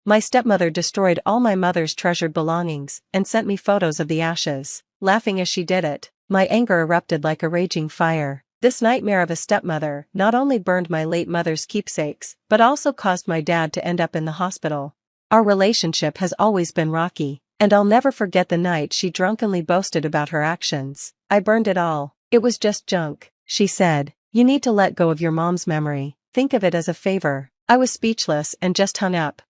My stepmother destroyed all my mother's treasured belongings and sent me photos of the ashes, laughing as she did it. My anger erupted like a raging fire. This nightmare of a stepmother not only burned my late mother's keepsakes, but also caused my dad to end up in the hospital. Our relationship has always been rocky, and I'll never forget the night she drunkenly boasted about her actions. I burned it all. It was just junk, she said. You need to let go of your mom's memory. Think of it as a favor. I was speechless and just hung up.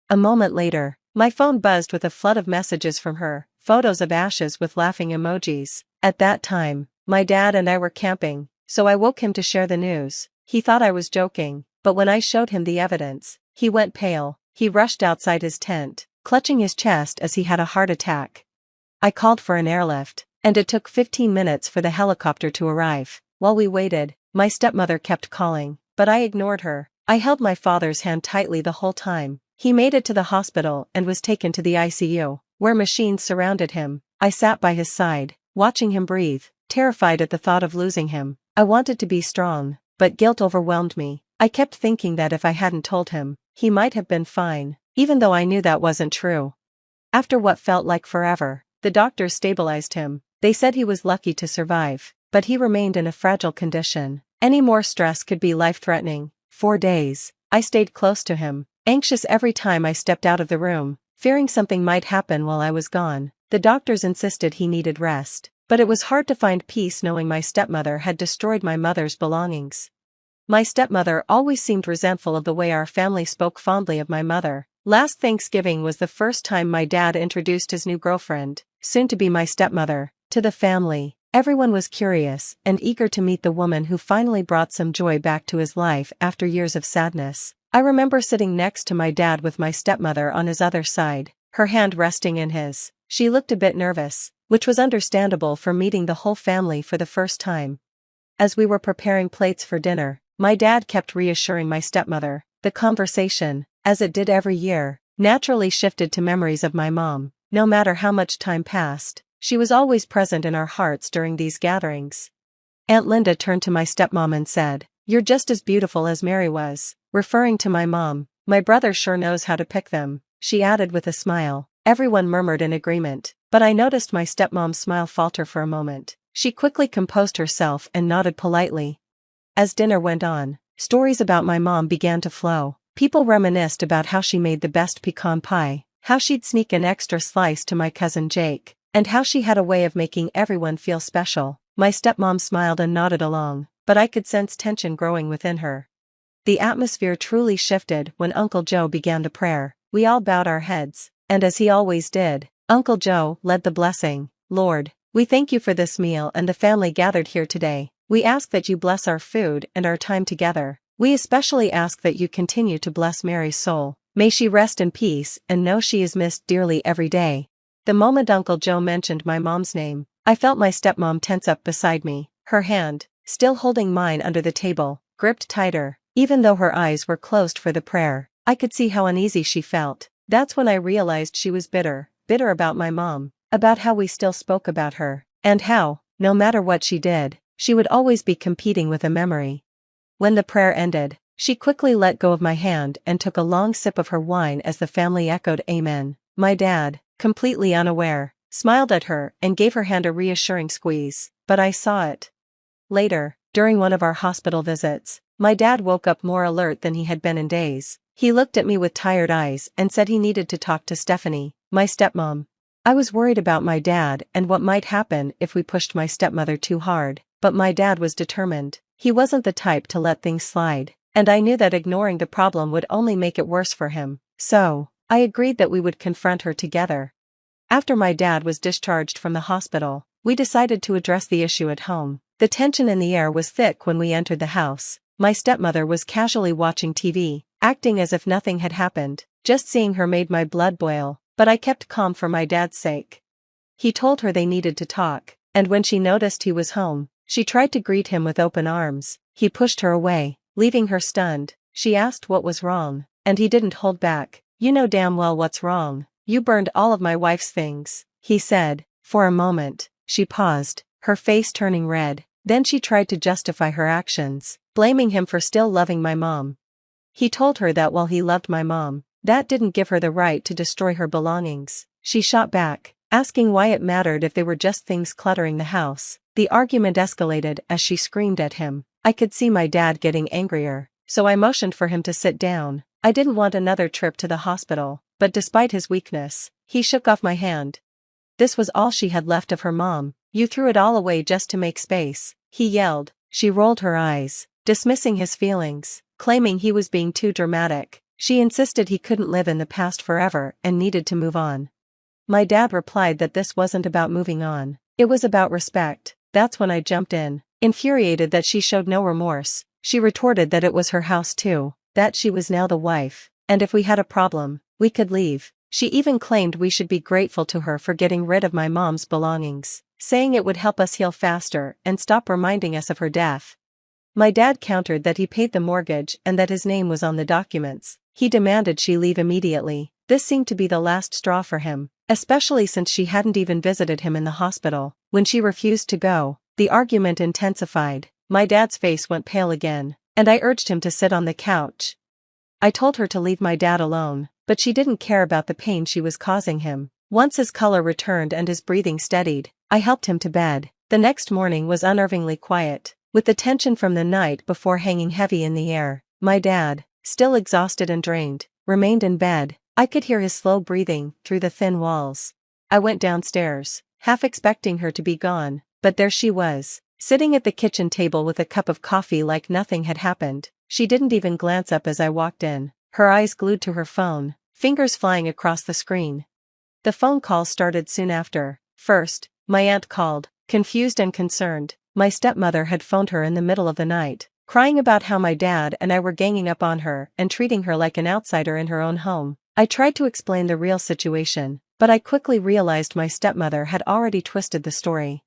A moment later, my phone buzzed with a flood of messages from her, photos of ashes with laughing emojis. At that time, my dad and I were camping, so I woke him to share the news. He thought I was joking, but when I showed him the evidence, he went pale. He rushed outside his tent, clutching his chest as he had a heart attack. I called for an airlift, and it took 15 minutes for the helicopter to arrive. While we waited, my stepmother kept calling, but I ignored her. I held my father's hand tightly the whole time. He made it to the hospital and was taken to the ICU, where machines surrounded him. I sat by his side, watching him breathe, terrified at the thought of losing him. I wanted to be strong, but guilt overwhelmed me. I kept thinking that if I hadn't told him, he might have been fine, even though I knew that wasn't true. After what felt like forever, the doctors stabilized him. They said he was lucky to survive, but he remained in a fragile condition. Any more stress could be life-threatening. 4 days, I stayed close to him, anxious every time I stepped out of the room, fearing something might happen while I was gone. The doctors insisted he needed rest, but it was hard to find peace knowing my stepmother had destroyed my mother's belongings. My stepmother always seemed resentful of the way our family spoke fondly of my mother. Last Thanksgiving was the first time my dad introduced his new girlfriend, soon to be my stepmother, to the family. Everyone was curious and eager to meet the woman who finally brought some joy back to his life after years of sadness. I remember sitting next to my dad with my stepmother on his other side, her hand resting in his. She looked a bit nervous, which was understandable for meeting the whole family for the first time. As we were preparing plates for dinner, my dad kept reassuring my stepmother. The conversation, as it did every year, naturally shifted to memories of my mom. No matter how much time passed, she was always present in our hearts during these gatherings. Aunt Linda turned to my stepmom and said, "You're just as beautiful as Mary was," referring to my mom. "My brother sure knows how to pick them," she added with a smile. Everyone murmured in agreement, but I noticed my stepmom's smile falter for a moment. She quickly composed herself and nodded politely. As dinner went on, stories about my mom began to flow. People reminisced about how she made the best pecan pie, how she'd sneak an extra slice to my cousin Jake, and how she had a way of making everyone feel special. My stepmom smiled and nodded along, but I could sense tension growing within her. The atmosphere truly shifted when Uncle Joe began the prayer. We all bowed our heads, and as he always did, Uncle Joe led the blessing. "Lord, we thank you for this meal and the family gathered here today. We ask that you bless our food and our time together. We especially ask that you continue to bless Mary's soul. May she rest in peace and know she is missed dearly every day." The moment Uncle Joe mentioned my mom's name, I felt my stepmom tense up beside me, her hand, still holding mine under the table, gripped tighter. Even though her eyes were closed for the prayer, I could see how uneasy she felt. That's when I realized she was bitter about my mom, about how we still spoke about her, and how, no matter what she did, she would always be competing with a memory. When the prayer ended, she quickly let go of my hand and took a long sip of her wine as the family echoed amen. My dad, completely unaware, smiled at her and gave her hand a reassuring squeeze, but I saw it. Later, during one of our hospital visits, my dad woke up more alert than he had been in days. He looked at me with tired eyes and said he needed to talk to Stephanie, my stepmom. I was worried about my dad and what might happen if we pushed my stepmother too hard, but my dad was determined. He wasn't the type to let things slide, and I knew that ignoring the problem would only make it worse for him. So, I agreed that we would confront her together. After my dad was discharged from the hospital, we decided to address the issue at home. The tension in the air was thick when we entered the house. My stepmother was casually watching TV, acting as if nothing had happened. Just seeing her made my blood boil, but I kept calm for my dad's sake. He told her they needed to talk, and when she noticed he was home, she tried to greet him with open arms. He pushed her away, leaving her stunned. She asked what was wrong, and he didn't hold back. "You know damn well what's wrong. You burned all of my wife's things," he said. For a moment, she paused, her face turning red. Then she tried to justify her actions, blaming him for still loving my mom. He told her that while he loved my mom, That didn't give her the right to destroy her belongings. She shot back, asking why it mattered if they were just things cluttering the house. The argument escalated as she screamed at him. I could see my dad getting angrier, so I motioned for him to sit down. I didn't want another trip to the hospital, but despite his weakness, he shook off my hand. This was all she had left of her mom. You threw it all away just to make space, he yelled. She rolled her eyes, dismissing his feelings, claiming he was being too dramatic. She insisted he couldn't live in the past forever and needed to move on. My dad replied that this wasn't about moving on. It was about respect. That's when I jumped in. Infuriated that she showed no remorse, she retorted that it was her house too, that she was now the wife, and if we had a problem, we could leave. She even claimed we should be grateful to her for getting rid of my mom's belongings, saying it would help us heal faster and stop reminding us of her death. My dad countered that he paid the mortgage and that his name was on the documents. He demanded she leave immediately. This seemed to be the last straw for him, especially since she hadn't even visited him in the hospital. When she refused to go, the argument intensified. My dad's face went pale again, and I urged him to sit on the couch. I told her to leave my dad alone, but she didn't care about the pain she was causing him. Once his color returned and his breathing steadied, I helped him to bed. The next morning was unnervingly quiet, with the tension from the night before hanging heavy in the air. My dad, still exhausted and drained, remained in bed. I could hear his slow breathing through the thin walls. I went downstairs, half expecting her to be gone, but there she was, sitting at the kitchen table with a cup of coffee like nothing had happened. She didn't even glance up as I walked in, her eyes glued to her phone, fingers flying across the screen. The phone call started soon after. First, my aunt called, confused and concerned. My stepmother had phoned her in the middle of the night, crying about how my dad and I were ganging up on her and treating her like an outsider in her own home. I tried to explain the real situation, but I quickly realized my stepmother had already twisted the story.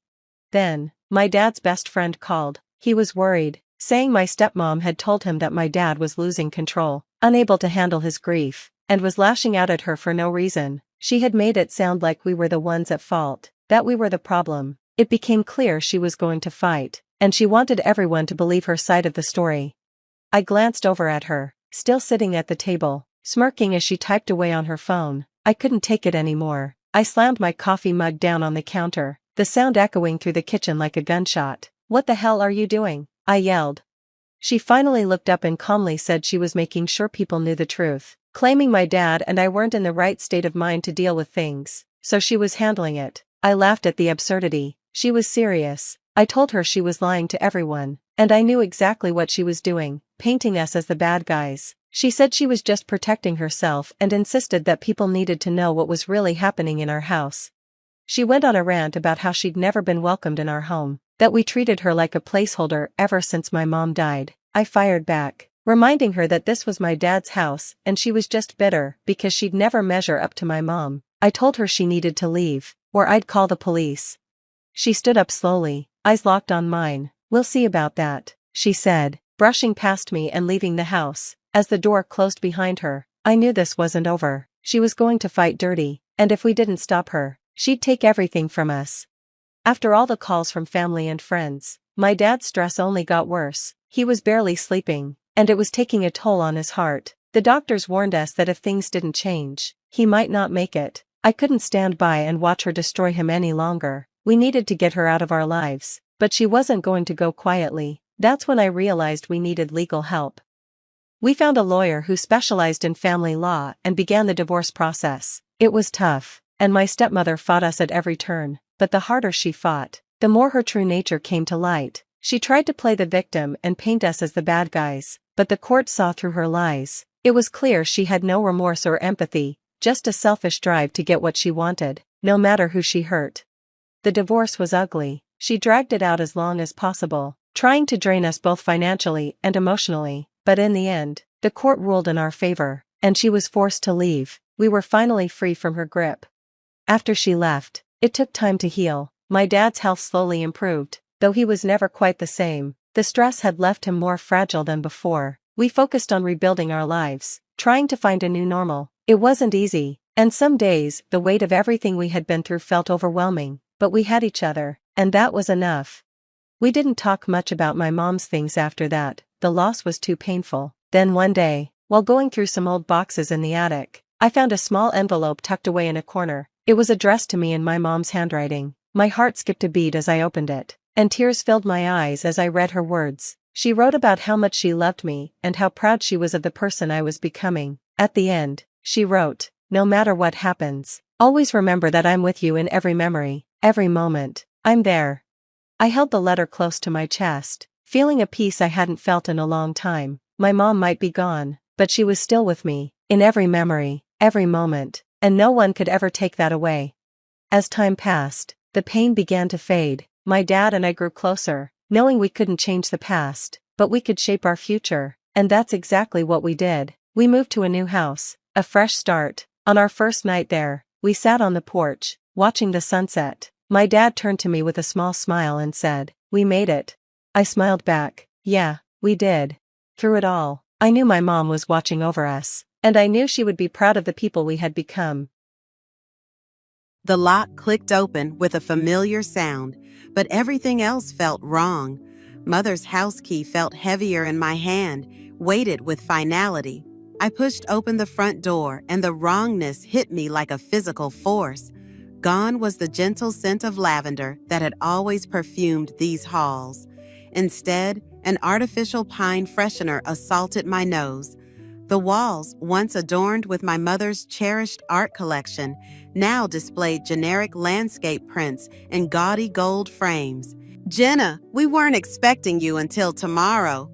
Then, my dad's best friend called. He was worried, saying my stepmom had told him that my dad was losing control, unable to handle his grief, and was lashing out at her for no reason. She had made it sound like we were the ones at fault, that we were the problem. It became clear she was going to fight, and she wanted everyone to believe her side of the story. I glanced over at her, still sitting at the table, smirking as she typed away on her phone. I couldn't take it anymore. I slammed my coffee mug down on the counter, the sound echoing through the kitchen like a gunshot. "What the hell are you doing?" I yelled. She finally looked up and calmly said she was making sure people knew the truth, claiming my dad and I weren't in the right state of mind to deal with things, so she was handling it. I laughed at the absurdity. She was serious. I told her she was lying to everyone, and I knew exactly what she was doing, painting us as the bad guys. She said she was just protecting herself and insisted that people needed to know what was really happening in our house. She went on a rant about how she'd never been welcomed in our home, that we treated her like a placeholder ever since my mom died. I fired back, reminding her that this was my dad's house and she was just bitter because she'd never measure up to my mom. I told her she needed to leave, or I'd call the police. She stood up slowly, eyes locked on mine. "We'll see about that," she said, brushing past me and leaving the house. As the door closed behind her, I knew this wasn't over. She was going to fight dirty, and if we didn't stop her, she'd take everything from us. After all the calls from family and friends, my dad's stress only got worse. He was barely sleeping, and it was taking a toll on his heart. The doctors warned us that if things didn't change, he might not make it. I couldn't stand by and watch her destroy him any longer. We needed to get her out of our lives, but she wasn't going to go quietly. That's when I realized we needed legal help. We found a lawyer who specialized in family law and began the divorce process. It was tough, and my stepmother fought us at every turn, but the harder she fought, the more her true nature came to light. She tried to play the victim and paint us as the bad guys, but the court saw through her lies. It was clear she had no remorse or empathy, just a selfish drive to get what she wanted, no matter who she hurt. The divorce was ugly. She dragged it out as long as possible, trying to drain us both financially and emotionally, but in the end, the court ruled in our favor, and she was forced to leave. We were finally free from her grip. After she left, it took time to heal. My dad's health slowly improved, though he was never quite the same. The stress had left him more fragile than before. We focused on rebuilding our lives, trying to find a new normal. It wasn't easy, and some days the weight of everything we had been through felt overwhelming, but we had each other, and that was enough. We didn't talk much about my mom's things after that. The loss was too painful. Then one day, While going through some old boxes in the attic, I found a small envelope tucked away in a corner. It was addressed to me in my mom's handwriting. My heart skipped a beat as I opened it, and tears filled my eyes as I read her words. She wrote about how much she loved me and how proud she was of the person I was becoming. At the end, she wrote, "No matter what happens, always remember that I'm with you in every memory, every moment. I'm there." I held the letter close to my chest, feeling a peace I hadn't felt in a long time. My mom might be gone, but she was still with me, in every memory, every moment, and no one could ever take that away. As time passed, the pain began to fade. My dad and I grew closer, knowing we couldn't change the past, but we could shape our future, and that's exactly what we did. We moved to a new house, a fresh start. On our first night there, we sat on the porch, watching the sunset. My dad turned to me with a small smile and said, "We made it." I smiled back, "Yeah, we did." Through it all, I knew my mom was watching over us, and I knew she would be proud of the people we had become. The lock clicked open with a familiar sound, but everything else felt wrong. Mother's house key felt heavier in my hand, weighted with finality. I pushed open the front door, and the wrongness hit me like a physical force. Gone was the gentle scent of lavender that had always perfumed these halls. Instead, an artificial pine freshener assaulted my nose. The walls, once adorned with my mother's cherished art collection, now displayed generic landscape prints in gaudy gold frames. "Jenna, we weren't expecting you until tomorrow."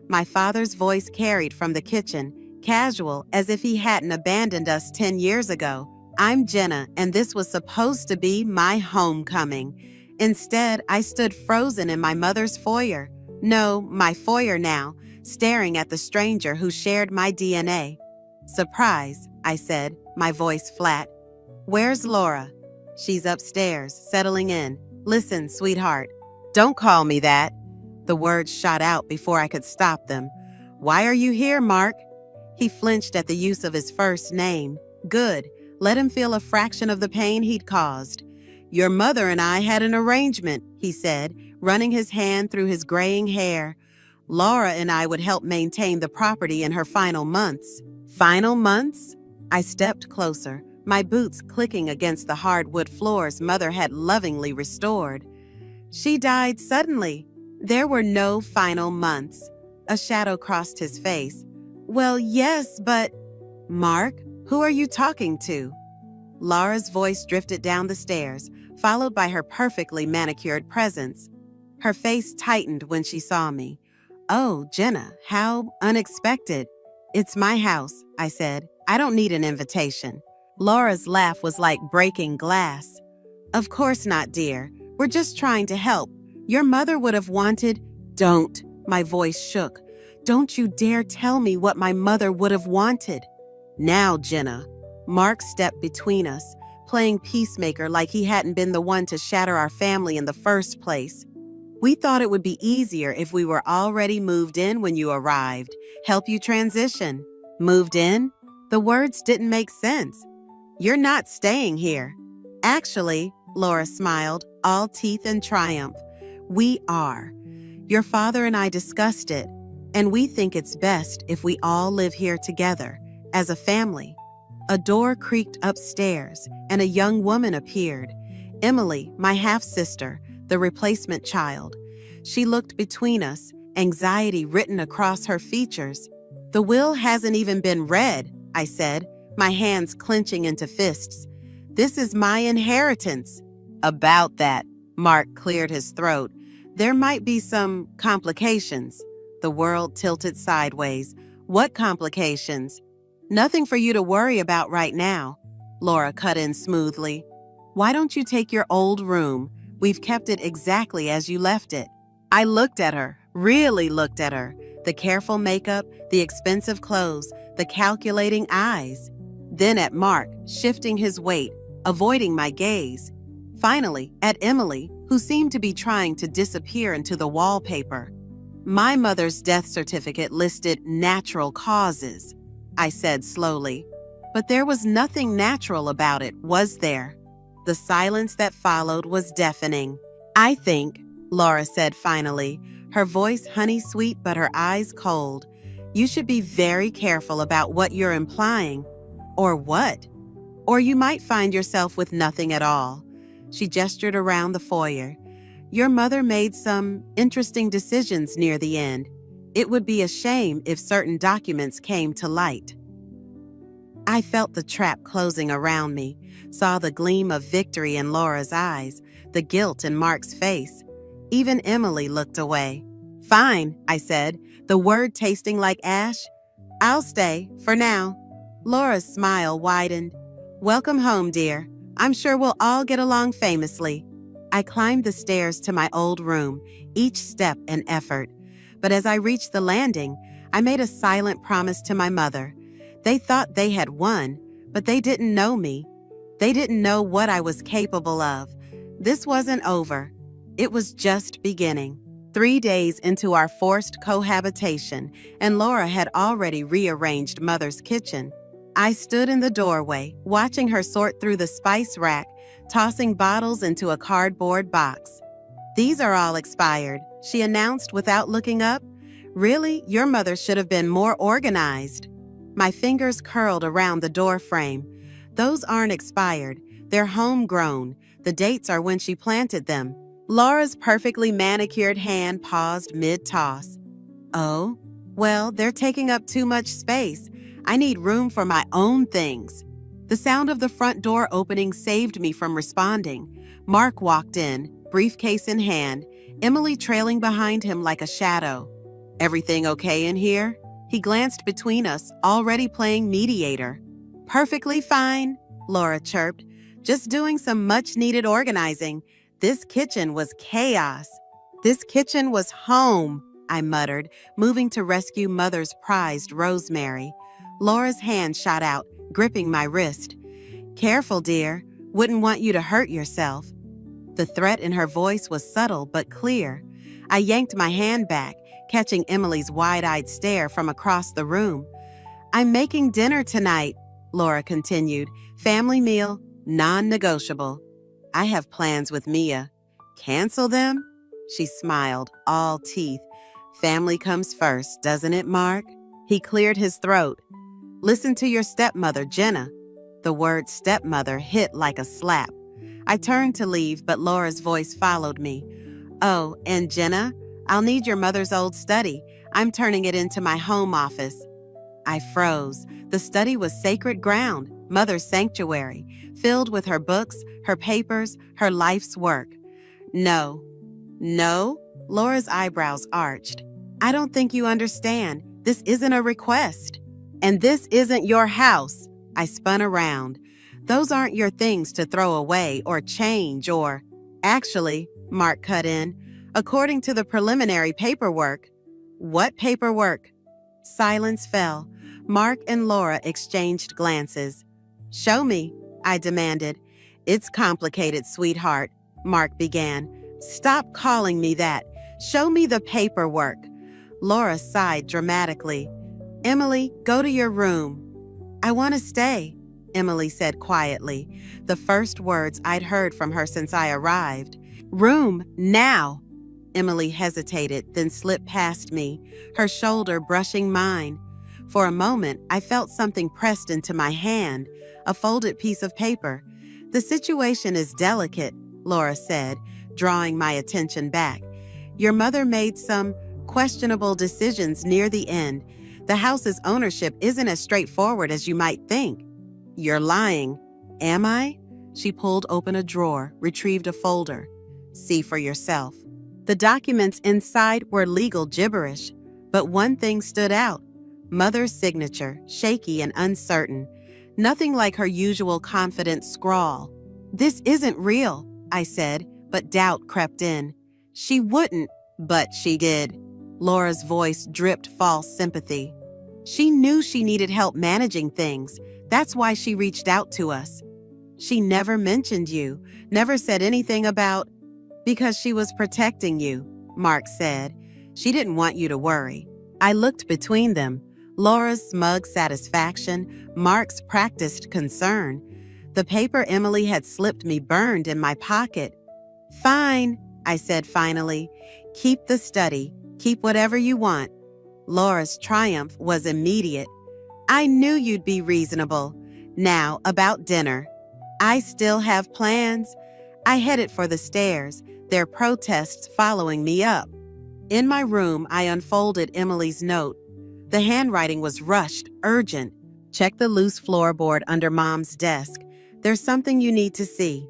My father's voice carried from the kitchen, casual as if he hadn't abandoned us 10 years ago. "I'm Jenna, and this was supposed to be my homecoming." Instead, I stood frozen in my mother's foyer. No, my foyer now, staring at the stranger who shared my DNA. "Surprise," I said, my voice flat. "Where's Laura?" "She's upstairs, settling in. Listen, sweetheart." "Don't call me that." The words shot out before I could stop them. "Why are you here, Mark?" He flinched at the use of his first name. Good. Let him feel a fraction of the pain he'd caused. "Your mother and I had an arrangement," he said, running his hand through his graying hair. "Laura and I would help maintain the property in her final months." "Final months?" I stepped closer, my boots clicking against the hardwood floors Mother had lovingly restored. "She died suddenly. There were no final months." A shadow crossed his face. "Well, yes, but—" "Mark, who are you talking to?" Laura's voice drifted down the stairs, followed by her perfectly manicured presence. Her face tightened when she saw me. "Oh, Jenna, how unexpected." "It's my house," I said. "I don't need an invitation." Laura's laugh was like breaking glass. "Of course not, dear. We're just trying to help. Your mother would have wanted—" "Don't," my voice shook. "Don't you dare tell me what my mother would have wanted." "Now, Jenna." Mark stepped between us, playing peacemaker like he hadn't been the one to shatter our family in the first place. "We thought it would be easier if we were already moved in when you arrived, help you transition." "Moved in?" The words didn't make sense. "You're not staying here." "Actually," Laura smiled, all teeth in triumph, "we are. Your father and I discussed it, and we think it's best if we all live here together, as a family." A door creaked upstairs, and a young woman appeared. Emily, my half-sister, the replacement child. She looked between us, anxiety written across her features. "The will hasn't even been read," I said, my hands clenching into fists. "This is my inheritance." "About that," Mark cleared his throat. "There might be some complications." The world tilted sideways. "What complications?" "Nothing for you to worry about right now," Laura cut in smoothly. "Why don't you take your old room? We've kept it exactly as you left it." I looked at her, really looked at her. The careful makeup, the expensive clothes, the calculating eyes. Then at Mark, shifting his weight, avoiding my gaze. Finally, at Emily, who seemed to be trying to disappear into the wallpaper. "My mother's death certificate listed natural causes," I said slowly. "But there was nothing natural about it, was there?" The silence that followed was deafening. "I think," Laura said finally, her voice honey-sweet but her eyes cold, You should be very careful about what you're implying. Or what? Or you might find yourself with nothing at all. She gestured around the foyer. Your mother made some interesting decisions near the end. It would be a shame if certain documents came to light. I felt the trap closing around me, saw the gleam of victory in Laura's eyes, the guilt in Mark's face. Even Emily looked away. Fine, I said, the word tasting like ash. I'll stay, for now. Laura's smile widened. Welcome home, dear. I'm sure we'll all get along famously. I climbed the stairs to my old room, each step an effort. But as I reached the landing, I made a silent promise to my mother. They thought they had won, but they didn't know me. They didn't know what I was capable of. This wasn't over. It was just beginning. 3 days into our forced cohabitation, and Laura had already rearranged Mother's kitchen. I stood in the doorway, watching her sort through the spice rack, tossing bottles into a cardboard box. These are all expired, she announced without looking up. Really, your mother should have been more organized. My fingers curled around the door frame. Those aren't expired. They're homegrown. The dates are when she planted them. Laura's perfectly manicured hand paused mid-toss. Oh, well, they're taking up too much space. I need room for my own things. The sound of the front door opening saved me from responding. Mark walked in, briefcase in hand, Emily trailing behind him like a shadow. Everything okay in here? He glanced between us, already playing mediator. Perfectly fine, Laura chirped. Just doing some much-needed organizing. This kitchen was chaos. This kitchen was home, I muttered, moving to rescue Mother's prized rosemary. Laura's hand shot out, gripping my wrist. Careful, dear. Wouldn't want you to hurt yourself. The threat in her voice was subtle but clear. I yanked my hand back, catching Emily's wide-eyed stare from across the room. I'm making dinner tonight, Laura continued. Family meal, non-negotiable. I have plans with Mia. Cancel them? She smiled, all teeth. Family comes first, doesn't it, Mark? He cleared his throat. Listen to your stepmother, Jenna. The word stepmother hit like a slap. I turned to leave, but Laura's voice followed me. Oh, and Jenna, I'll need your mother's old study. I'm turning it into my home office. I froze. The study was sacred ground, Mother's sanctuary, filled with her books, her papers, her life's work. No. No? Laura's eyebrows arched. I don't think you understand. This isn't a request. And this isn't your house. I spun around. Those aren't your things to throw away or change or… Actually, Mark cut in, according to the preliminary paperwork. What paperwork? Silence fell. Mark and Laura exchanged glances. Show me, I demanded. It's complicated, sweetheart, Mark began. Stop calling me that. Show me the paperwork. Laura sighed dramatically. Emily, go to your room. I want to stay, Emily said quietly, the first words I'd heard from her since I arrived. Room, now. Emily hesitated, then slipped past me, her shoulder brushing mine. For a moment, I felt something pressed into my hand, a folded piece of paper. The situation is delicate, Laura said, drawing my attention back. Your mother made some questionable decisions near the end. The house's ownership isn't as straightforward as you might think. You're lying. Am I? She pulled open a drawer, retrieved a folder. See for yourself. The documents inside were legal gibberish, but one thing stood out. Mother's signature, shaky and uncertain. Nothing like her usual confident scrawl. This isn't real, I said, but doubt crept in. She wouldn't, but she did. Laura's voice dripped false sympathy. She knew she needed help managing things. That's why she reached out to us. She never mentioned you, never said anything about… Because she was protecting you, Mark said. She didn't want you to worry. I looked between them. Laura's smug satisfaction, Mark's practiced concern. The paper Emily had slipped me burned in my pocket. Fine, I said finally. Keep the study. Keep whatever you want. Laura's triumph was immediate. I knew you'd be reasonable. Now, about dinner. I still have plans. I headed for the stairs, their protests following me up. In my room, I unfolded Emily's note. The handwriting was rushed, urgent. Check the loose floorboard under Mom's desk. There's something you need to see.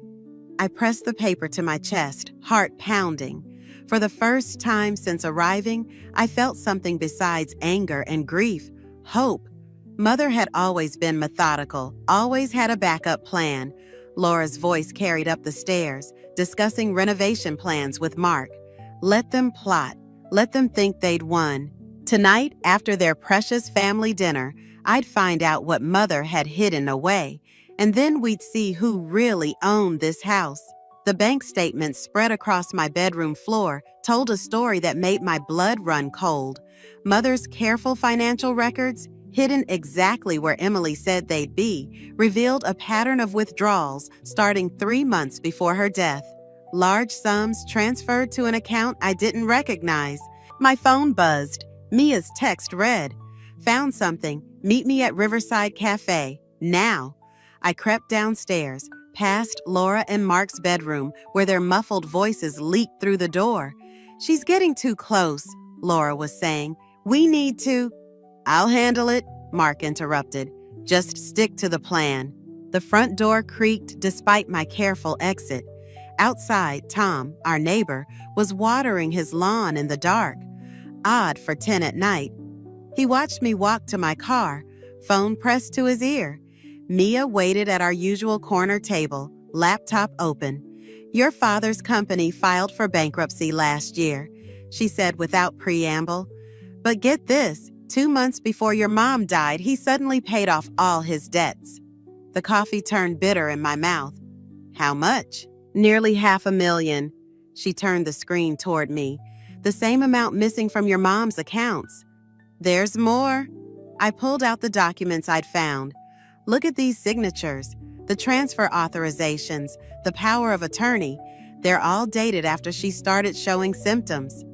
I pressed the paper to my chest, heart pounding. For the first time since arriving, I felt something besides anger and grief, hope. Mother had always been methodical, always had a backup plan. Laura's voice carried up the stairs, discussing renovation plans with Mark. Let them plot. Let them think they'd won. Tonight, after their precious family dinner, I'd find out what Mother had hidden away, and then we'd see who really owned this house. The bank statements spread across my bedroom floor told a story that made my blood run cold. Mother's careful financial records, hidden exactly where Emily said they'd be, revealed a pattern of withdrawals starting 3 months before her death. Large sums transferred to an account I didn't recognize. My phone buzzed. Mia's text read, "Found something. Meet me at Riverside Cafe. Now." I crept downstairs, past Laura and Mark's bedroom, where their muffled voices leaked through the door. "She's getting too close," Laura was saying. "We need to—" "I'll handle it," Mark interrupted. "Just stick to the plan." The front door creaked despite my careful exit. Outside, Tham, our neighbor, was watering his lawn in the dark. Odd for 10 at night. He watched me walk to my car, phone pressed to his ear. Mia waited at our usual corner table, laptop open. "Your father's company filed for bankruptcy last year," she said without preamble. "But get this, 2 months before your mom died, he suddenly paid off all his debts." The coffee turned bitter in my mouth. "How much?" "Nearly $500,000. She turned the screen toward me. "The same amount missing from your mom's accounts." "There's more." I pulled out the documents I'd found. "Look at these signatures, the transfer authorizations, the power of attorney. They're all dated after she started showing symptoms.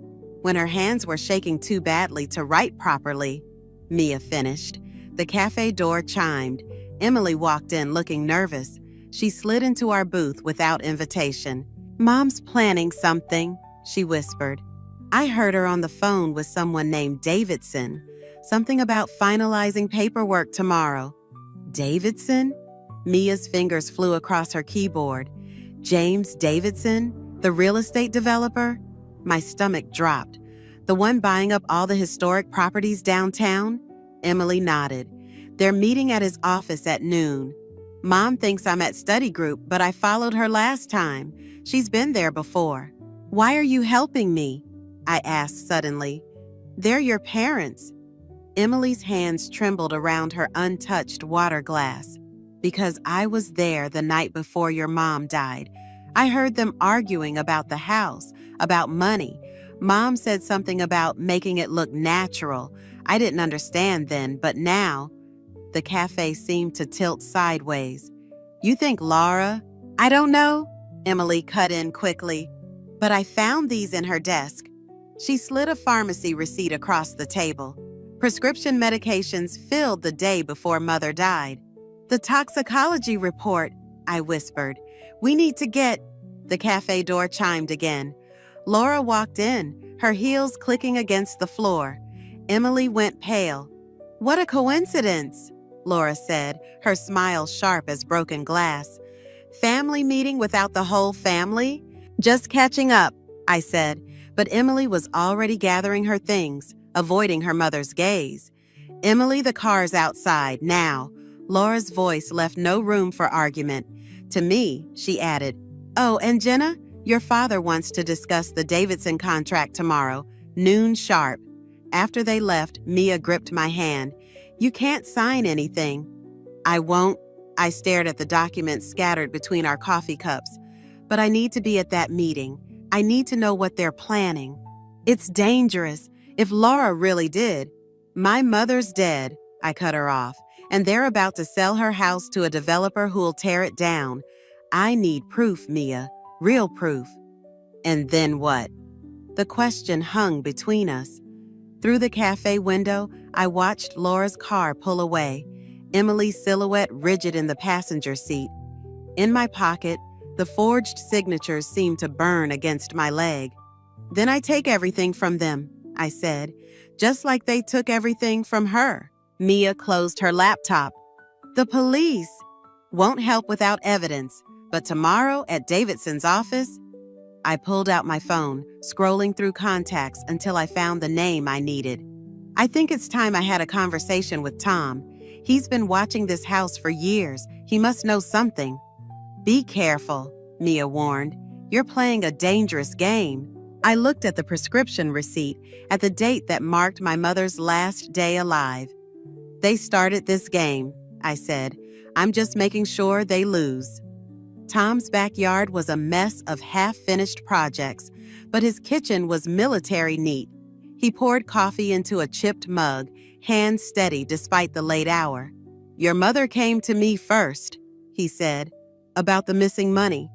When her hands were shaking too badly to write properly." Mia finished. The cafe door chimed. Emily walked in looking nervous. She slid into our booth without invitation. "Mom's planning something," she whispered. I heard her on the phone with someone named Davidson. Something about finalizing paperwork tomorrow. Davidson? Mia's fingers flew across her keyboard. James Davidson, the real estate developer? My stomach dropped. "The one buying up all the historic properties downtown?" Emily nodded. "They're meeting at his office at noon. Mom thinks I'm at study group, but I followed her last time. She's been there before." "Why are you helping me?" I asked suddenly. "They're your parents." Emily's hands trembled around her untouched water glass. "Because I was there the night before your mom died. I heard them arguing about the house, about money. Mom said something about making it look natural. I didn't understand then, but now—" The cafe seemed to tilt sideways. "You think Laura—" "I don't know," Emily cut in quickly. "But I found these in her desk." She slid a pharmacy receipt across the table. Prescription medications filled the day before Mother died. "The toxicology report," I whispered. "We need to get—" The cafe door chimed again. Laura walked in, her heels clicking against the floor. Emily went pale. "What a coincidence," Laura said, her smile sharp as broken glass. "Family meeting without the whole family?" "Just catching up," I said, but Emily was already gathering her things, avoiding her mother's gaze. "Emily, the car's outside, now." Laura's voice left no room for argument. To me, she added, "Oh, and Jenna, your father wants to discuss the Davidson contract tomorrow, noon sharp." After they left, Mia gripped my hand. "You can't sign anything." "I won't." I stared at the documents scattered between our coffee cups. "But I need to be at that meeting. I need to know what they're planning." "It's dangerous. If Laura really did—" "My mother's dead," I cut her off, "and they're about to sell her house to a developer who'll tear it down. I need proof, Mia. Real proof." "And then what?" The question hung between us. Through the cafe window, I watched Laura's car pull away, Emily's silhouette rigid in the passenger seat. In my pocket, the forged signatures seemed to burn against my leg. "Then I take everything from them," I said, just like they took everything from her. Mia closed her laptop. "The police won't help without evidence, but tomorrow at Davidson's office..." I pulled out my phone, scrolling through contacts until I found the name I needed. "I think it's time I had a conversation with Tham. He's been watching this house for years. He must know something." "Be careful," Mia warned. "You're playing a dangerous game." I looked at the prescription receipt at the date that marked my mother's last day alive. "They started this game," I said. "I'm just making sure they lose." Tom's backyard was a mess of half-finished projects, but his kitchen was military neat. He poured coffee into a chipped mug, hands steady despite the late hour. "Your mother came to me first," he said, "about the missing money."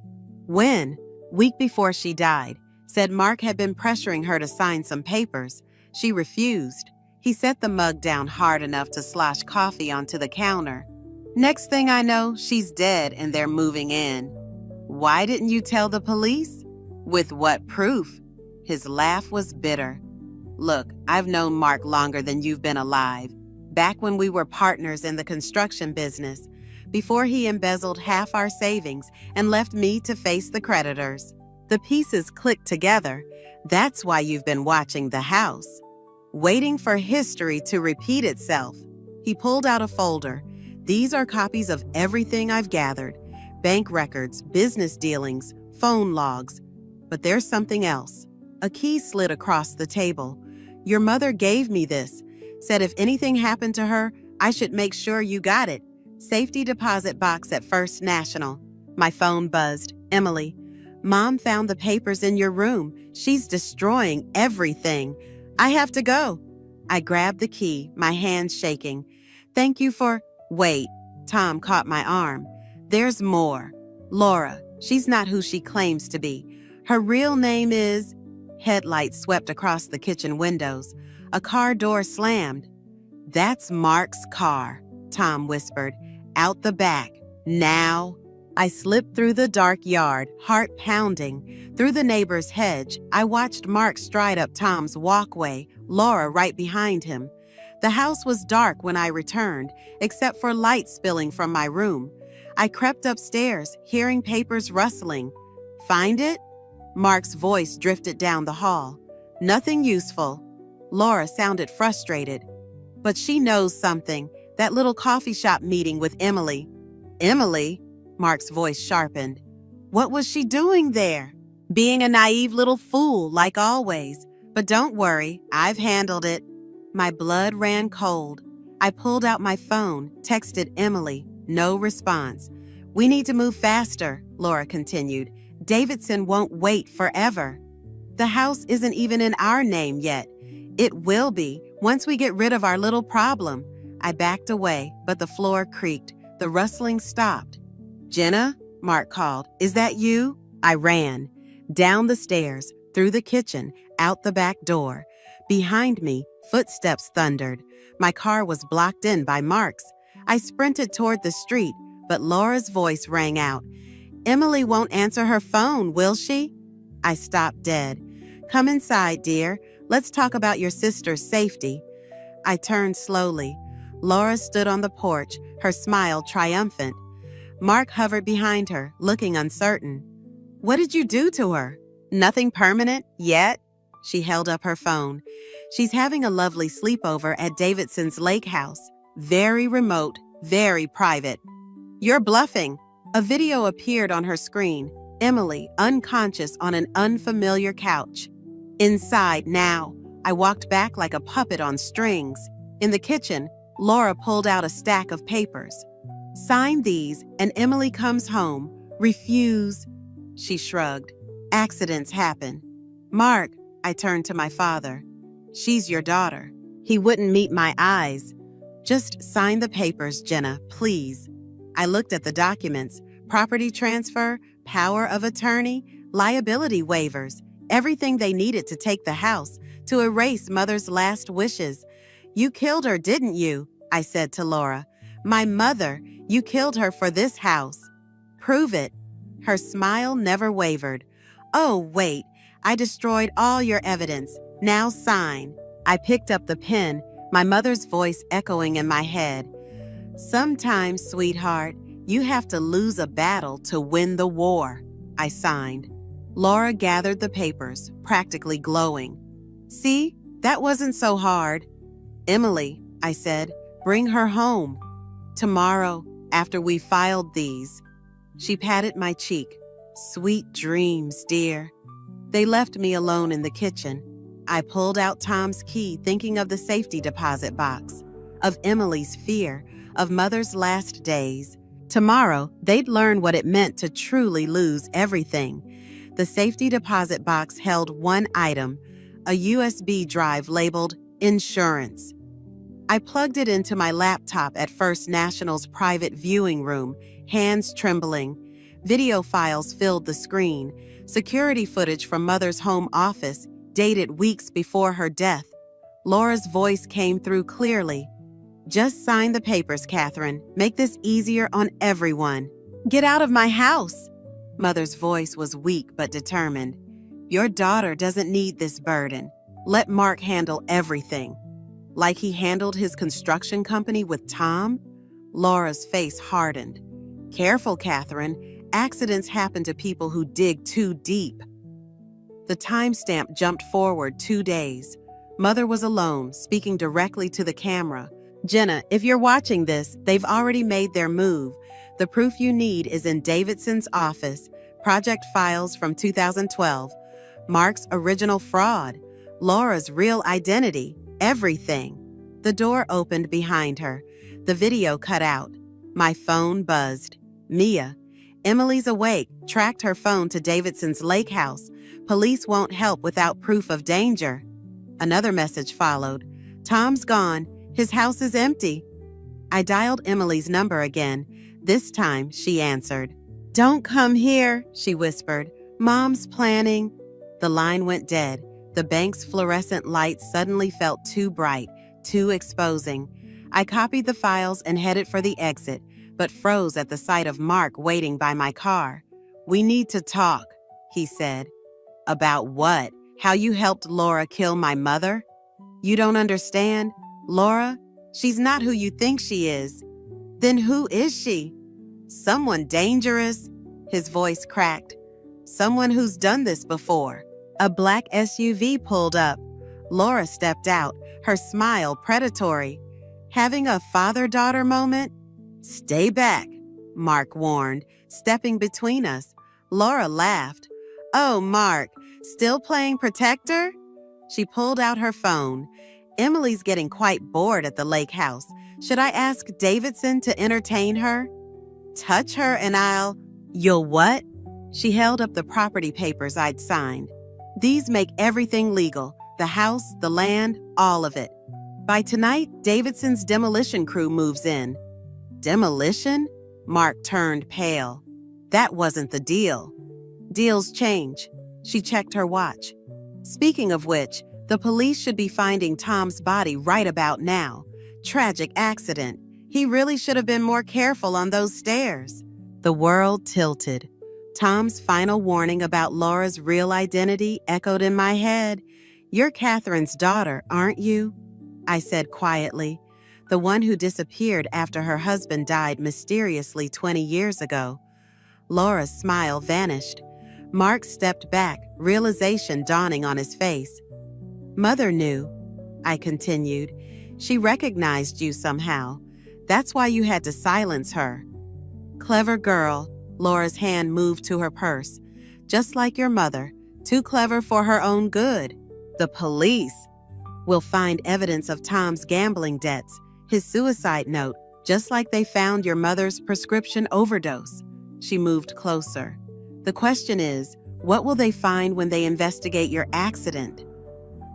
"When?" "Week before she died. Said Mark had been pressuring her to sign some papers. She refused." He set the mug down hard enough to slosh coffee onto the counter. "Next thing I know, she's dead and they're moving in." "Why didn't you tell the police?" "With what proof?" His laugh was bitter. "Look, I've known Mark longer than you've been alive. Back when we were partners in the construction business, before he embezzled half our savings and left me to face the creditors. The pieces clicked together. That's why you've been watching the house, waiting for history to repeat itself." He pulled out a folder. "These are copies of everything I've gathered. Bank records, business dealings, phone logs. But there's something else." A key slid across the table. "Your mother gave me this. Said if anything happened to her, I should make sure you got it. Safety deposit box at First National." My phone buzzed. "Emily, Mom found the papers in your room. She's destroying everything. I have to go." I grabbed the key, my hands shaking. "Thank you for..." "Wait." Tom caught my arm. "There's more. Laura, she's not who she claims to be. Her real name is..." Headlights swept across the kitchen windows. A car door slammed. "That's Mark's car," Tom whispered. "Out the back. Now." I slipped through the dark yard, heart pounding. Through the neighbor's hedge, I watched Mark stride up Tom's walkway, Laura right behind him. The house was dark when I returned, except for light spilling from my room. I crept upstairs, hearing papers rustling. "Find it?" Mark's voice drifted down the hall. "Nothing useful." Laura sounded frustrated. "But she knows something. That little coffee shop meeting with Emily." "Emily?" Mark's voice sharpened. "What was she doing there?" "Being a naive little fool, like always. But don't worry, I've handled it." My blood ran cold. I pulled out my phone, texted Emily. No response. "We need to move faster," Laura continued. "Davidson won't wait forever. The house isn't even in our name yet. It will be, once we get rid of our little problem." I backed away, but the floor creaked. The rustling stopped. "Jenna?" Mark called. "Is that you?" I ran. Down the stairs, through the kitchen, out the back door. Behind me, footsteps thundered. My car was blocked in by Mark's. I sprinted toward the street, but Laura's voice rang out. "Emily won't answer her phone, will she?" I stopped dead. "Come inside, dear. Let's talk about your sister's safety." I turned slowly. Laura stood on the porch, her smile triumphant. Mark hovered behind her, looking uncertain. "What did you do to her?" "Nothing permanent, yet." She held up her phone. "She's having a lovely sleepover at Davidson's lake house. Very remote, very private." "You're bluffing." A video appeared on her screen. Emily, unconscious on an unfamiliar couch. "Inside now." I walked back like a puppet on strings. In the kitchen, Laura pulled out a stack of papers. "Sign these and Emily comes home. Refuse." She shrugged. "Accidents happen." "Mark," I turned to my father. "She's your daughter." He wouldn't meet my eyes. "Just sign the papers, Jenna, please." I looked at the documents. Property transfer, power of attorney, liability waivers, everything they needed to take the house, to erase Mother's last wishes. You killed her, didn't you? I said to Laura. My mother, you killed her for this house. Prove it. Her smile never wavered. Oh, wait, I destroyed all your evidence. Now sign. I picked up the pen, my mother's voice echoing in my head. Sometimes, sweetheart, you have to lose a battle to win the war. I signed. Laura gathered the papers, practically glowing. See, that wasn't so hard. Emily, I said, bring her home. Tomorrow, after we filed these. She patted my cheek. Sweet dreams, dear. They left me alone in the kitchen. I pulled out Tom's key, thinking of the safety deposit box, of Emily's fear, of Mother's last days. Tomorrow, they'd learn what it meant to truly lose everything. The safety deposit box held one item, a USB drive labeled insurance. I plugged it into my laptop at First National's private viewing room, hands trembling. Video files filled the screen, security footage from Mother's home office, dated weeks before her death. Laura's voice came through clearly. Just sign the papers, Catherine. Make this easier on everyone. Get out of my house. Mother's voice was weak but determined. Your daughter doesn't need this burden. Let Mark handle everything. Like he handled his construction company with Tham? Laura's face hardened. Careful, Catherine. Accidents happen to people who dig too deep. The timestamp jumped forward 2 days. Mother was alone, speaking directly to the camera. Jenna, if you're watching this, they've already made their move. The proof you need is in Davidson's office, project files from 2012, Mark's original fraud, Laura's real identity, everything. The door opened behind her. The video cut out. My phone buzzed. Mia. Emily's awake, tracked her phone to Davidson's lake house. Police won't help without proof of danger. Another message followed. Tom's gone. His house is empty. I dialed Emily's number again. This time, she answered. Don't come here, she whispered. Mom's planning. The line went dead. The bank's fluorescent light suddenly felt too bright, too exposing. I copied the files and headed for the exit, but froze at the sight of Mark waiting by my car. We need to talk, he said. About what? How you helped Laura kill my mother? You don't understand? Laura, she's not who you think she is. Then who is she? Someone dangerous? His voice cracked. Someone who's done this before. A black SUV pulled up. Laura stepped out, her smile predatory. Having a father-daughter moment? Stay back, Mark warned, stepping between us. Laura laughed. Oh, Mark, still playing protector? She pulled out her phone. Emily's getting quite bored at the lake house. Should I ask Davidson to entertain her? Touch her and I'll... You'll what? She held up the property papers I'd signed. These make everything legal. The house, the land, all of it. By tonight, Davidson's demolition crew moves in. Demolition? Mark turned pale. That wasn't the deal. Deals change. She checked her watch. Speaking of which, the police should be finding Tom's body right about now. Tragic accident. He really should have been more careful on those stairs. The world tilted. Tom's final warning about Laura's real identity echoed in my head. You're Catherine's daughter, aren't you? I said quietly. The one who disappeared after her husband died mysteriously 20 years ago. Laura's smile vanished. Mark stepped back, realization dawning on his face. Mother knew, I continued. She recognized you somehow. That's why you had to silence her. Clever girl. Laura's hand moved to her purse. Just like your mother, too clever for her own good. The police will find evidence of Tom's gambling debts, his suicide note, just like they found your mother's prescription overdose. She moved closer. The question is, what will they find when they investigate your accident?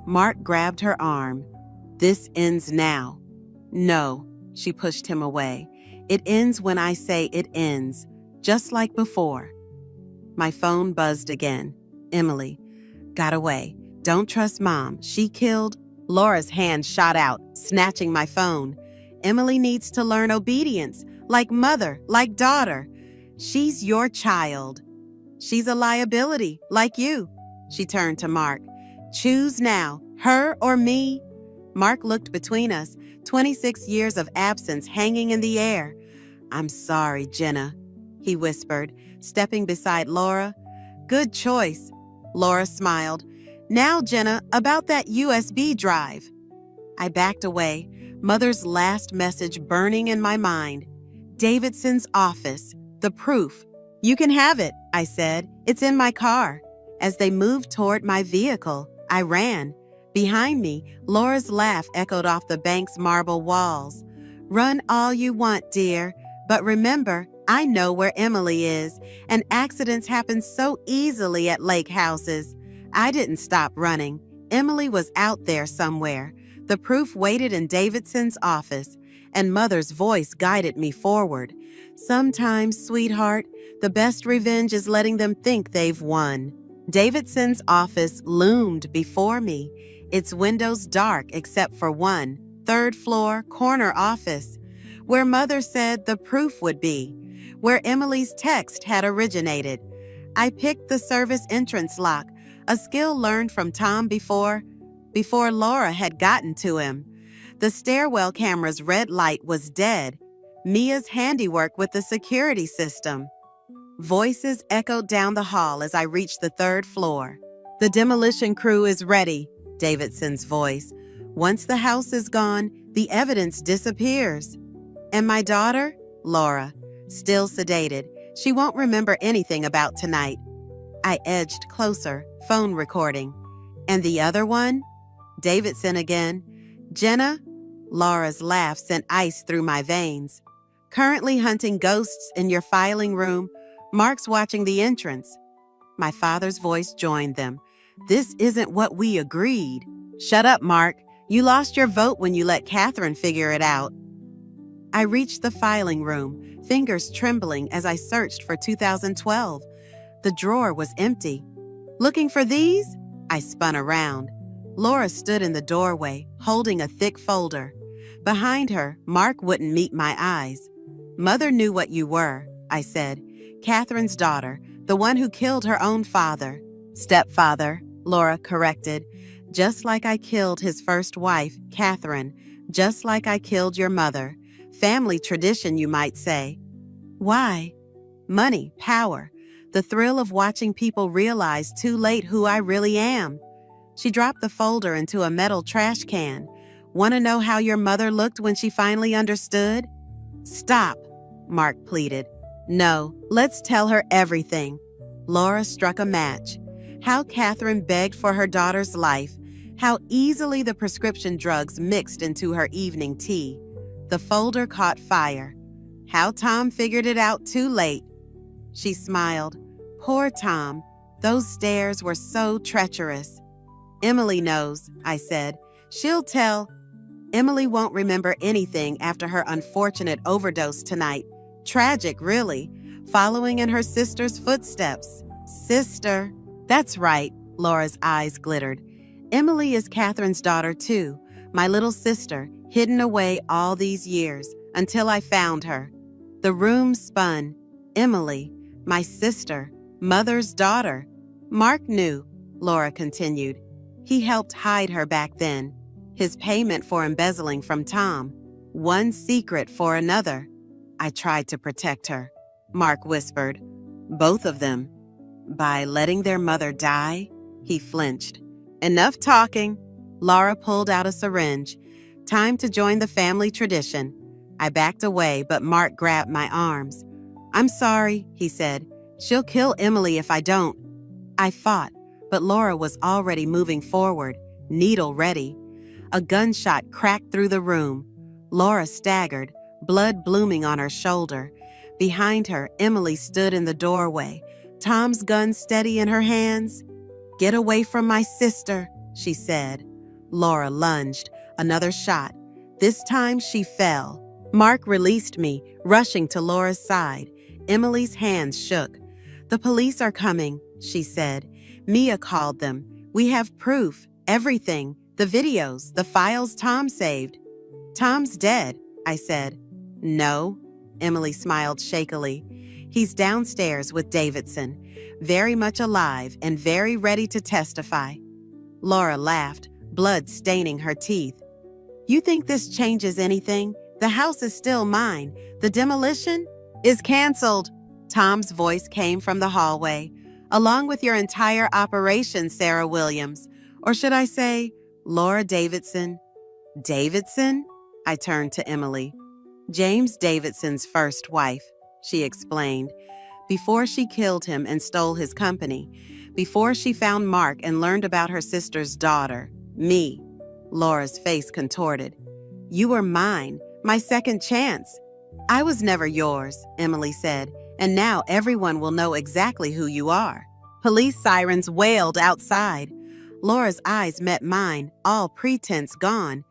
Mark grabbed her arm. This ends now. No, she pushed him away. It ends when I say it ends, just like before. My phone buzzed again. Emily. Got away. Don't trust Mom. She killed. Laura's hand shot out, snatching my phone. Emily needs to learn obedience, like mother, like daughter. She's your child. She's a liability, like you. She turned to Mark. Choose now, her or me. Mark looked between us, 26 years of absence hanging in the air. I'm sorry, Jenna, he whispered, stepping beside Laura. Good choice. Laura smiled. Now, Jenna, about that USB drive. I backed away, Mother's last message burning in my mind. Davidson's office, the proof. You can have it, I said. It's in my car. As they moved toward my vehicle, I ran. Behind me, Laura's laugh echoed off the bank's marble walls. Run all you want, dear. But remember, I know where Emily is, and accidents happen so easily at lake houses. I didn't stop running. Emily was out there somewhere. The proof waited in Davidson's office, and Mother's voice guided me forward. Sometimes, sweetheart, the best revenge is letting them think they've won. Davidson's office loomed before me, its windows dark except for one, third-floor corner office, where Mother said the proof would be, where Emily's text had originated. I picked the service entrance lock, a skill learned from Tham before Laura had gotten to him. The stairwell camera's red light was dead, Mia's handiwork with the security system. Voices echoed down the hall as I reached the third floor. The demolition crew is ready, Davidson's voice. Once the house is gone, the evidence disappears. And my daughter? Laura, still sedated. She won't remember anything about tonight. I edged closer, phone recording. And the other one? Davidson again. Jenna? Laura's laugh sent ice through my veins. Currently hunting ghosts in your filing room. Mark's watching the entrance. My father's voice joined them. This isn't what we agreed. Shut up, Mark. You lost your vote when you let Catherine figure it out. I reached the filing room, fingers trembling as I searched for 2012. The drawer was empty. Looking for these? I spun around. Laura stood in the doorway, holding a thick folder. Behind her, Mark wouldn't meet my eyes. Mother knew what you were, I said. Catherine's daughter, the one who killed her own father. Stepfather, Laura corrected. Just like I killed his first wife, Catherine. Just like I killed your mother. Family tradition, you might say. Why? Money, power. The thrill of watching people realize too late who I really am. She dropped the folder into a metal trash can. Want to know how your mother looked when she finally understood? Stop, Mark pleaded. No, let's tell her everything. Laura struck a match. How Catherine begged for her daughter's life. How easily the prescription drugs mixed into her evening tea. The folder caught fire. How Tham figured it out too late. She smiled. Poor Tham. Those stairs were so treacherous. Emily knows, I said. She'll tell. Emily won't remember anything after her unfortunate overdose tonight. Tragic, really. Following in her sister's footsteps. Sister. That's right, Laura's eyes glittered. Emily is Catherine's daughter, too. My little sister, hidden away all these years, until I found her. The room spun. Emily, my sister, Mother's daughter. Mark knew, Laura continued. He helped hide her back then. His payment for embezzling from Tham. One secret for another. I tried to protect her, Mark whispered. Both of them. By letting their mother die? He flinched. Enough talking. Laura pulled out a syringe. Time to join the family tradition. I backed away, but Mark grabbed my arms. I'm sorry, he said. She'll kill Emily if I don't. I fought, but Laura was already moving forward, needle ready. A gunshot cracked through the room. Laura staggered, blood blooming on her shoulder. Behind her, Emily stood in the doorway, Tham's gun steady in her hands. Get away from my sister, she said. Laura lunged, another shot. This time she fell. Mark released me, rushing to Laura's side. Emily's hands shook. The police are coming, she said. Mia called them. We have proof, everything, the videos, the files Tham saved. Tom's dead, I said. No, Emily smiled shakily. He's downstairs with Davidson, very much alive and very ready to testify. Laura laughed, blood staining her teeth. You think this changes anything? The house is still mine. The demolition is canceled. Tom's voice came from the hallway. Along with your entire operation, Sarah Williams. Or should I say, Laura Davidson? Davidson? I turned to Emily. James Davidson's first wife, she explained. Before she killed him and stole his company. Before she found Mark and learned about her sister's daughter, me. Laura's face contorted. You were mine, my second chance. I was never yours, Emily said, and now everyone will know exactly who you are. Police sirens wailed outside. Laura's eyes met mine, all pretense gone.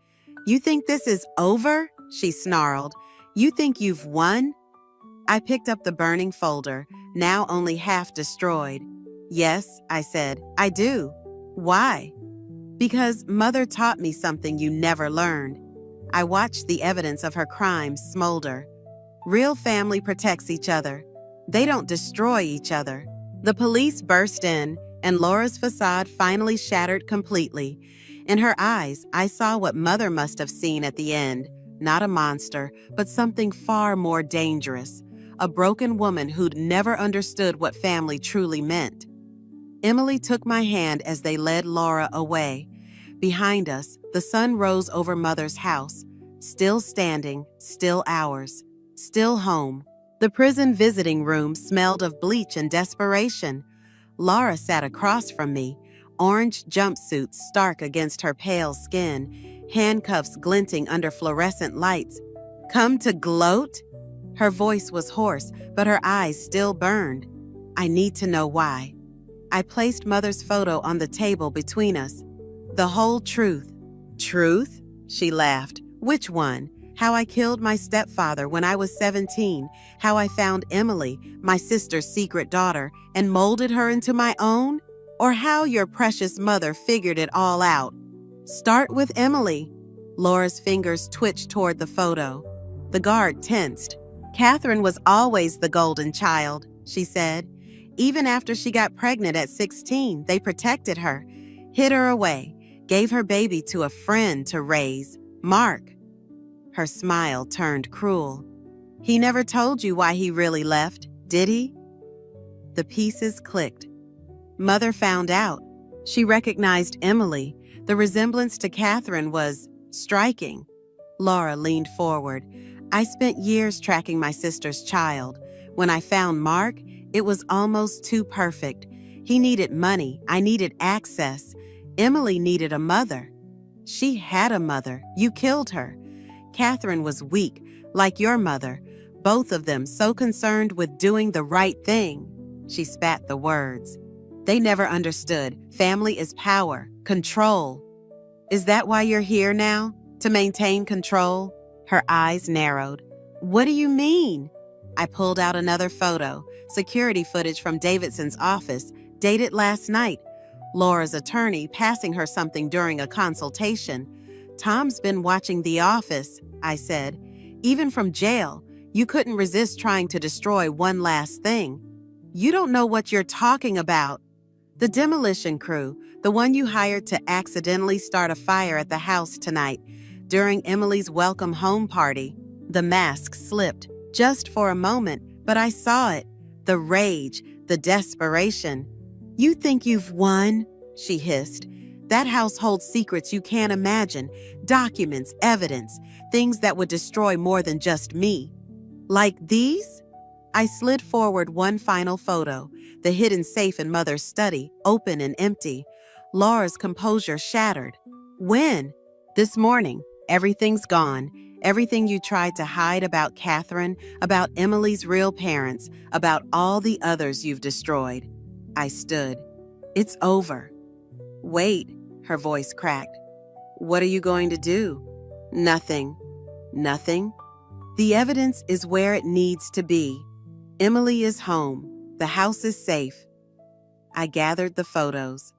You think this is over? She snarled. You think you've won? I picked up the burning folder, now only half destroyed. Yes, I said, I do. Why? Because Mother taught me something you never learned. I watched the evidence of her crimes smolder. Real family protects each other. They don't destroy each other. The police burst in, and Laura's facade finally shattered completely. In her eyes, I saw what Mother must have seen at the end. Not a monster, but something far more dangerous. A broken woman who'd never understood what family truly meant. Emily took my hand as they led Laura away. Behind us, the sun rose over Mother's house. Still standing, still ours, still home. The prison visiting room smelled of bleach and desperation. Laura sat across from me, orange jumpsuit stark against her pale skin, handcuffs glinting under fluorescent lights. Come to gloat? Her voice was hoarse, but her eyes still burned. I need to know why. I placed Mother's photo on the table between us. The whole truth. Truth? She laughed. Which one? How I killed my stepfather when I was 17, how I found Emily, my sister's secret daughter, and molded her into my own? Or how your precious mother figured it all out? Start with Emily. Laura's fingers twitched toward the photo. The guard tensed. Catherine was always the golden child, she said. Even after she got pregnant at 16, they protected her, hid her away, gave her baby to a friend to raise, Mark. Her smile turned cruel. He never told you why he really left, did he? The pieces clicked. Mother found out. She recognized Emily. The resemblance to Catherine was striking. Laura leaned forward. I spent years tracking my sister's child. When I found Mark, it was almost too perfect. He needed money. I needed access. Emily needed a mother. She had a mother. You killed her. Catherine was weak, like your mother. Both of them so concerned with doing the right thing. She spat the words. They never understood. Family is power, control. Is that why you're here now? To maintain control? Her eyes narrowed. What do you mean? I pulled out another photo, security footage from Davidson's office, dated last night. Laura's attorney passing her something during a consultation. Tom's been watching The Office, I said. Even from jail, you couldn't resist trying to destroy one last thing. You don't know what you're talking about. The demolition crew, the one you hired to accidentally start a fire at the house tonight, during Emily's welcome home party. The mask slipped, just for a moment, but I saw it. The rage, the desperation. You think you've won? She hissed. That house holds secrets you can't imagine, documents, evidence, things that would destroy more than just me. Like these? I slid forward one final photo, the hidden safe in Mother's study, open and empty. Laura's composure shattered. When? This morning. Everything's gone. Everything you tried to hide about Catherine, about Emily's real parents, about all the others you've destroyed. I stood. It's over. Wait, her voice cracked. What are you going to do? Nothing. Nothing? The evidence is where it needs to be. Emily is home. The house is safe. I gathered the photos.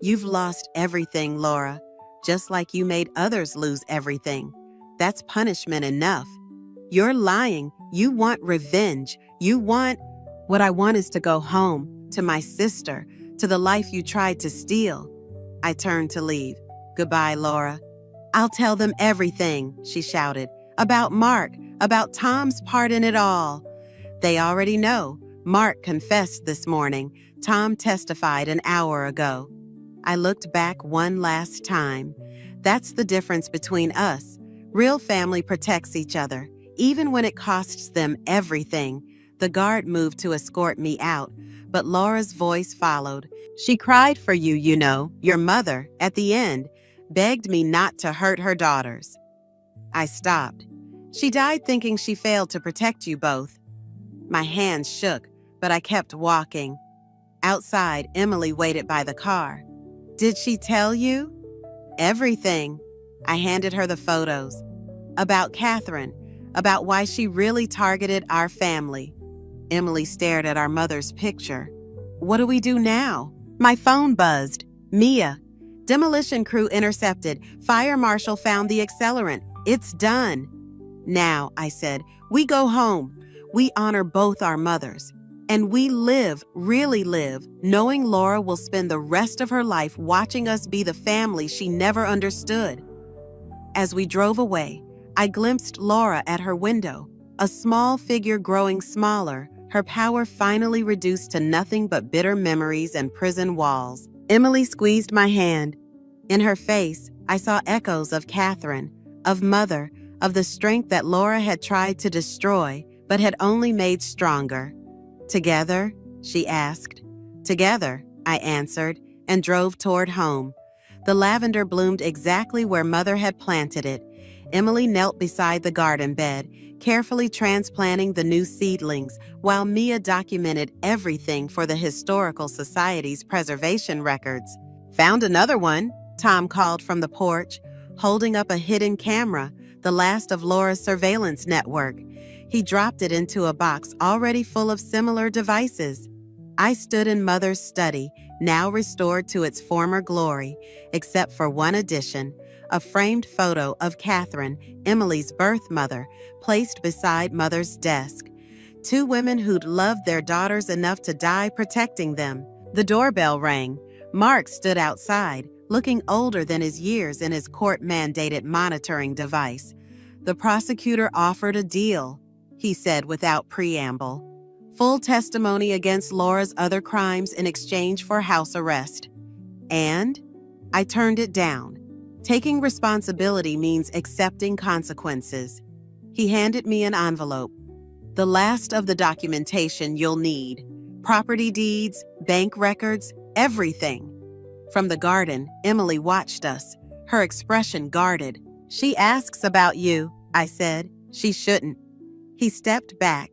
You've lost everything, Laura, just like you made others lose everything. That's punishment enough. You're lying. You want revenge. What I want is to go home, to my sister, to the life you tried to steal. I turned to leave. Goodbye, Laura. I'll tell them everything, she shouted. About Mark, about Tom's part in it all. They already know. Mark confessed this morning. Tom testified an hour ago. I looked back one last time. That's the difference between us. Real family protects each other, even when it costs them everything. The guard moved to escort me out, but Laura's voice followed. She cried for you, your mother, at the end, begged me not to hurt her daughters. I stopped. She died thinking she failed to protect you both. My hands shook, but I kept walking. Outside, Emily waited by the car. Did she tell you? Everything. I handed her the photos. About Catherine, about why she really targeted our family. Emily stared at our mother's picture. What do we do now? My phone buzzed. Mia. Demolition crew intercepted. Fire marshal found the accelerant. It's done. Now, I said, we go home. We honor both our mothers. And we live, really live, knowing Laura will spend the rest of her life watching us be the family she never understood. As we drove away, I glimpsed Laura at her window, a small figure growing smaller, her power finally reduced to nothing but bitter memories and prison walls. Emily squeezed my hand. In her face, I saw echoes of Catherine, of Mother, of the strength that Laura had tried to destroy, but had only made stronger. Together? She asked. Together, I answered, and drove toward home. The lavender bloomed exactly where Mother had planted it. Emily knelt beside the garden bed, carefully transplanting the new seedlings, while Mia documented everything for the Historical Society's preservation records. Found another one, Tom called from the porch, holding up a hidden camera, the last of Laura's surveillance network. He dropped it into a box already full of similar devices. I stood in Mother's study, now restored to its former glory, except for one addition, a framed photo of Catherine, Emily's birth mother, placed beside Mother's desk. Two women who'd loved their daughters enough to die protecting them. The doorbell rang. Mark stood outside, looking older than his years in his court-mandated monitoring device. The prosecutor offered a deal, he said without preamble. Full testimony against Laura's other crimes in exchange for house arrest. And I turned it down. Taking responsibility means accepting consequences. He handed me an envelope. The last of the documentation you'll need. Property deeds, bank records, everything. From the garden, Emily watched us, her expression guarded. She asks about you, I said. She shouldn't. He stepped back.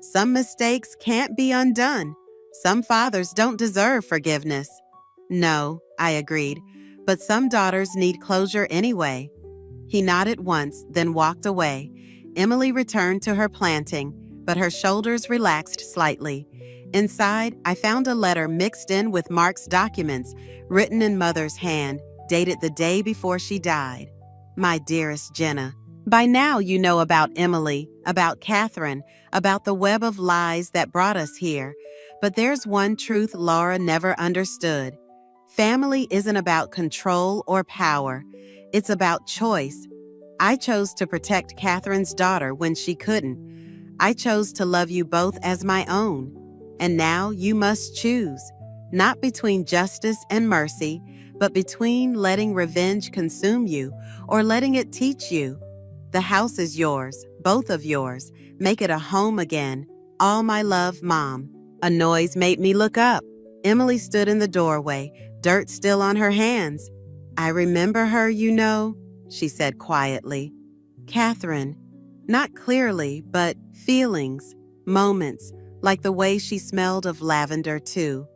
Some mistakes can't be undone. Some fathers don't deserve forgiveness. No, I agreed, but some daughters need closure anyway. He nodded once, then walked away. Emily returned to her planting, but her shoulders relaxed slightly. Inside, I found a letter mixed in with Mark's documents, written in Mother's hand, dated the day before she died. My dearest Jenna, by now you know about Emily, about Catherine, about the web of lies that brought us here. But there's one truth Laura never understood. Family isn't about control or power. It's about choice. I chose to protect Catherine's daughter when she couldn't. I chose to love you both as my own. And now you must choose, not between justice and mercy, but between letting revenge consume you or letting it teach you. The house is yours, both of yours. Make it a home again. All my love, Mom. A noise made me look up. Emily stood in the doorway, dirt still on her hands. I remember her, she said quietly. Catherine, not clearly, but feelings, moments, like the way she smelled of lavender too.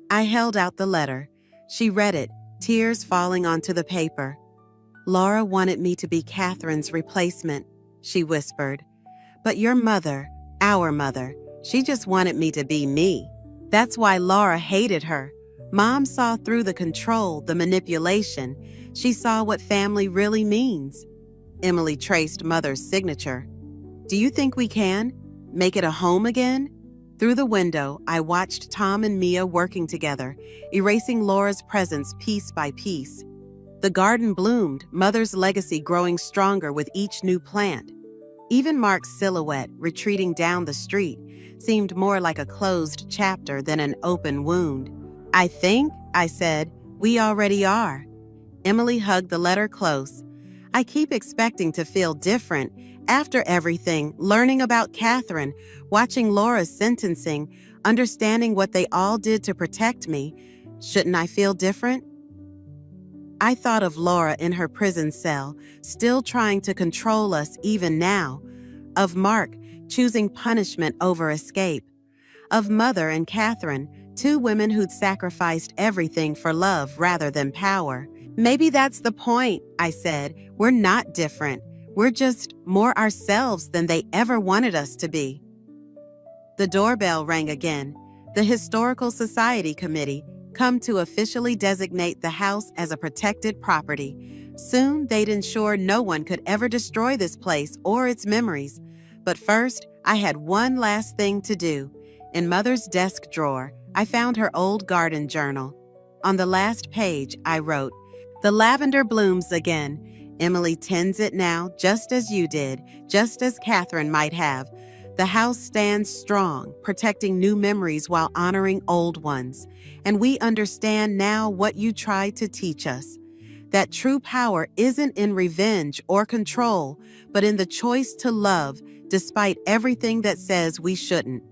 I held out the letter. She read it, tears falling onto the paper. Laura wanted me to be Catherine's replacement, she whispered. But your mother, our mother, she just wanted me to be me. That's why Laura hated her. Mom saw through the control, the manipulation. She saw what family really means. Emily traced Mother's signature. Do you think we can? Make it a home again? Through the window, I watched Tom and Mia working together, erasing Laura's presence piece by piece. The garden bloomed, Mother's legacy growing stronger with each new plant. Even Mark's silhouette, retreating down the street, seemed more like a closed chapter than an open wound. I think, I said, we already are. Emily hugged the letter close. I keep expecting to feel different. After everything, learning about Catherine, watching Laura's sentencing, understanding what they all did to protect me, shouldn't I feel different? I thought of Laura in her prison cell, still trying to control us even now. Of Mark, choosing punishment over escape. Of Mother and Catherine, two women who'd sacrificed everything for love rather than power. Maybe that's the point, I said. We're not different. We're just more ourselves than they ever wanted us to be. The doorbell rang again. The Historical Society Committee come to officially designate the house as a protected property. Soon, they'd ensure no one could ever destroy this place or its memories. But first, I had one last thing to do. In Mother's desk drawer, I found her old garden journal. On the last page, I wrote, "The lavender blooms again. Emily tends it now, just as you did, just as Catherine might have. The house stands strong, protecting new memories while honoring old ones. And we understand now what you tried to teach us. That true power isn't in revenge or control, but in the choice to love, despite everything that says we shouldn't.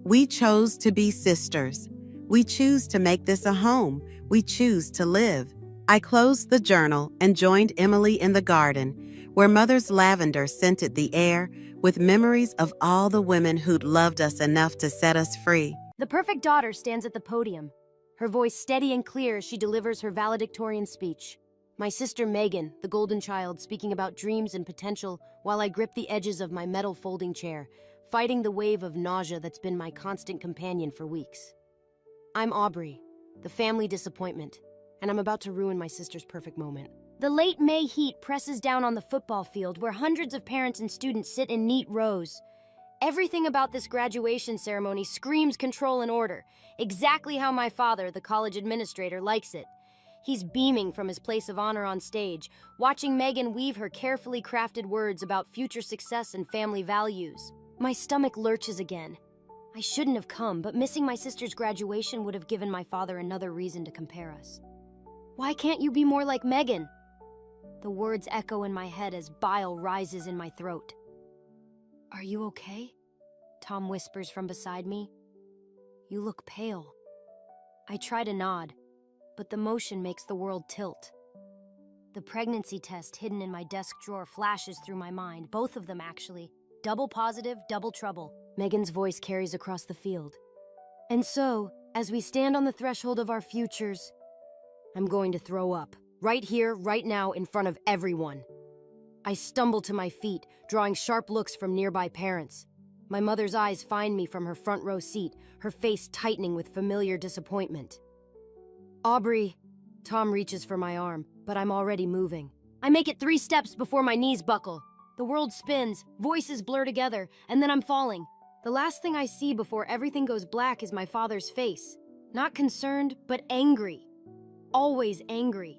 We chose to be sisters. We choose to make this a home. We choose to live." I closed the journal and joined Emily in the garden, where Mother's lavender scented the air with memories of all the women who'd loved us enough to set us free. The perfect daughter stands at the podium, her voice steady and clear as she delivers her valedictorian speech. My sister Megan, the golden child, speaking about dreams and potential while I grip the edges of my metal folding chair, fighting the wave of nausea that's been my constant companion for weeks. I'm Aubrey, the family disappointment, and I'm about to ruin my sister's perfect moment. The late May heat presses down on the football field where hundreds of parents and students sit in neat rows. Everything about this graduation ceremony screams control and order, exactly how my father, the college administrator, likes it. He's beaming from his place of honor on stage, watching Megan weave her carefully crafted words about future success and family values. My stomach lurches again. I shouldn't have come, but missing my sister's graduation would have given my father another reason to compare us. Why can't you be more like Megan? The words echo in my head as bile rises in my throat. Are you okay? Tom whispers from beside me. You look pale. I try to nod, but the motion makes the world tilt. The pregnancy test hidden in my desk drawer flashes through my mind, both of them actually. Double positive, double trouble. Megan's voice carries across the field. And so, as we stand on the threshold of our futures, I'm going to throw up. Right here, right now, in front of everyone. I stumble to my feet, drawing sharp looks from nearby parents. My mother's eyes find me from her front row seat, her face tightening with familiar disappointment. Aubrey. Tom reaches for my arm, but I'm already moving. I make it 3 steps before my knees buckle. The world spins, voices blur together, and then I'm falling. The last thing I see before everything goes black is my father's face. Not concerned, but angry. Always angry.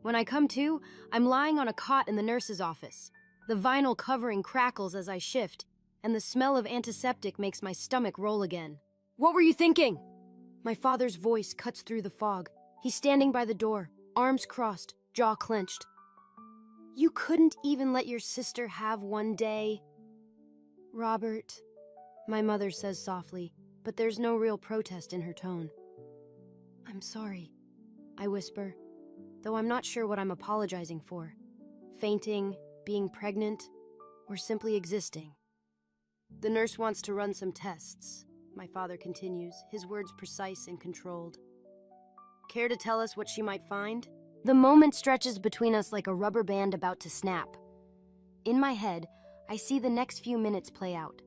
When I come to, I'm lying on a cot in the nurse's office. The vinyl covering crackles as I shift, and the smell of antiseptic makes my stomach roll again. What were you thinking? My father's voice cuts through the fog. He's standing by the door, arms crossed, jaw clenched. You couldn't even let your sister have one day? Robert, my mother says softly, but there's no real protest in her tone. I'm sorry, I whisper, though I'm not sure what I'm apologizing for. Fainting, being pregnant, or simply existing. The nurse wants to run some tests, my father continues, his words precise and controlled. Care to tell us what she might find? The moment stretches between us like a rubber band about to snap. In my head, I see the next few minutes play out.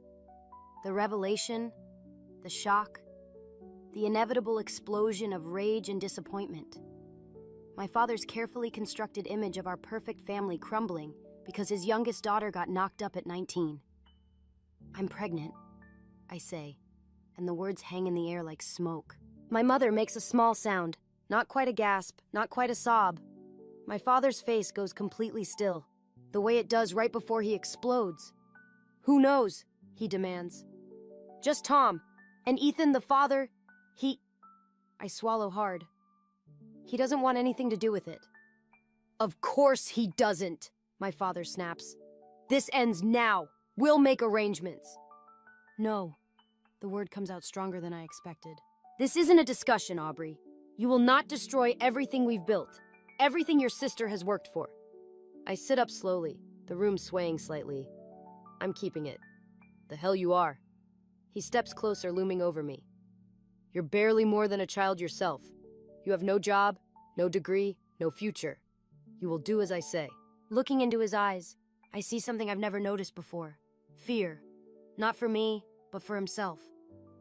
The revelation, the shock, the inevitable explosion of rage and disappointment. My father's carefully constructed image of our perfect family crumbling because his youngest daughter got knocked up at 19. I'm pregnant, I say, and the words hang in the air like smoke. My mother makes a small sound, not quite a gasp, not quite a sob. My father's face goes completely still, the way it does right before he explodes. Who knows? He demands. Just Tom. And Ethan, the father, I swallow hard. He doesn't want anything to do with it. Of course he doesn't, my father snaps. This ends now. We'll make arrangements. No. The word comes out stronger than I expected. This isn't a discussion, Aubrey. You will not destroy everything we've built. Everything your sister has worked for. I sit up slowly, the room swaying slightly. I'm keeping it. The hell you are. He steps closer, looming over me. You're barely more than a child yourself. You have no job, no degree, no future. You will do as I say. Looking into his eyes, I see something I've never noticed before. Fear. Not for me, but for himself.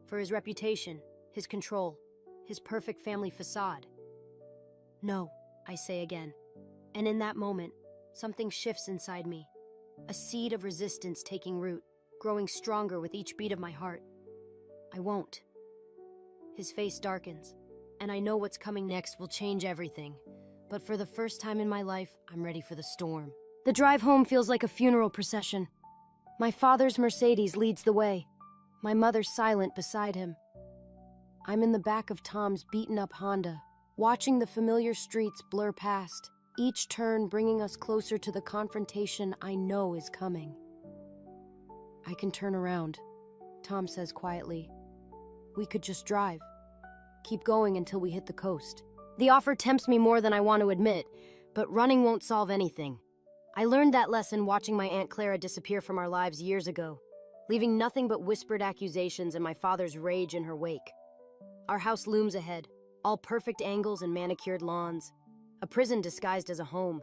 For his reputation, his control, his perfect family facade. No, I say again. And in that moment, something shifts inside me. A seed of resistance taking root, growing stronger with each beat of my heart. I won't. His face darkens, and I know what's coming next will change everything. But for the first time in my life, I'm ready for the storm. The drive home feels like a funeral procession. My father's Mercedes leads the way, my mother silent beside him. I'm in the back of Tom's beaten-up Honda, watching the familiar streets blur past, each turn bringing us closer to the confrontation I know is coming. I can turn around, Tom says quietly. We could just drive. Keep going until we hit the coast. The offer tempts me more than I want to admit, but running won't solve anything. I learned that lesson watching my Aunt Clara disappear from our lives years ago, leaving nothing but whispered accusations and my father's rage in her wake. Our house looms ahead, all perfect angles and manicured lawns. A prison disguised as a home.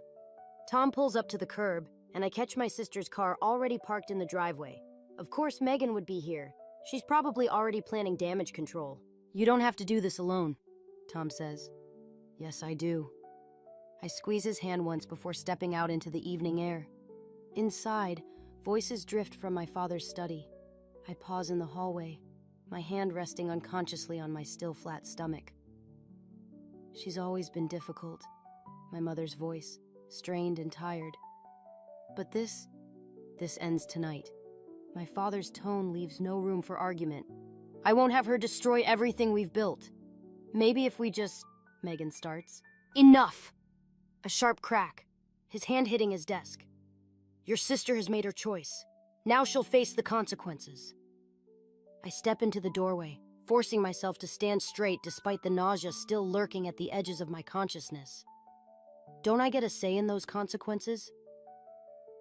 Tom pulls up to the curb, and I catch my sister's car already parked in the driveway. Of course Megan would be here. She's probably already planning damage control. You don't have to do this alone, Tom says. Yes, I do. I squeeze his hand once before stepping out into the evening air. Inside, voices drift from my father's study. I pause in the hallway, my hand resting unconsciously on my still flat stomach. She's always been difficult, my mother's voice, strained and tired. But this ends tonight. My father's tone leaves no room for argument. I won't have her destroy everything we've built. Maybe if we just... Megan starts. Enough! A sharp crack, his hand hitting his desk. Your sister has made her choice. Now she'll face the consequences. I step into the doorway, forcing myself to stand straight despite the nausea still lurking at the edges of my consciousness. Don't I get a say in those consequences?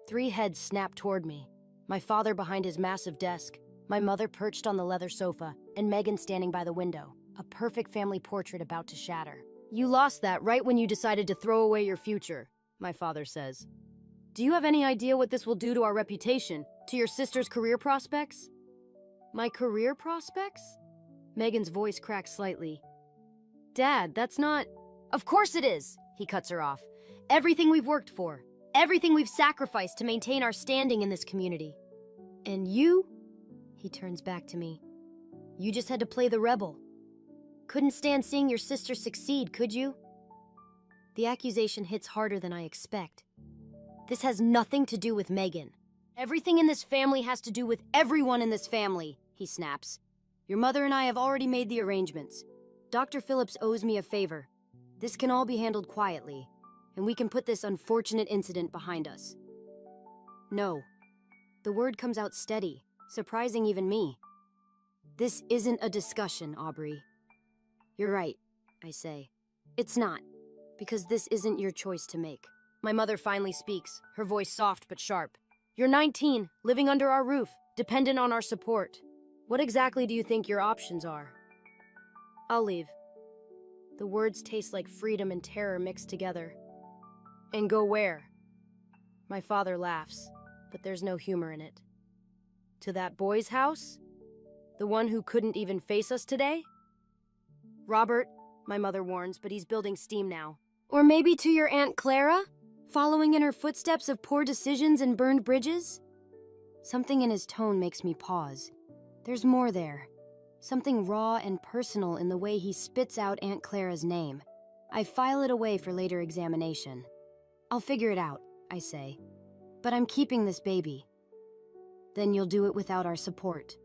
3 heads snap toward me. My father behind his massive desk, my mother perched on the leather sofa, and Megan standing by the window, a perfect family portrait about to shatter. You lost that right when you decided to throw away your future, my father says. Do you have any idea what this will do to our reputation, to your sister's career prospects? My career prospects? Megan's voice cracks slightly. Dad, that's not... Of course it is, he cuts her off. Everything we've worked for. Everything we've sacrificed to maintain our standing in this community. And you? He turns back to me. You just had to play the rebel. Couldn't stand seeing your sister succeed, could you? The accusation hits harder than I expect. This has nothing to do with Megan. Everything in this family has to do with everyone in this family, he snaps. Your mother and I have already made the arrangements. Dr. Phillips owes me a favor. This can all be handled quietly, and we can put this unfortunate incident behind us. No. The word comes out steady, surprising even me. This isn't a discussion, Aubrey. You're right, I say. It's not, because this isn't your choice to make. My mother finally speaks, her voice soft but sharp. You're 19, living under our roof, dependent on our support. What exactly do you think your options are? I'll leave. The words taste like freedom and terror mixed together. And go where? My father laughs, but there's no humor in it. To that boy's house? The one who couldn't even face us today? Robert, my mother warns, but he's building steam now. Or maybe to your Aunt Clara? Following in her footsteps of poor decisions and burned bridges? Something in his tone makes me pause. There's more there. Something raw and personal in the way he spits out Aunt Clara's name. I file it away for later examination. I'll figure it out, I say. But I'm keeping this baby. Then you'll do it without our support.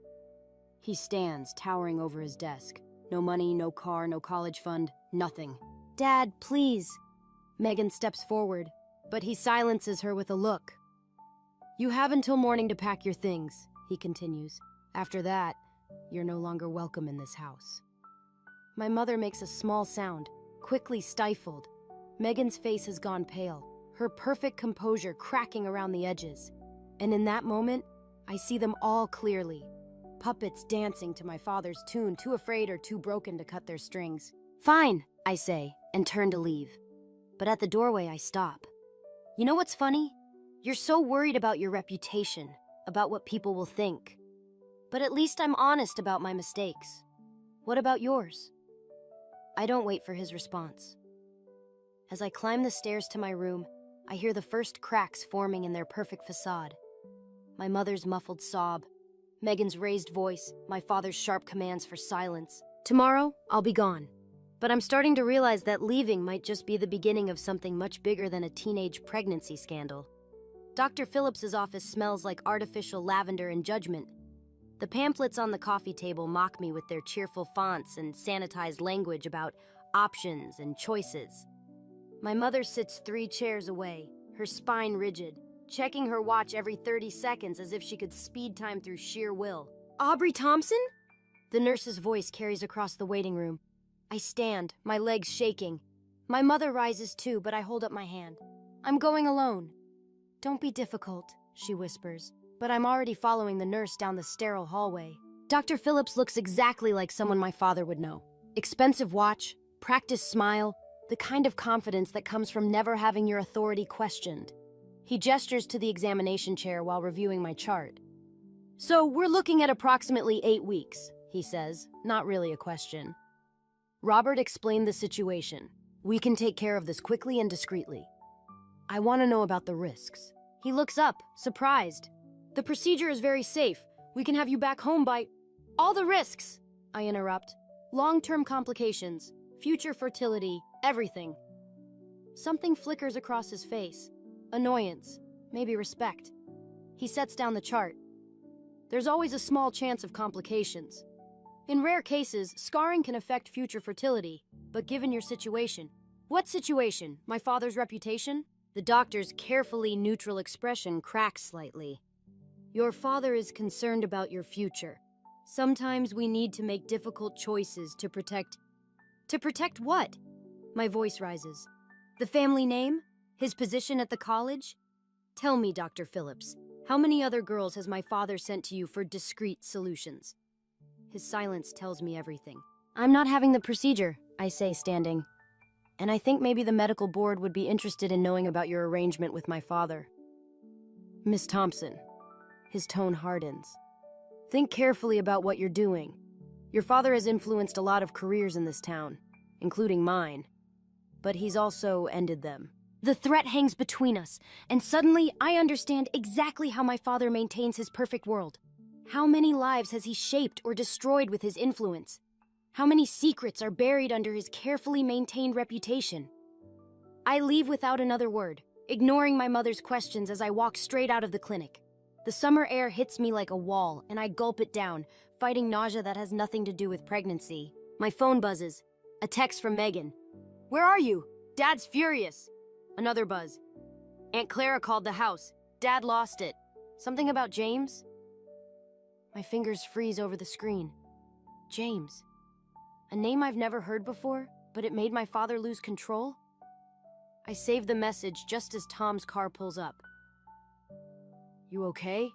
He stands, towering over his desk. No money, no car, no college fund, nothing. Dad, please. Megan steps forward, but he silences her with a look. You have until morning to pack your things, he continues. After that, you're no longer welcome in this house. My mother makes a small sound, quickly stifled. Megan's face has gone pale, her perfect composure cracking around the edges. And in that moment, I see them all clearly. Puppets dancing to my father's tune, too afraid or too broken to cut their strings. Fine, I say, and turn to leave. But at the doorway, I stop. You know what's funny? You're so worried about your reputation, about what people will think. But at least I'm honest about my mistakes. What about yours? I don't wait for his response. As I climb the stairs to my room, I hear the first cracks forming in their perfect facade. My mother's muffled sob, Megan's raised voice, my father's sharp commands for silence. Tomorrow, I'll be gone. But I'm starting to realize that leaving might just be the beginning of something much bigger than a teenage pregnancy scandal. Dr. Phillips's office smells like artificial lavender and judgment. The pamphlets on the coffee table mock me with their cheerful fonts and sanitized language about options and choices. My mother sits 3 chairs away, her spine rigid, checking her watch every 30 seconds as if she could speed time through sheer will. Aubrey Thompson? The nurse's voice carries across the waiting room. I stand, my legs shaking. My mother rises too, but I hold up my hand. I'm going alone. Don't be difficult, she whispers, but I'm already following the nurse down the sterile hallway. Dr. Phillips looks exactly like someone my father would know. Expensive watch, practiced smile, the kind of confidence that comes from never having your authority questioned. He gestures to the examination chair while reviewing my chart. So we're looking at approximately 8 weeks, he says, not really a question. Robert explained the situation. We can take care of this quickly and discreetly. I want to know about the risks. He looks up, surprised. The procedure is very safe. We can have you back home by... All the risks, I interrupt. Long-term complications, future fertility, everything. Something flickers across his face. Annoyance, maybe respect. He sets down the chart. There's always a small chance of complications. In rare cases, scarring can affect future fertility, but given your situation... What situation? My father's reputation? The doctor's carefully neutral expression cracks slightly. Your father is concerned about your future. Sometimes we need to make difficult choices to protect... To protect what? My voice rises. The family name? His position at the college? Tell me, Dr. Phillips, how many other girls has my father sent to you for discreet solutions? His silence tells me everything. I'm not having the procedure, I say, standing. And I think maybe the medical board would be interested in knowing about your arrangement with my father. Miss Thompson. His tone hardens. Think carefully about what you're doing. Your father has influenced a lot of careers in this town, including mine. But he's also ended them. The threat hangs between us, and suddenly I understand exactly how my father maintains his perfect world. How many lives has he shaped or destroyed with his influence? How many secrets are buried under his carefully maintained reputation? I leave without another word, ignoring my mother's questions as I walk straight out of the clinic. The summer air hits me like a wall, and I gulp it down, fighting nausea that has nothing to do with pregnancy. My phone buzzes. A text from Megan. Where are you? Dad's furious. Another buzz. Aunt Clara called the house. Dad lost it. Something about James? My fingers freeze over the screen. James. A name I've never heard before, but it made my father lose control? I save the message just as Tom's car pulls up. You okay?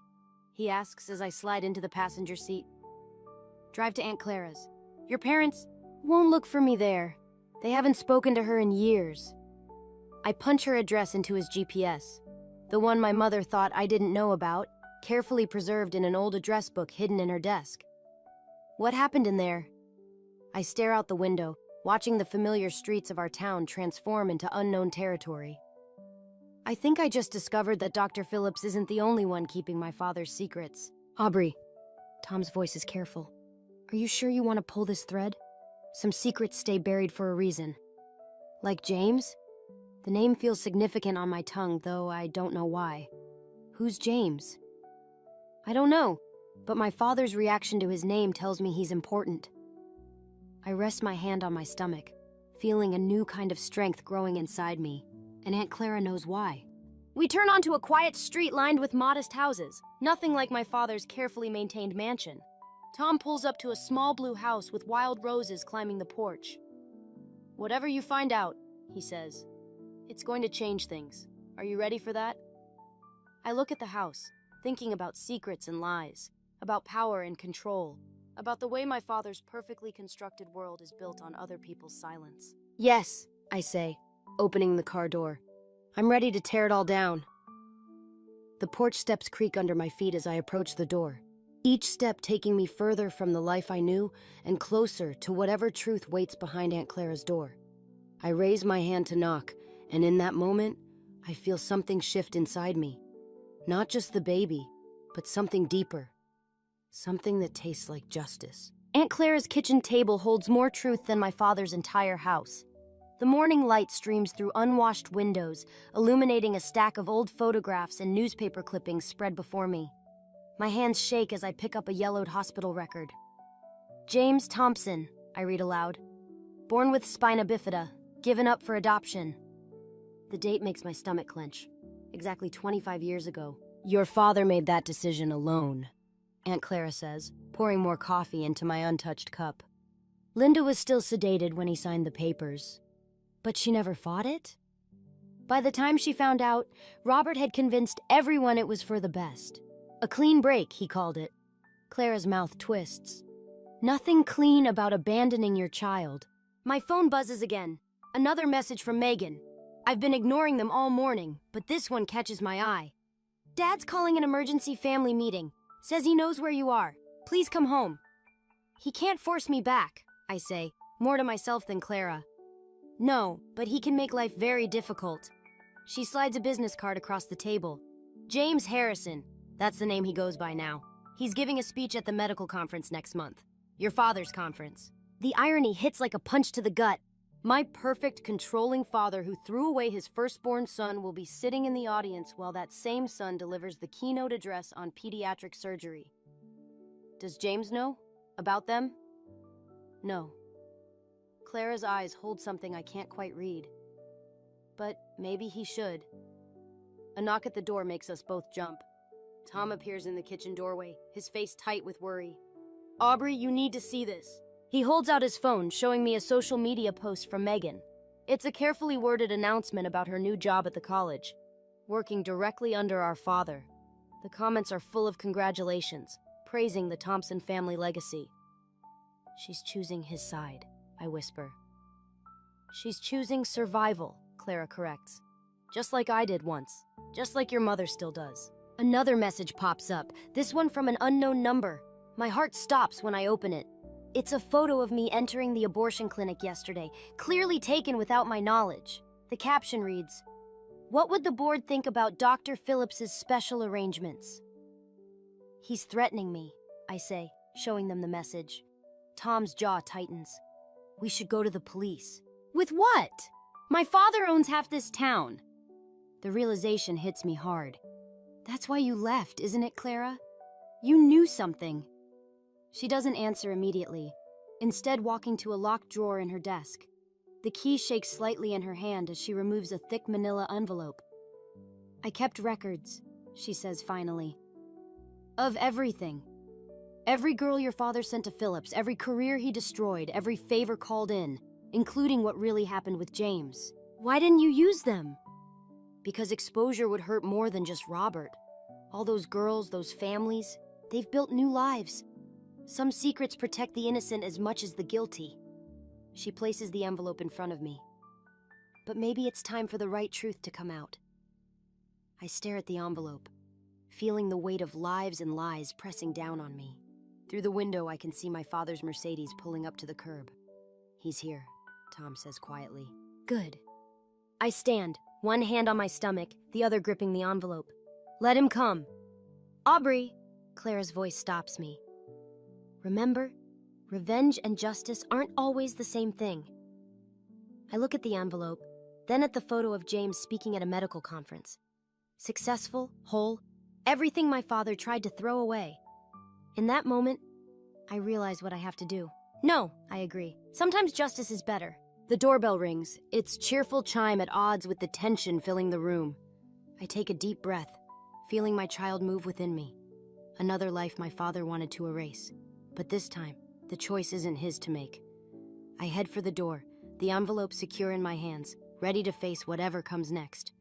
He asks as I slide into the passenger seat. Drive to Aunt Clara's. Your parents won't look for me there. They haven't spoken to her in years. I punch her address into his GPS, the one my mother thought I didn't know about, carefully preserved in an old address book hidden in her desk. What happened in there? I stare out the window, watching the familiar streets of our town transform into unknown territory. I think I just discovered that Dr. Phillips isn't the only one keeping my father's secrets. Aubrey, Tom's voice is careful. Are you sure you want to pull this thread? Some secrets stay buried for a reason. Like James? The name feels significant on my tongue, though I don't know why. Who's James? I don't know, but my father's reaction to his name tells me he's important. I rest my hand on my stomach, feeling a new kind of strength growing inside me, and Aunt Clara knows why. We turn onto a quiet street lined with modest houses, nothing like my father's carefully maintained mansion. Tom pulls up to a small blue house with wild roses climbing the porch. "Whatever you find out," he says, "it's going to change things. Are you ready for that?" I look at the house, thinking about secrets and lies, about power and control, about the way my father's perfectly constructed world is built on other people's silence. "Yes," I say, opening the car door. "I'm ready to tear it all down." The porch steps creak under my feet as I approach the door, each step taking me further from the life I knew and closer to whatever truth waits behind Aunt Clara's door. I raise my hand to knock, and in that moment, I feel something shift inside me. Not just the baby, but something deeper. Something that tastes like justice. Aunt Clara's kitchen table holds more truth than my father's entire house. The morning light streams through unwashed windows, illuminating a stack of old photographs and newspaper clippings spread before me. My hands shake as I pick up a yellowed hospital record. "James Thompson," I read aloud. "Born with spina bifida, given up for adoption." The date makes my stomach clench. Exactly 25 years ago. "Your father made that decision alone," Aunt Clara says, pouring more coffee into my untouched cup. "Linda was still sedated when he signed the papers. But she never fought it? By the time she found out, Robert had convinced everyone it was for the best. A clean break, he called it." Clara's mouth twists. "Nothing clean about abandoning your child." My phone buzzes again. Another message from Megan. I've been ignoring them all morning, but this one catches my eye. "Dad's calling an emergency family meeting. Says he knows where you are. Please come home." "He can't force me back," I say, more to myself than Clara. "No, but he can make life very difficult." She slides a business card across the table. "James Harrison, that's the name he goes by now. He's giving a speech at the medical conference next month. Your father's conference." The irony hits like a punch to the gut. My perfect, controlling father who threw away his firstborn son will be sitting in the audience while that same son delivers the keynote address on pediatric surgery. Does James know about them? No. Clara's eyes hold something I can't quite read. But maybe he should. A knock at the door makes us both jump. Tom appears in the kitchen doorway, his face tight with worry. "Aubrey, you need to see this." He holds out his phone, showing me a social media post from Megan. It's a carefully worded announcement about her new job at the college, working directly under our father. The comments are full of congratulations, praising the Thompson family legacy. "She's choosing his side," I whisper. "She's choosing survival," Clara corrects. "Just like I did once. Just like your mother still does." Another message pops up, this one from an unknown number. My heart stops when I open it. It's a photo of me entering the abortion clinic yesterday, clearly taken without my knowledge. The caption reads, "What would the board think about Dr. Phillips's special arrangements?" "He's threatening me," I say, showing them the message. Tom's jaw tightens. "We should go to the police." "With what? My father owns half this town." The realization hits me hard. "That's why you left, isn't it, Clara? You knew something." She doesn't answer immediately, instead walking to a locked drawer in her desk. The key shakes slightly in her hand as she removes a thick manila envelope. "I kept records," she says finally. "Of everything. Every girl your father sent to Phillips, every career he destroyed, every favor called in, including what really happened with James. Why didn't you use them?" "Because exposure would hurt more than just Robert. All those girls, those families, they've built new lives. Some secrets protect the innocent as much as the guilty." She places the envelope in front of me. "But maybe it's time for the right truth to come out." I stare at the envelope, feeling the weight of lives and lies pressing down on me. Through the window, I can see my father's Mercedes pulling up to the curb. He's here, Tham says quietly. Good. I stand, one hand on my stomach, the other gripping the envelope. Let him come. Aubrey! Clara's voice stops me. Remember, revenge and justice aren't always the same thing. I look at the envelope, then at the photo of James speaking at a medical conference. Successful, whole, everything my father tried to throw away. In that moment, I realize what I have to do. No, I agree. Sometimes justice is better. The doorbell rings, its cheerful chime at odds with the tension filling the room. I take a deep breath, feeling my child move within me. Another life my father wanted to erase. But this time, the choice isn't his to make. I head for the door, the envelope secure in my hands, ready to face whatever comes next.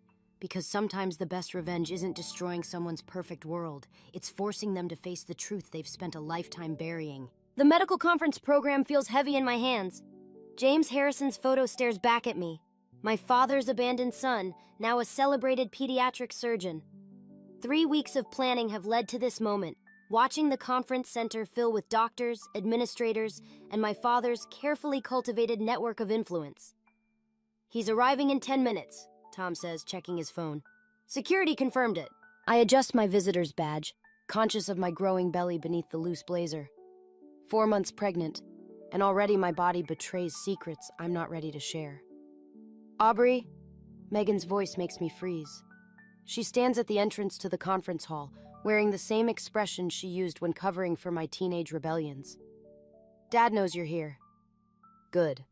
Because sometimes the best revenge isn't destroying someone's perfect world, it's forcing them to face the truth they've spent a lifetime burying. The medical conference program feels heavy in my hands. James Harrison's photo stares back at me. My father's abandoned son, now a celebrated pediatric surgeon. 3 weeks of planning have led to this moment, watching the conference center fill with doctors, administrators, and my father's carefully cultivated network of influence. He's arriving in 10 minutes, Tham says, checking his phone. Security confirmed it. I adjust my visitor's badge, conscious of my growing belly beneath the loose blazer. 4 months pregnant, and already my body betrays secrets I'm not ready to share. Aubrey? Megan's voice makes me freeze. She stands at the entrance to the conference hall, wearing the same expression she used when covering for my teenage rebellions. Dad knows you're here. Good.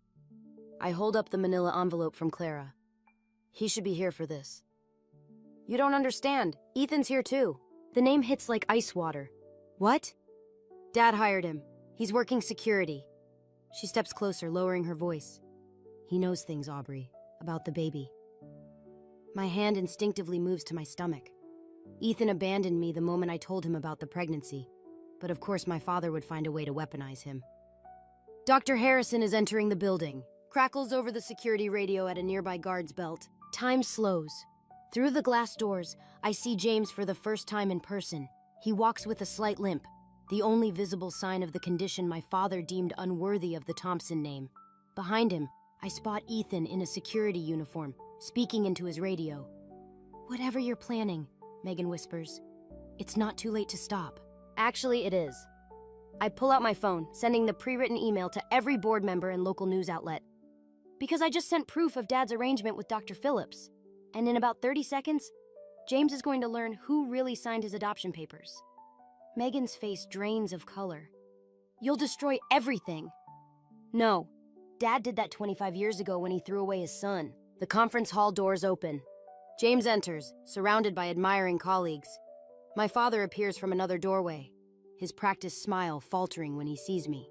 I hold up the manila envelope from Clara. He should be here for this. You don't understand. Ethan's here too. The name hits like ice water. What? Dad hired him. He's working security. She steps closer, lowering her voice. He knows things, Aubrey, about the baby. My hand instinctively moves to my stomach. Ethan abandoned me the moment I told him about the pregnancy, but of course my father would find a way to weaponize him. Dr. Harrison is entering the building. Crackles over the security radio at a nearby guard's belt. Time slows. Through the glass doors, I see James for the first time in person. He walks with a slight limp, the only visible sign of the condition my father deemed unworthy of the Thompson name. Behind him, I spot Ethan in a security uniform, speaking into his radio. Whatever you're planning, Megan whispers. It's not too late to stop. Actually, it is. I pull out my phone, sending the pre-written email to every board member and local news outlet. Because I just sent proof of Dad's arrangement with Dr. Phillips. And in about 30 seconds, James is going to learn who really signed his adoption papers. Megan's face drains of color. You'll destroy everything. No, Dad did that 25 years ago when he threw away his son. The conference hall doors open. James enters, surrounded by admiring colleagues. My father appears from another doorway, his practiced smile faltering when he sees me.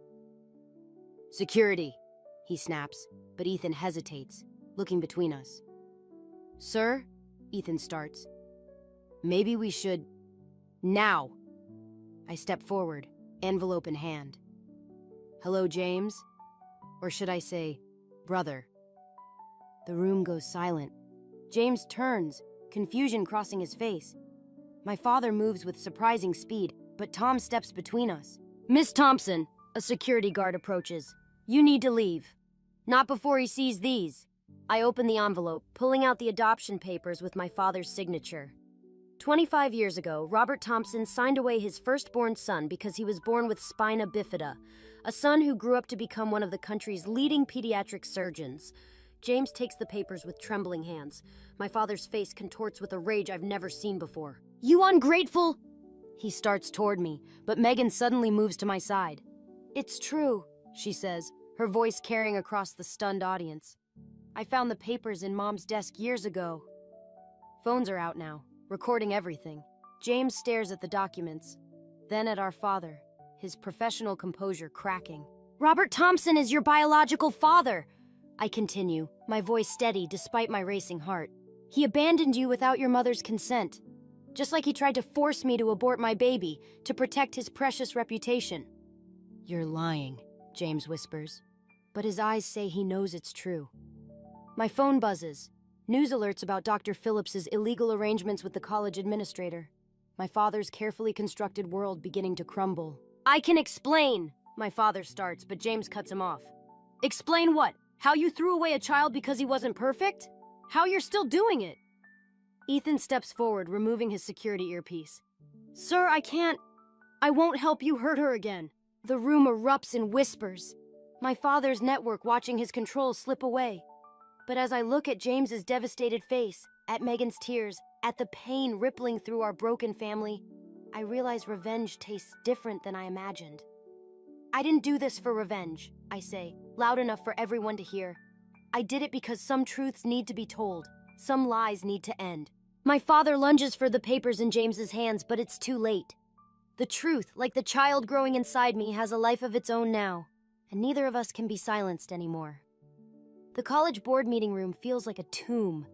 Security, he snaps, but Ethan hesitates, looking between us. Sir, Ethan starts. Maybe we should... Now! I step forward, envelope in hand. Hello, James? Or should I say, brother? The room goes silent. James turns, confusion crossing his face. My father moves with surprising speed, but Tom steps between us. Miss Thompson, a security guard approaches. You need to leave. Not before he sees these. I open the envelope, pulling out the adoption papers with my father's signature. 25 years ago, Robert Thompson signed away his firstborn son because he was born with spina bifida, a son who grew up to become one of the country's leading pediatric surgeons. James takes the papers with trembling hands. My father's face contorts with a rage I've never seen before. You ungrateful! He starts toward me, but Megan suddenly moves to my side. It's true, she says, her voice carrying across the stunned audience. I found the papers in Mom's desk years ago. Phones are out now, recording everything. James stares at the documents, then at our father, his professional composure cracking. Robert Thompson is your biological father, I continue, my voice steady despite my racing heart. He abandoned you without your mother's consent, just like he tried to force me to abort my baby to protect his precious reputation. You're lying, James whispers, but his eyes say he knows it's true. My phone buzzes. News alerts about Dr. Phillips's illegal arrangements with the college administrator. My father's carefully constructed world beginning to crumble. I can explain, my father starts, but James cuts him off. Explain what? How you threw away a child because he wasn't perfect? How you're still doing it? Ethan steps forward, removing his security earpiece. Sir, I can't. I won't help you hurt her again. The room erupts in whispers. My father's network watching his control slip away. But as I look at James's devastated face, at Megan's tears, at the pain rippling through our broken family, I realize revenge tastes different than I imagined. I didn't do this for revenge, I say, loud enough for everyone to hear. I did it because some truths need to be told. Some lies need to end. My father lunges for the papers in James's hands, but it's too late. The truth, like the child growing inside me, has a life of its own now, and neither of us can be silenced anymore. The college board meeting room feels like a tomb.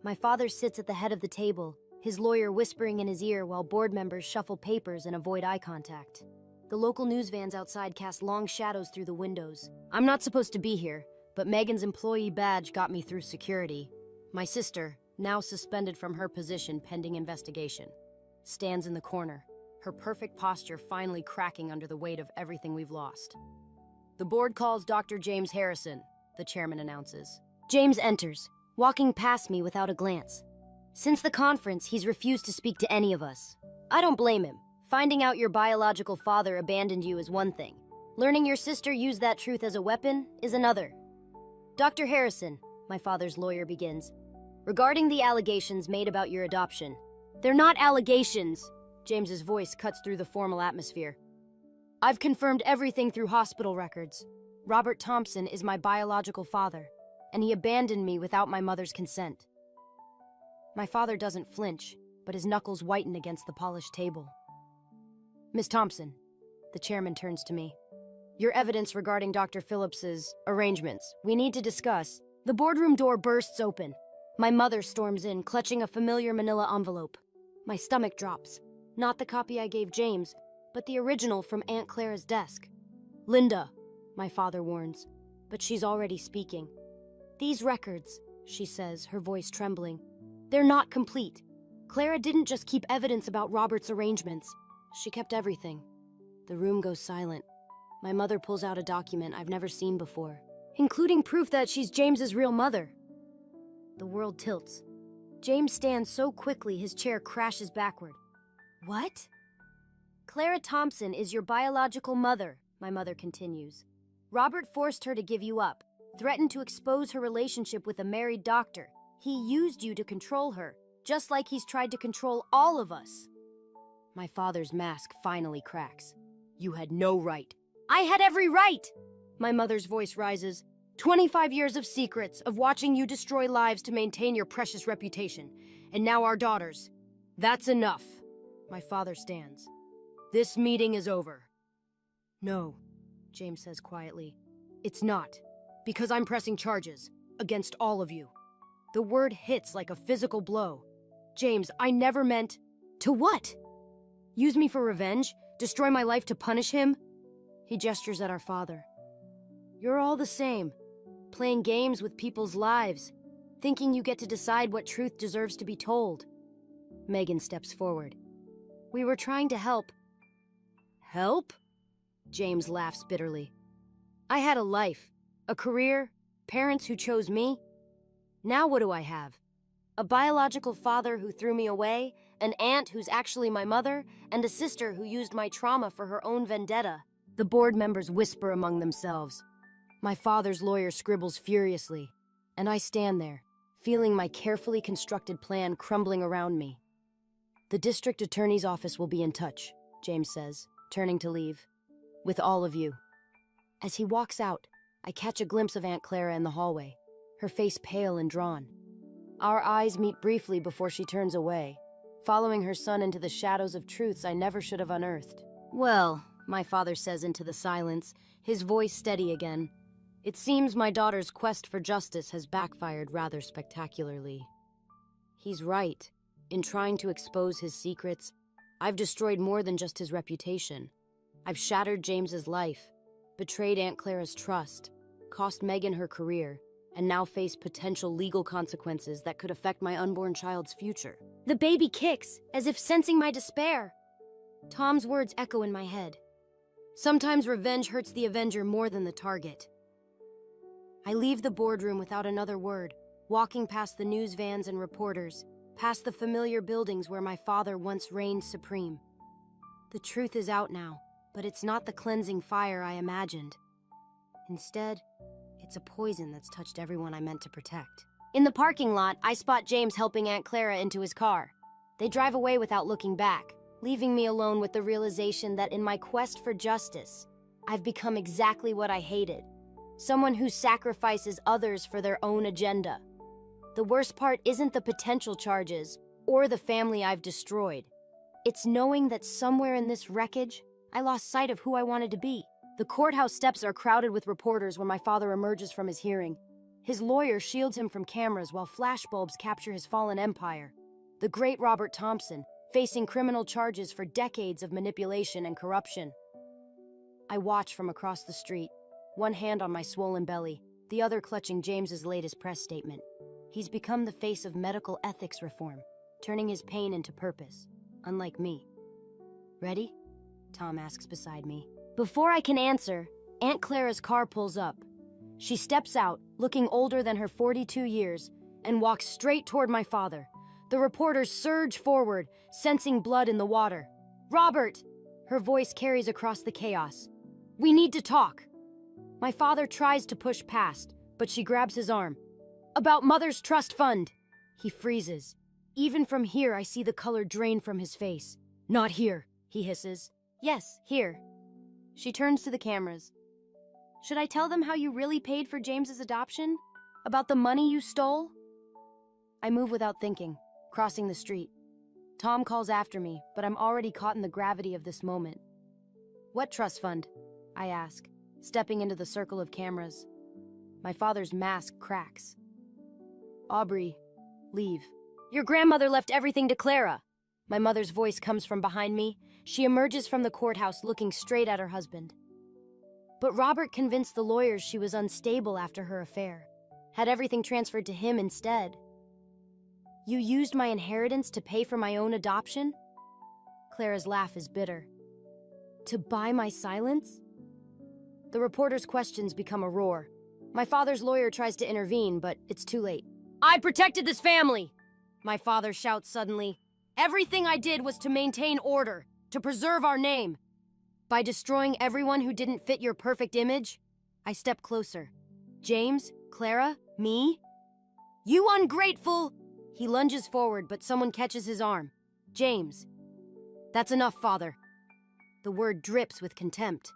My father sits at the head of the table, his lawyer whispering in his ear while board members shuffle papers and avoid eye contact. The local news vans outside cast long shadows through the windows. I'm not supposed to be here, but Megan's employee badge got me through security. My sister, now suspended from her position pending investigation, stands in the corner, her perfect posture finally cracking under the weight of everything we've lost. The board calls Dr. James Harrison, the chairman announces. James enters, walking past me without a glance. Since the conference, he's refused to speak to any of us. I don't blame him. Finding out your biological father abandoned you is one thing. Learning your sister used that truth as a weapon is another. Dr. Harrison, my father's lawyer begins, regarding the allegations made about your adoption. They're not allegations. James's voice cuts through the formal atmosphere. I've confirmed everything through hospital records. Robert Thompson is my biological father, and he abandoned me without my mother's consent. My father doesn't flinch, but his knuckles whiten against the polished table. Miss Thompson, the chairman turns to me. Your evidence regarding Dr. Phillips's arrangements, we need to discuss. The boardroom door bursts open. My mother storms in, clutching a familiar manila envelope. My stomach drops. Not the copy I gave James, but the original from Aunt Clara's desk. Linda, my father warns, but she's already speaking. These records, she says, her voice trembling, they're not complete. Clara didn't just keep evidence about Robert's arrangements. She kept everything. The room goes silent. My mother pulls out a document I've never seen before, including proof that she's James's real mother. The world tilts. James stands so quickly his chair crashes backward. What? Clara Thompson is your biological mother, my mother continues. Robert forced her to give you up, threatened to expose her relationship with a married doctor. He used you to control her, just like he's tried to control all of us. My father's mask finally cracks. You had no right. I had every right! My mother's voice rises. 25 years of secrets, of watching you destroy lives to maintain your precious reputation. And now our daughters. That's enough. My father stands. This meeting is over. No, James says quietly. It's not, because I'm pressing charges against all of you. The word hits like a physical blow. James, I never meant... To what? Use me for revenge? Destroy my life to punish him? He gestures at our father. You're all the same, playing games with people's lives, thinking you get to decide what truth deserves to be told. Megan steps forward. We were trying to help. Help? James laughs bitterly. I had a life, a career, parents who chose me. Now what do I have? A biological father who threw me away, an aunt who's actually my mother, and a sister who used my trauma for her own vendetta. The board members whisper among themselves. My father's lawyer scribbles furiously, and I stand there, feeling my carefully constructed plan crumbling around me. The district attorney's office will be in touch, James says, turning to leave. With all of you. As he walks out, I catch a glimpse of Aunt Clara in the hallway, her face pale and drawn. Our eyes meet briefly before she turns away, following her son into the shadows of truths I never should have unearthed. Well, my father says into the silence, his voice steady again. It seems my daughter's quest for justice has backfired rather spectacularly. He's right. In trying to expose his secrets, I've destroyed more than just his reputation. I've shattered James's life, betrayed Aunt Clara's trust, cost Megan her career, and now face potential legal consequences that could affect my unborn child's future. The baby kicks, as if sensing my despair. Tom's words echo in my head. Sometimes revenge hurts the avenger more than the target. I leave the boardroom without another word, walking past the news vans and reporters, past the familiar buildings where my father once reigned supreme. The truth is out now, but it's not the cleansing fire I imagined. Instead, it's a poison that's touched everyone I meant to protect. In the parking lot, I spot James helping Aunt Clara into his car. They drive away without looking back, leaving me alone with the realization that in my quest for justice, I've become exactly what I hated. Someone who sacrifices others for their own agenda. The worst part isn't the potential charges or the family I've destroyed. It's knowing that somewhere in this wreckage, I lost sight of who I wanted to be. The courthouse steps are crowded with reporters when my father emerges from his hearing. His lawyer shields him from cameras while flashbulbs capture his fallen empire. The great Robert Thompson, facing criminal charges for decades of manipulation and corruption. I watch from across the street, one hand on my swollen belly, the other clutching James's latest press statement. He's become the face of medical ethics reform, turning his pain into purpose, unlike me. Ready? Tom asks beside me. Before I can answer, Aunt Clara's car pulls up. She steps out, looking older than her 42 years, and walks straight toward my father. The reporters surge forward, sensing blood in the water. "Robert!" Her voice carries across the chaos. "We need to talk." My father tries to push past, but she grabs his arm. "About Mother's trust fund." He freezes. Even from here, I see the color drain from his face. "Not here," he hisses. "Yes, here." She turns to the cameras. "Should I tell them how you really paid for James's adoption? About the money you stole?" I move without thinking, crossing the street. Tom calls after me, but I'm already caught in the gravity of this moment. "What trust fund?" I ask, stepping into the circle of cameras. My father's mask cracks. "Aubrey, leave. Your grandmother left everything to Clara." My mother's voice comes from behind me. She emerges from the courthouse looking straight at her husband. But Robert convinced the lawyers she was unstable after her affair. Had everything transferred to him instead. "You used my inheritance to pay for my own adoption?" Clara's laugh is bitter. "To buy my silence?" The reporter's questions become a roar. My father's lawyer tries to intervene, but it's too late. "I protected this family!" My father shouts suddenly. "Everything I did was to maintain order, to preserve our name. By destroying everyone who didn't fit your perfect image?" I step closer. "James? Clara? Me? You ungrateful!" He lunges forward, but someone catches his arm. "James." "That's enough, father." The word drips with contempt.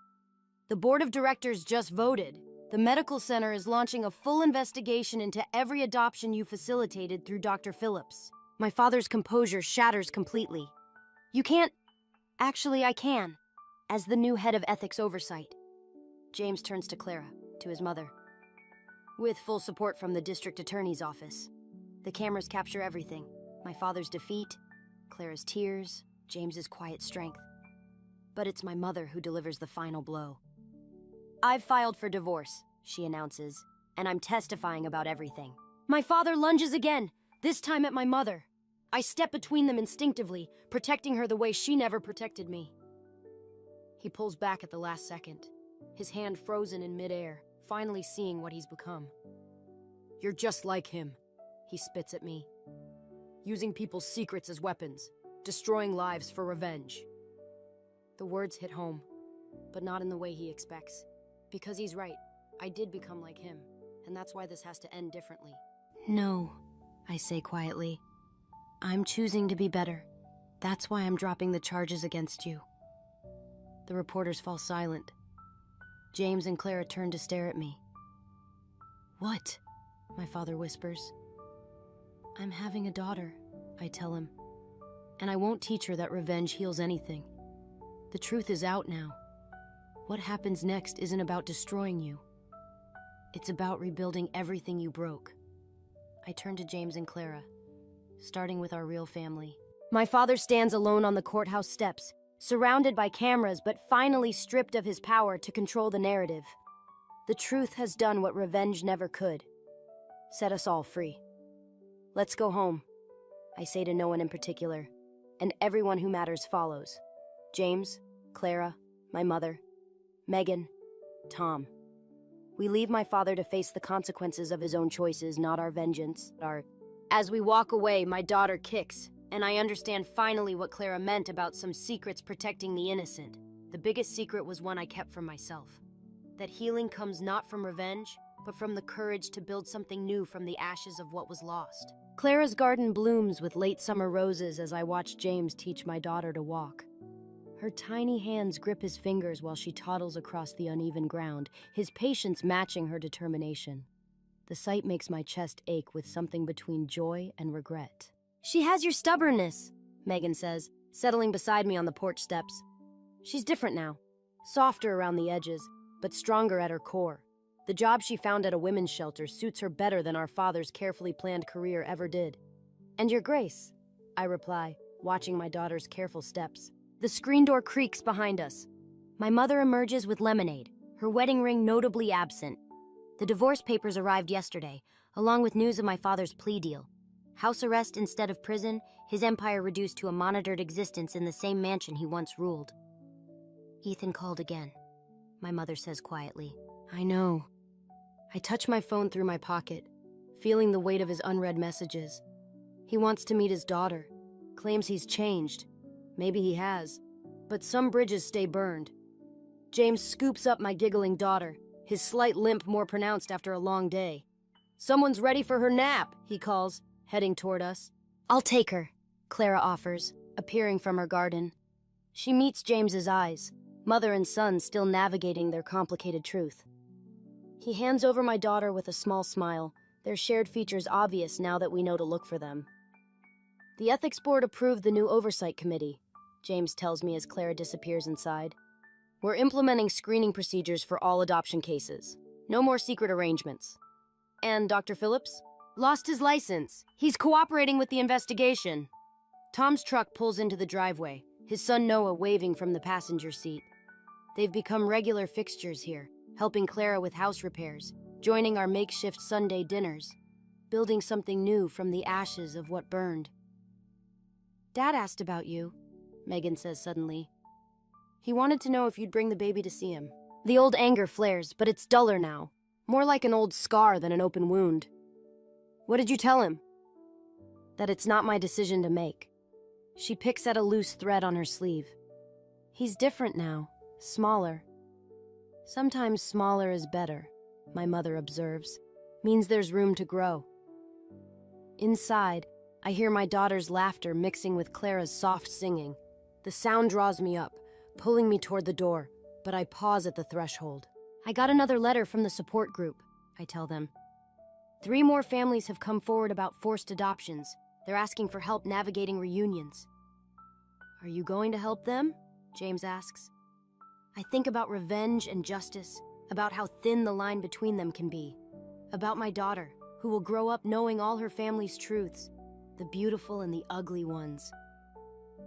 The board of directors just voted. The medical center is launching a full investigation into every adoption you facilitated through Dr. Phillips. My father's composure shatters completely. "You can't..." "Actually, I can, as the new head of ethics oversight." James turns to Clara, to his mother. "With full support from the district attorney's office." The cameras capture everything. My father's defeat, Clara's tears, James's quiet strength. But it's my mother who delivers the final blow. "I've filed for divorce," she announces, "and I'm testifying about everything." My father lunges again, this time at my mother. I step between them instinctively, protecting her the way she never protected me. He pulls back at the last second, his hand frozen in midair, finally seeing what he's become. "You're just like him," he spits at me. "Using people's secrets as weapons, destroying lives for revenge." The words hit home, but not in the way he expects. Because he's right, I did become like him, and that's why this has to end differently. "No," I say quietly. "I'm choosing to be better. That's why I'm dropping the charges against you." The reporters fall silent. James and Clara turn to stare at me. "What?" my father whispers. "I'm having a daughter," I tell him. "And I won't teach her that revenge heals anything. The truth is out now. What happens next isn't about destroying you. It's about rebuilding everything you broke." I turn to James and Clara, starting with our real family. My father stands alone on the courthouse steps, surrounded by cameras but finally stripped of his power to control the narrative. The truth has done what revenge never could. Set us all free. "Let's go home," I say to no one in particular, and everyone who matters follows. James, Clara, my mother, Megan, Tom. We leave my father to face the consequences of his own choices, not our vengeance. As we walk away, my daughter kicks, and I understand finally what Clara meant about some secrets protecting the innocent. The biggest secret was one I kept from myself. That healing comes not from revenge, but from the courage to build something new from the ashes of what was lost. Clara's garden blooms with late summer roses as I watch James teach my daughter to walk. Her tiny hands grip his fingers while she toddles across the uneven ground, his patience matching her determination. The sight makes my chest ache with something between joy and regret. "She has your stubbornness," Megan says, settling beside me on the porch steps. "She's different now, softer around the edges, but stronger at her core. The job she found at a women's shelter suits her better than our father's carefully planned career ever did." "And your grace," I reply, watching my daughter's careful steps. The screen door creaks behind us. My mother emerges with lemonade, her wedding ring notably absent. The divorce papers arrived yesterday, along with news of my father's plea deal. House arrest instead of prison, his empire reduced to a monitored existence in the same mansion he once ruled. "Ethan called again," my mother says quietly. "I know." I touch my phone through my pocket, feeling the weight of his unread messages. He wants to meet his daughter, claims he's changed. Maybe he has, but some bridges stay burned. James scoops up my giggling daughter, his slight limp more pronounced after a long day. "Someone's ready for her nap," he calls, heading toward us. "I'll take her," Clara offers, appearing from her garden. She meets James's eyes, mother and son still navigating their complicated truth. He hands over my daughter with a small smile, their shared features obvious now that we know to look for them. "The ethics board approved the new oversight committee," James tells me as Clara disappears inside. "We're implementing screening procedures for all adoption cases. No more secret arrangements." "And Dr. Phillips?" "Lost his license. He's cooperating with the investigation." Tom's truck pulls into the driveway, his son Noah waving from the passenger seat. They've become regular fixtures here, helping Clara with house repairs, joining our makeshift Sunday dinners, building something new from the ashes of what burned. "Dad asked about you," Megan says suddenly. "He wanted to know if you'd bring the baby to see him." The old anger flares, but it's duller now, more like an old scar than an open wound. "What did you tell him?" "That it's not my decision to make." She picks at a loose thread on her sleeve. "He's different now, smaller." "Sometimes smaller is better," my mother observes. "Means there's room to grow." Inside, I hear my daughter's laughter mixing with Clara's soft singing. The sound draws me up, pulling me toward the door, but I pause at the threshold. "I got another letter from the support group," I tell them. 3 more families have come forward about forced adoptions. They're asking for help navigating reunions. "Are you going to help them?" James asks. I think about revenge and justice, about how thin the line between them can be, about my daughter, who will grow up knowing all her family's truths, the beautiful and the ugly ones.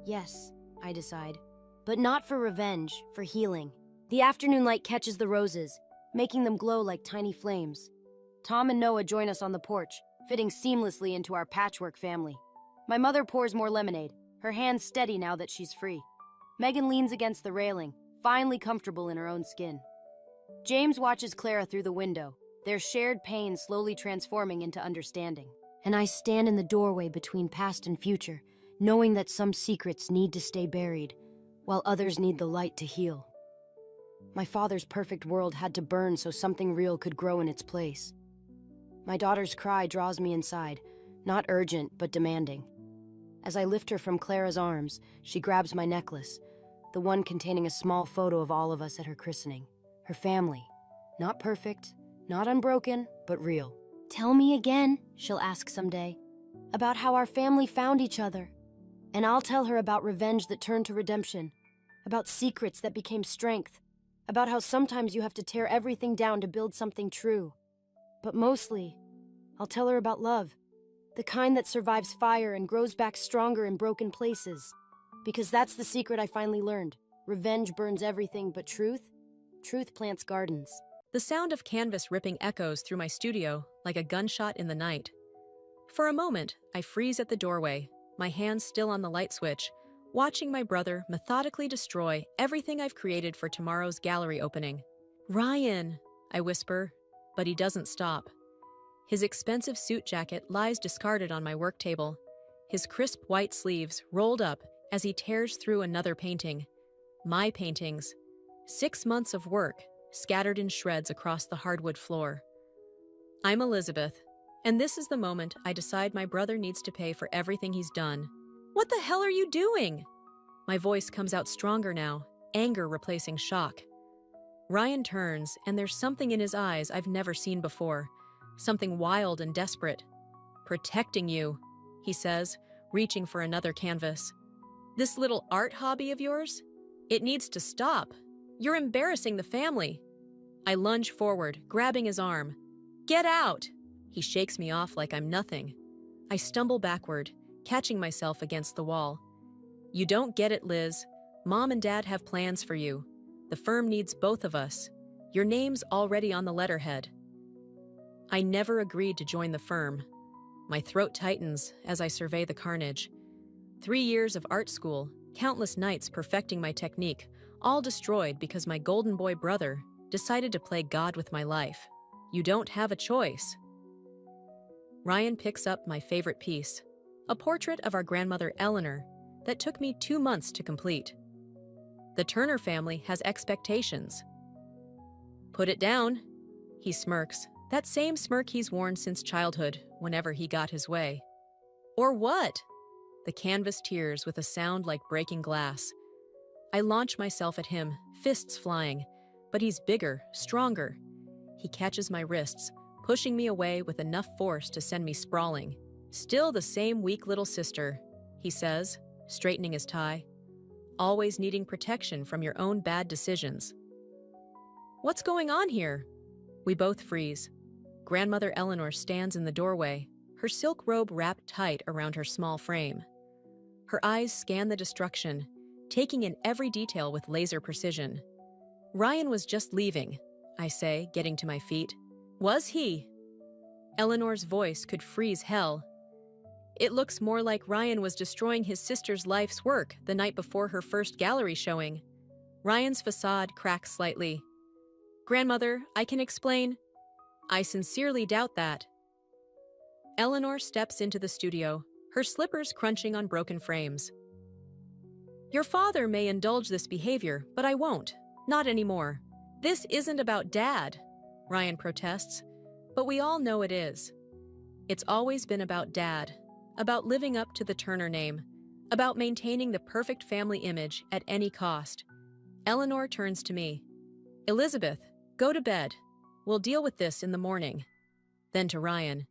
Yes, I decide, but not for revenge, for healing. The afternoon light catches the roses, making them glow like tiny flames. Tom and Noah join us on the porch, fitting seamlessly into our patchwork family. My mother pours more lemonade, her hands steady now that she's free. Megan leans against the railing, finally comfortable in her own skin. James watches Clara through the window, their shared pain slowly transforming into understanding. And I stand in the doorway between past and future, knowing that some secrets need to stay buried, while others need the light to heal. My father's perfect world had to burn so something real could grow in its place. My daughter's cry draws me inside, not urgent, but demanding. As I lift her from Clara's arms, she grabs my necklace, the one containing a small photo of all of us at her christening. Her family. Not perfect, not unbroken, but real. "Tell me again," she'll ask someday, "about how our family found each other." And I'll tell her about revenge that turned to redemption, about secrets that became strength, about how sometimes you have to tear everything down to build something true. But mostly, I'll tell her about love, the kind that survives fire and grows back stronger in broken places. Because that's the secret I finally learned. Revenge burns everything, but truth plants gardens. The sound of canvas ripping echoes through my studio like a gunshot in the night. For a moment, I freeze at the doorway, my hands still on the light switch, watching my brother methodically destroy everything I've created for tomorrow's gallery opening. "Ryan," I whisper, but he doesn't stop. His expensive suit jacket lies discarded on my work table, his crisp white sleeves rolled up as he tears through another painting. My paintings. 6 months of work, scattered in shreds across the hardwood floor. I'm Elizabeth, and this is the moment I decide my brother needs to pay for everything he's done. What the hell are you doing? My voice comes out stronger now, anger replacing shock. Ryan turns, and there's something in his eyes I've never seen before. Something wild and desperate. Protecting you, he says, reaching for another canvas. This little art hobby of yours? It needs to stop. You're embarrassing the family. I lunge forward, grabbing his arm. Get out! He shakes me off like I'm nothing. I stumble backward, catching myself against the wall. You don't get it, Liz. Mom and Dad have plans for you. The firm needs both of us. Your name's already on the letterhead. I never agreed to join the firm. My throat tightens as I survey the carnage. 3 years of art school, countless nights perfecting my technique, all destroyed because my golden boy brother decided to play God with my life. You don't have a choice. Ryan picks up my favorite piece, a portrait of our grandmother Eleanor that took me 2 months to complete. The Turner family has expectations. Put it down, he smirks, that same smirk he's worn since childhood whenever he got his way. Or what? The canvas tears with a sound like breaking glass. I launch myself at him, fists flying, but he's bigger, stronger. He catches my wrists, pushing me away with enough force to send me sprawling. Still the same weak little sister, he says, straightening his tie. Always needing protection from your own bad decisions. What's going on here? We both freeze. Grandmother Eleanor stands in the doorway, her silk robe wrapped tight around her small frame. Her eyes scan the destruction, taking in every detail with laser precision. Ryan was just leaving, I say, getting to my feet. Was he? Eleanor's voice could freeze hell. It looks more like Ryan was destroying his sister's life's work the night before her first gallery showing. Ryan's facade cracks slightly. Grandmother, I can explain. I sincerely doubt that. Eleanor steps into the studio, her slippers crunching on broken frames. Your father may indulge this behavior, but I won't. Not anymore. This isn't about Dad, Ryan protests, but we all know it is. It's always been about Dad, about living up to the Turner name, about maintaining the perfect family image at any cost. Eleanor turns to me. Elizabeth, go to bed. We'll deal with this in the morning. Then to Ryan.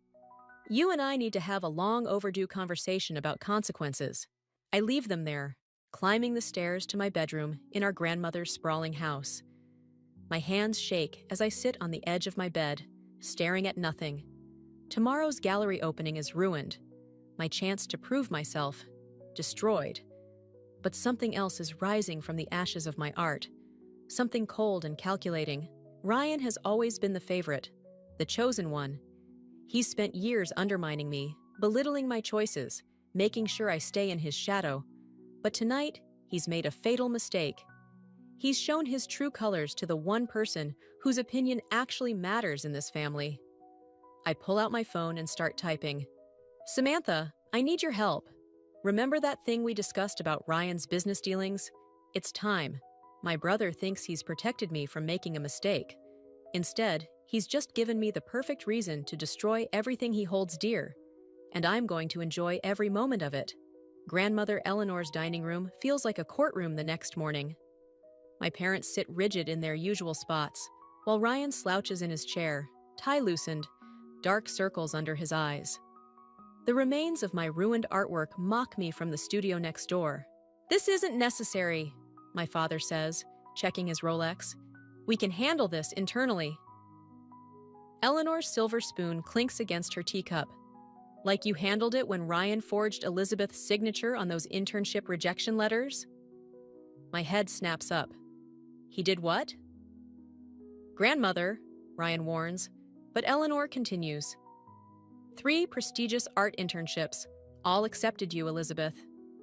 You and I need to have a long overdue conversation about consequences. I leave them there, climbing the stairs to my bedroom in our grandmother's sprawling house. My hands shake as I sit on the edge of my bed, staring at nothing. Tomorrow's gallery opening is ruined. My chance to prove myself, destroyed. But something else is rising from the ashes of my art. Something cold and calculating. Ryan has always been the favorite, the chosen one. He's spent years undermining me, belittling my choices, making sure I stay in his shadow. But tonight, he's made a fatal mistake. He's shown his true colors to the one person whose opinion actually matters in this family. I pull out my phone and start typing. Samantha, I need your help. Remember that thing we discussed about Ryan's business dealings? It's time. My brother thinks he's protected me from making a mistake. Instead, he's just given me the perfect reason to destroy everything he holds dear. And I'm going to enjoy every moment of it. Grandmother Eleanor's dining room feels like a courtroom the next morning. My parents sit rigid in their usual spots, while Ryan slouches in his chair, tie loosened, dark circles under his eyes. The remains of my ruined artwork mock me from the studio next door. This isn't necessary, my father says, checking his Rolex. We can handle this internally. Eleanor's silver spoon clinks against her teacup. Like you handled it when Ryan forged Elizabeth's signature on those internship rejection letters? My head snaps up. He did what? Grandmother, Ryan warns, but Eleanor continues. 3 prestigious art internships, all accepted you, Elizabeth.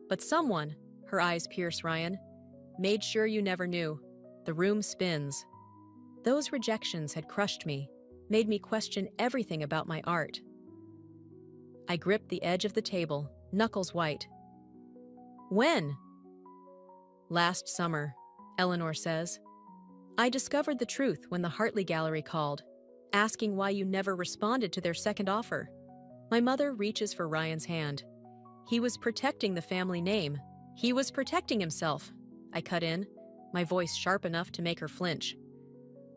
But someone, her eyes pierce Ryan, made sure you never knew. The room spins. Those rejections had crushed me, made me question everything about my art. I gripped the edge of the table, knuckles white. When? Last summer, Eleanor says. I discovered the truth when the Hartley Gallery called, asking why you never responded to their second offer. My mother reaches for Ryan's hand. He was protecting the family name. He was protecting himself. I cut in, my voice sharp enough to make her flinch.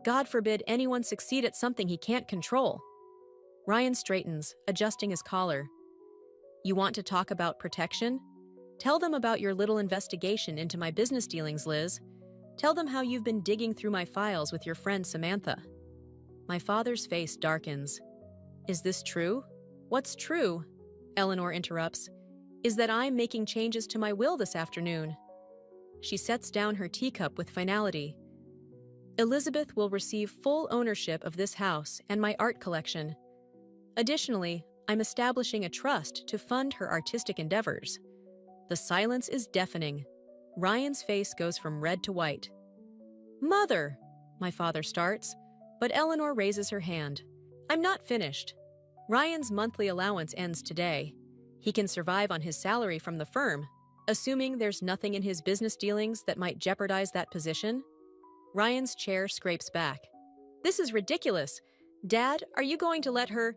God forbid anyone succeed at something he can't control. Ryan straightens, adjusting his collar. You want to talk about protection? Tell them about your little investigation into my business dealings, Liz. Tell them how you've been digging through my files with your friend Samantha. My father's face darkens. Is this true? What's true, Eleanor interrupts, is that I'm making changes to my will this afternoon. She sets down her teacup with finality. Elizabeth will receive full ownership of this house and my art collection. Additionally, I'm establishing a trust to fund her artistic endeavors. The silence is deafening. Ryan's face goes from red to white. Mother, my father starts, but Eleanor raises her hand. I'm not finished. Ryan's monthly allowance ends today. He can survive on his salary from the firm, assuming there's nothing in his business dealings that might jeopardize that position. Ryan's chair scrapes back. This is ridiculous. Dad, are you going to let her?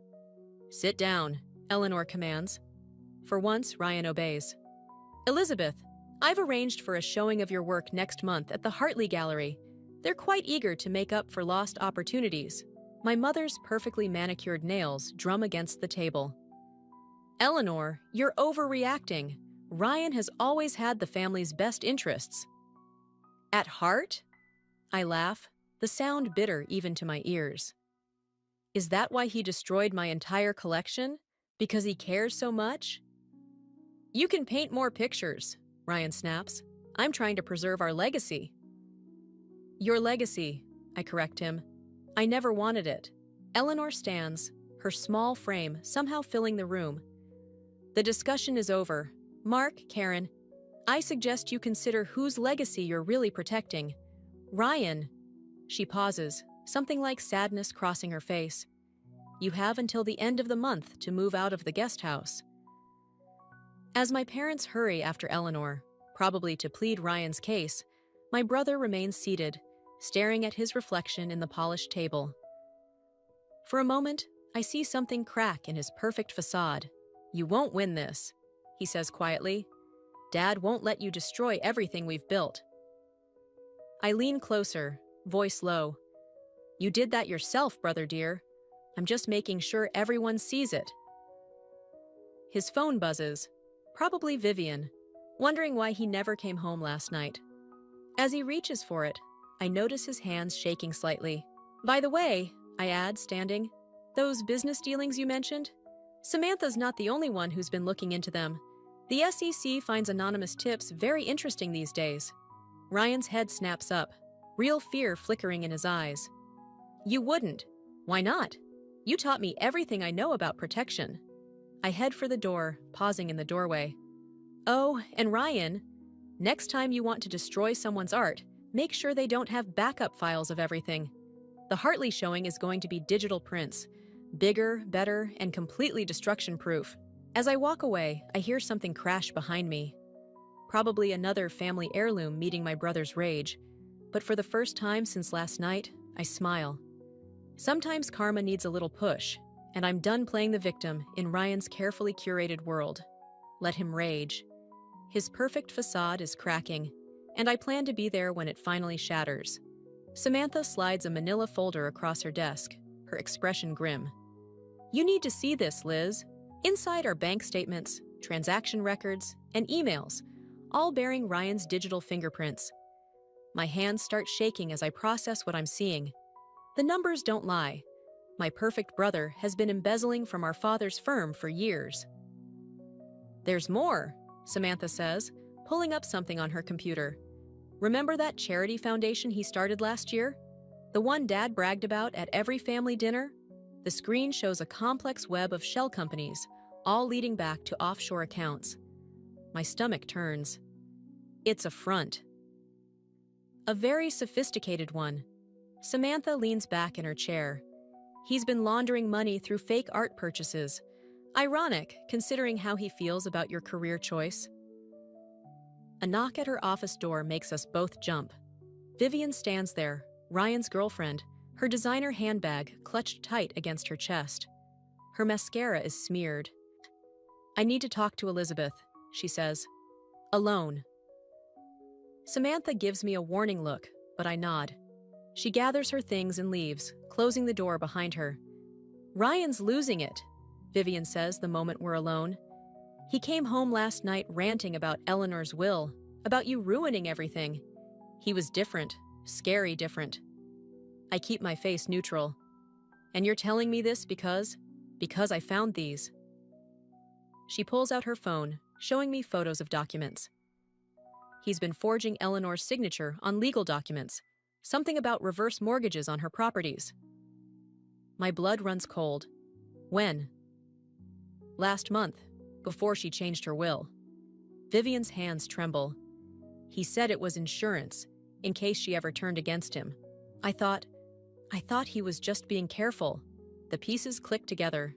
Sit down, Eleanor commands. For once, Ryan obeys. Elizabeth, I've arranged for a showing of your work next month at the Hartley Gallery. They're quite eager to make up for lost opportunities. My mother's perfectly manicured nails drum against the table. Eleanor, you're overreacting. Ryan has always had the family's best interests. At heart? I laugh, the sound bitter even to my ears. Is that why he destroyed my entire collection? Because he cares so much? You can paint more pictures, Ryan snaps. I'm trying to preserve our legacy. Your legacy, I correct him. I never wanted it. Eleanor stands, her small frame somehow filling the room. The discussion is over. Mark, Karen, I suggest you consider whose legacy you're really protecting. Ryan. She pauses, something like sadness crossing her face. You have until the end of the month to move out of the guest house. As my parents hurry after Eleanor, probably to plead Ryan's case, my brother remains seated, staring at his reflection in the polished table. For a moment, I see something crack in his perfect facade. You won't win this, he says quietly. Dad won't let you destroy everything we've built. I lean closer, voice low. You did that yourself, brother dear. I'm just making sure everyone sees it. His phone buzzes, probably Vivian, wondering why he never came home last night. As he reaches for it, I notice his hands shaking slightly. By the way, I add, standing, those business dealings you mentioned? Samantha's not the only one who's been looking into them. The SEC finds anonymous tips very interesting these days. Ryan's head snaps up, real fear flickering in his eyes. You wouldn't. Why not? You taught me everything I know about protection. I head for the door, pausing in the doorway. Oh, and Ryan, next time you want to destroy someone's art, make sure they don't have backup files of everything. The Hartley showing is going to be digital prints. Bigger, better, and completely destruction-proof. As I walk away, I hear something crash behind me. Probably another family heirloom meeting my brother's rage. But for the first time since last night, I smile. Sometimes karma needs a little push, and I'm done playing the victim in Ryan's carefully curated world. Let him rage. His perfect facade is cracking, and I plan to be there when it finally shatters. Samantha slides a manila folder across her desk, her expression grim. You need to see this, Liz. Inside are bank statements, transaction records, and emails, all bearing Ryan's digital fingerprints. My hands start shaking as I process what I'm seeing. The numbers don't lie. My perfect brother has been embezzling from our father's firm for years. There's more, Samantha says, pulling up something on her computer. Remember that charity foundation he started last year? The one Dad bragged about at every family dinner? The screen shows a complex web of shell companies, all leading back to offshore accounts. My stomach turns. It's a front. A very sophisticated one. Samantha leans back in her chair. He's been laundering money through fake art purchases. Ironic, considering how he feels about your career choice. A knock at her office door makes us both jump. Vivian stands there, Ryan's girlfriend, her designer handbag clutched tight against her chest. Her mascara is smeared. "I need to talk to Elizabeth," she says. "Alone." Samantha gives me a warning look, but I nod. She gathers her things and leaves, closing the door behind her. "Ryan's losing it," Vivian says the moment we're alone. "He came home last night ranting about Eleanor's will, about you ruining everything. He was different, scary different." I keep my face neutral. "And you're telling me this because I found these." She pulls out her phone, showing me photos of documents. He's been forging Eleanor's signature on legal documents, something about reverse mortgages on her properties. My blood runs cold. When? Last month, before she changed her will. Vivian's hands tremble. He said it was insurance, in case she ever turned against him. I thought he was just being careful. The pieces clicked together.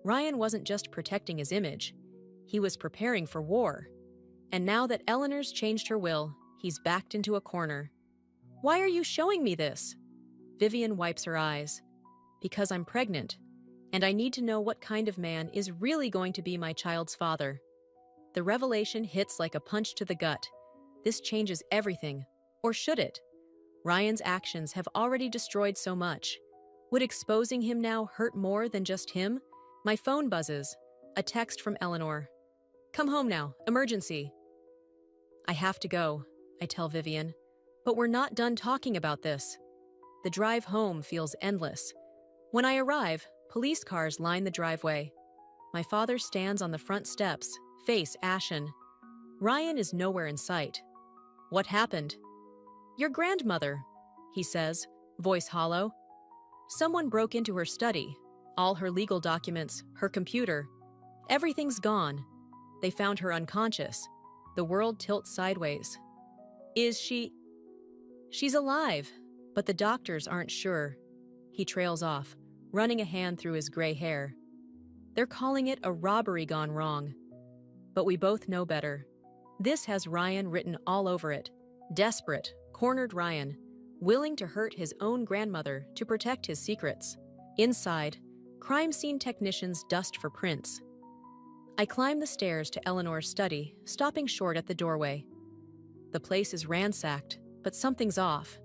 Ryan wasn't just protecting his image. He was preparing for war. And now that Eleanor's changed her will, he's backed into a corner. "Why are you showing me this?" Vivian wipes her eyes. "Because I'm pregnant, and I need to know what kind of man is really going to be my child's father." The revelation hits like a punch to the gut. This changes everything. Or should it? Ryan's actions have already destroyed so much. Would exposing him now hurt more than just him? My phone buzzes. A text from Eleanor. "Come home now. Emergency." I have to go, I tell Vivian. But we're not done talking about this. The drive home feels endless. When I arrive, police cars line the driveway. My father stands on the front steps, face ashen. Ryan is nowhere in sight. "What happened?" "Your grandmother," he says, voice hollow. "Someone broke into her study. All her legal documents, her computer. Everything's gone. They found her unconscious. The world tilts sideways. Is she? She's alive, but the doctors aren't sure." He trails off, running a hand through his gray hair. "They're calling it a robbery gone wrong. But we both know better. This has Ryan written all over it. Desperate, cornered Ryan, willing to hurt his own grandmother to protect his secrets. Inside, crime scene technicians dust for prints. I climb the stairs to Eleanor's study, stopping short at the doorway. The place is ransacked, but something's off.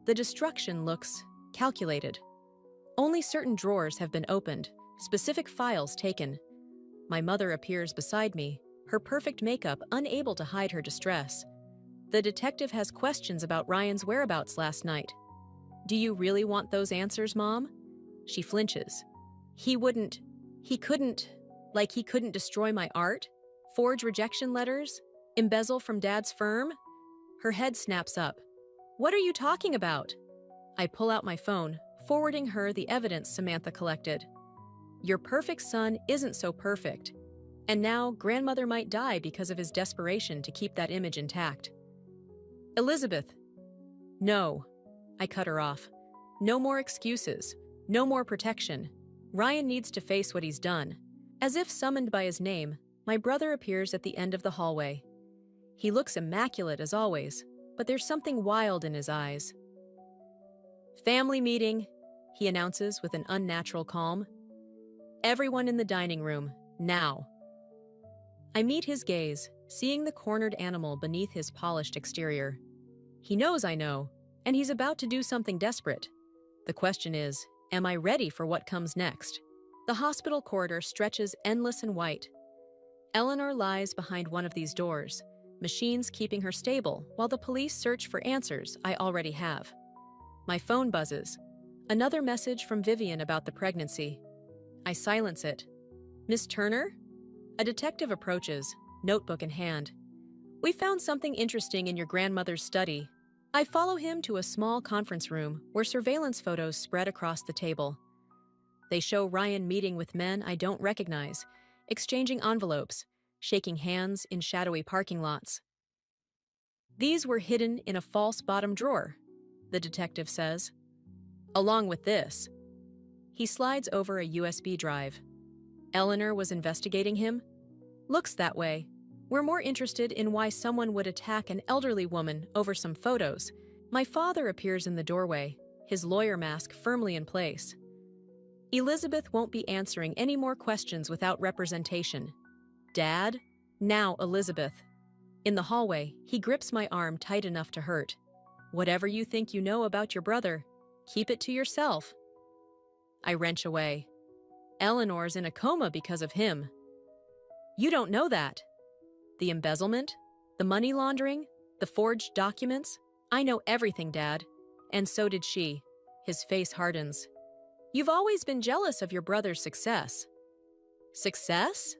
The destruction looks calculated. Only certain drawers have been opened, specific files taken. My mother appears beside me, her perfect makeup unable to hide her distress. The detective has questions about Ryan's whereabouts last night. "Do you really want those answers, Mom?" She flinches. He couldn't destroy my art? Forge rejection letters? Embezzle from Dad's firm? Her head snaps up. "What are you talking about?" I pull out my phone, forwarding her the evidence Samantha collected. Your perfect son isn't so perfect. And now grandmother might die because of his desperation to keep that image intact. "Elizabeth." "No." I cut her off. "No more excuses. No more protection. Ryan needs to face what he's done." As if summoned by his name, my brother appears at the end of the hallway. He looks immaculate as always, but there's something wild in his eyes. "Family meeting," he announces with an unnatural calm. "Everyone in the dining room, now." I meet his gaze, seeing the cornered animal beneath his polished exterior. He knows I know, and he's about to do something desperate. The question is, am I ready for what comes next? The hospital corridor stretches endless and white. Eleanor lies behind one of these doors, machines keeping her stable while the police search for answers I already have. My phone buzzes. Another message from Vivian about the pregnancy. I silence it. "Miss Turner?" A detective approaches, notebook in hand. "We found something interesting in your grandmother's study." I follow him to a small conference room where surveillance photos spread across the table. They show Ryan meeting with men I don't recognize, exchanging envelopes, shaking hands in shadowy parking lots. "These were hidden in a false bottom drawer," the detective says. Along with this. He slides over a USB drive. Eleanor was investigating him? Looks that way. We're more interested in why someone would attack an elderly woman over some photos. My father appears in the doorway, his lawyer mask firmly in place. Elizabeth won't be answering any more questions without representation. Dad? Now Elizabeth. In the hallway, he grips my arm tight enough to hurt. Whatever you think you know about your brother, keep it to yourself. I wrench away. Eleanor's in a coma because of him. You don't know that. The embezzlement, the money laundering, the forged documents. I know everything, Dad. And so did she. His face hardens. You've always been jealous of your brother's success. Success?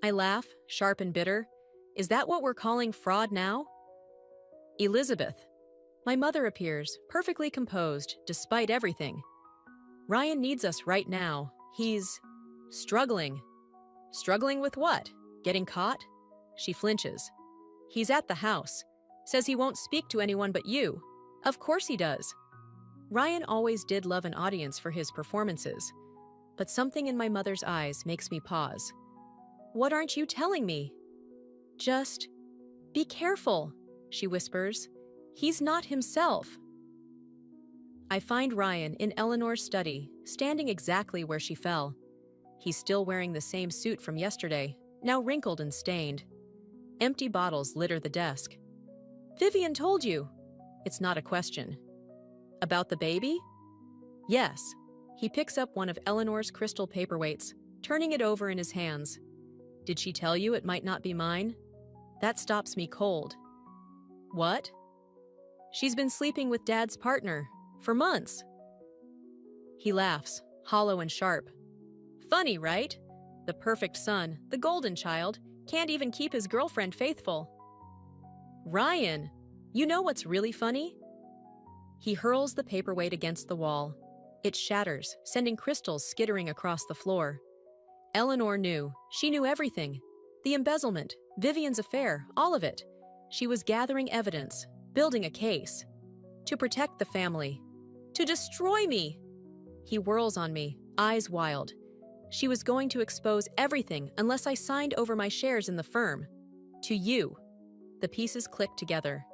I laugh, sharp and bitter. Is that what we're calling fraud now? Elizabeth. My mother appears, perfectly composed, despite everything. Ryan needs us right now. He's struggling. Struggling with what? Getting caught? She flinches. He's at the house. Says he won't speak to anyone but you. Of course he does. Ryan always did love an audience for his performances. But something in my mother's eyes makes me pause. What aren't you telling me? Just be careful, she whispers. He's not himself. I find Ryan in Eleanor's study, standing exactly where she fell. He's still wearing the same suit from yesterday, now wrinkled and stained. Empty bottles litter the desk. Vivian told you. It's not a question. About the baby? Yes. He picks up one of Eleanor's crystal paperweights, turning it over in his hands. Did she tell you it might not be mine? That stops me cold. What? She's been sleeping with Dad's partner for months. He laughs, hollow and sharp. Funny, right? The perfect son, the golden child, can't even keep his girlfriend faithful. Ryan, you know what's really funny? He hurls the paperweight against the wall. It shatters, sending crystals skittering across the floor. Eleanor knew. She knew everything. The embezzlement, Vivian's affair, all of it. She was gathering evidence, building a case. To protect the family. To destroy me! He whirls on me, eyes wild. She was going to expose everything unless I signed over my shares in the firm. To you. The pieces click together.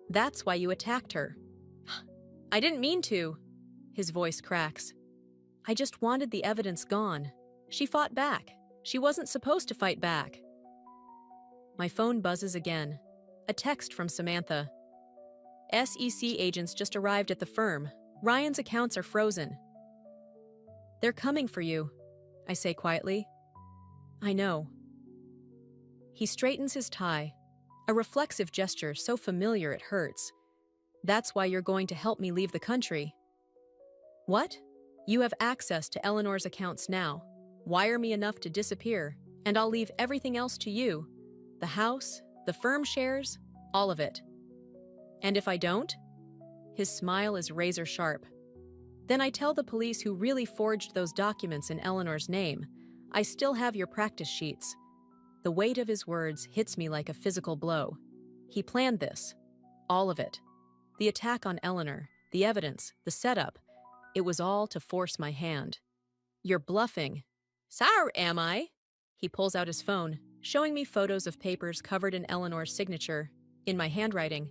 That's why you attacked her. I didn't mean to. His voice cracks. I just wanted the evidence gone. She fought back. She wasn't supposed to fight back. My phone buzzes again. A text from Samantha. SEC agents just arrived at the firm. Ryan's accounts are frozen. They're coming for you, I say quietly. I know. He straightens his tie, a reflexive gesture so familiar it hurts. That's why you're going to help me leave the country. What? You have access to Eleanor's accounts now. Wire me enough to disappear, and I'll leave everything else to you. The house, the firm shares, all of it. And if I don't? His smile is razor sharp. Then I tell the police who really forged those documents in Eleanor's name. I still have your practice sheets. The weight of his words hits me like a physical blow. He planned this. All of it. The attack on Eleanor, the evidence, the setup. It was all to force my hand. You're bluffing. Sour am I? He pulls out his phone, showing me photos of papers covered in Eleanor's signature, in my handwriting.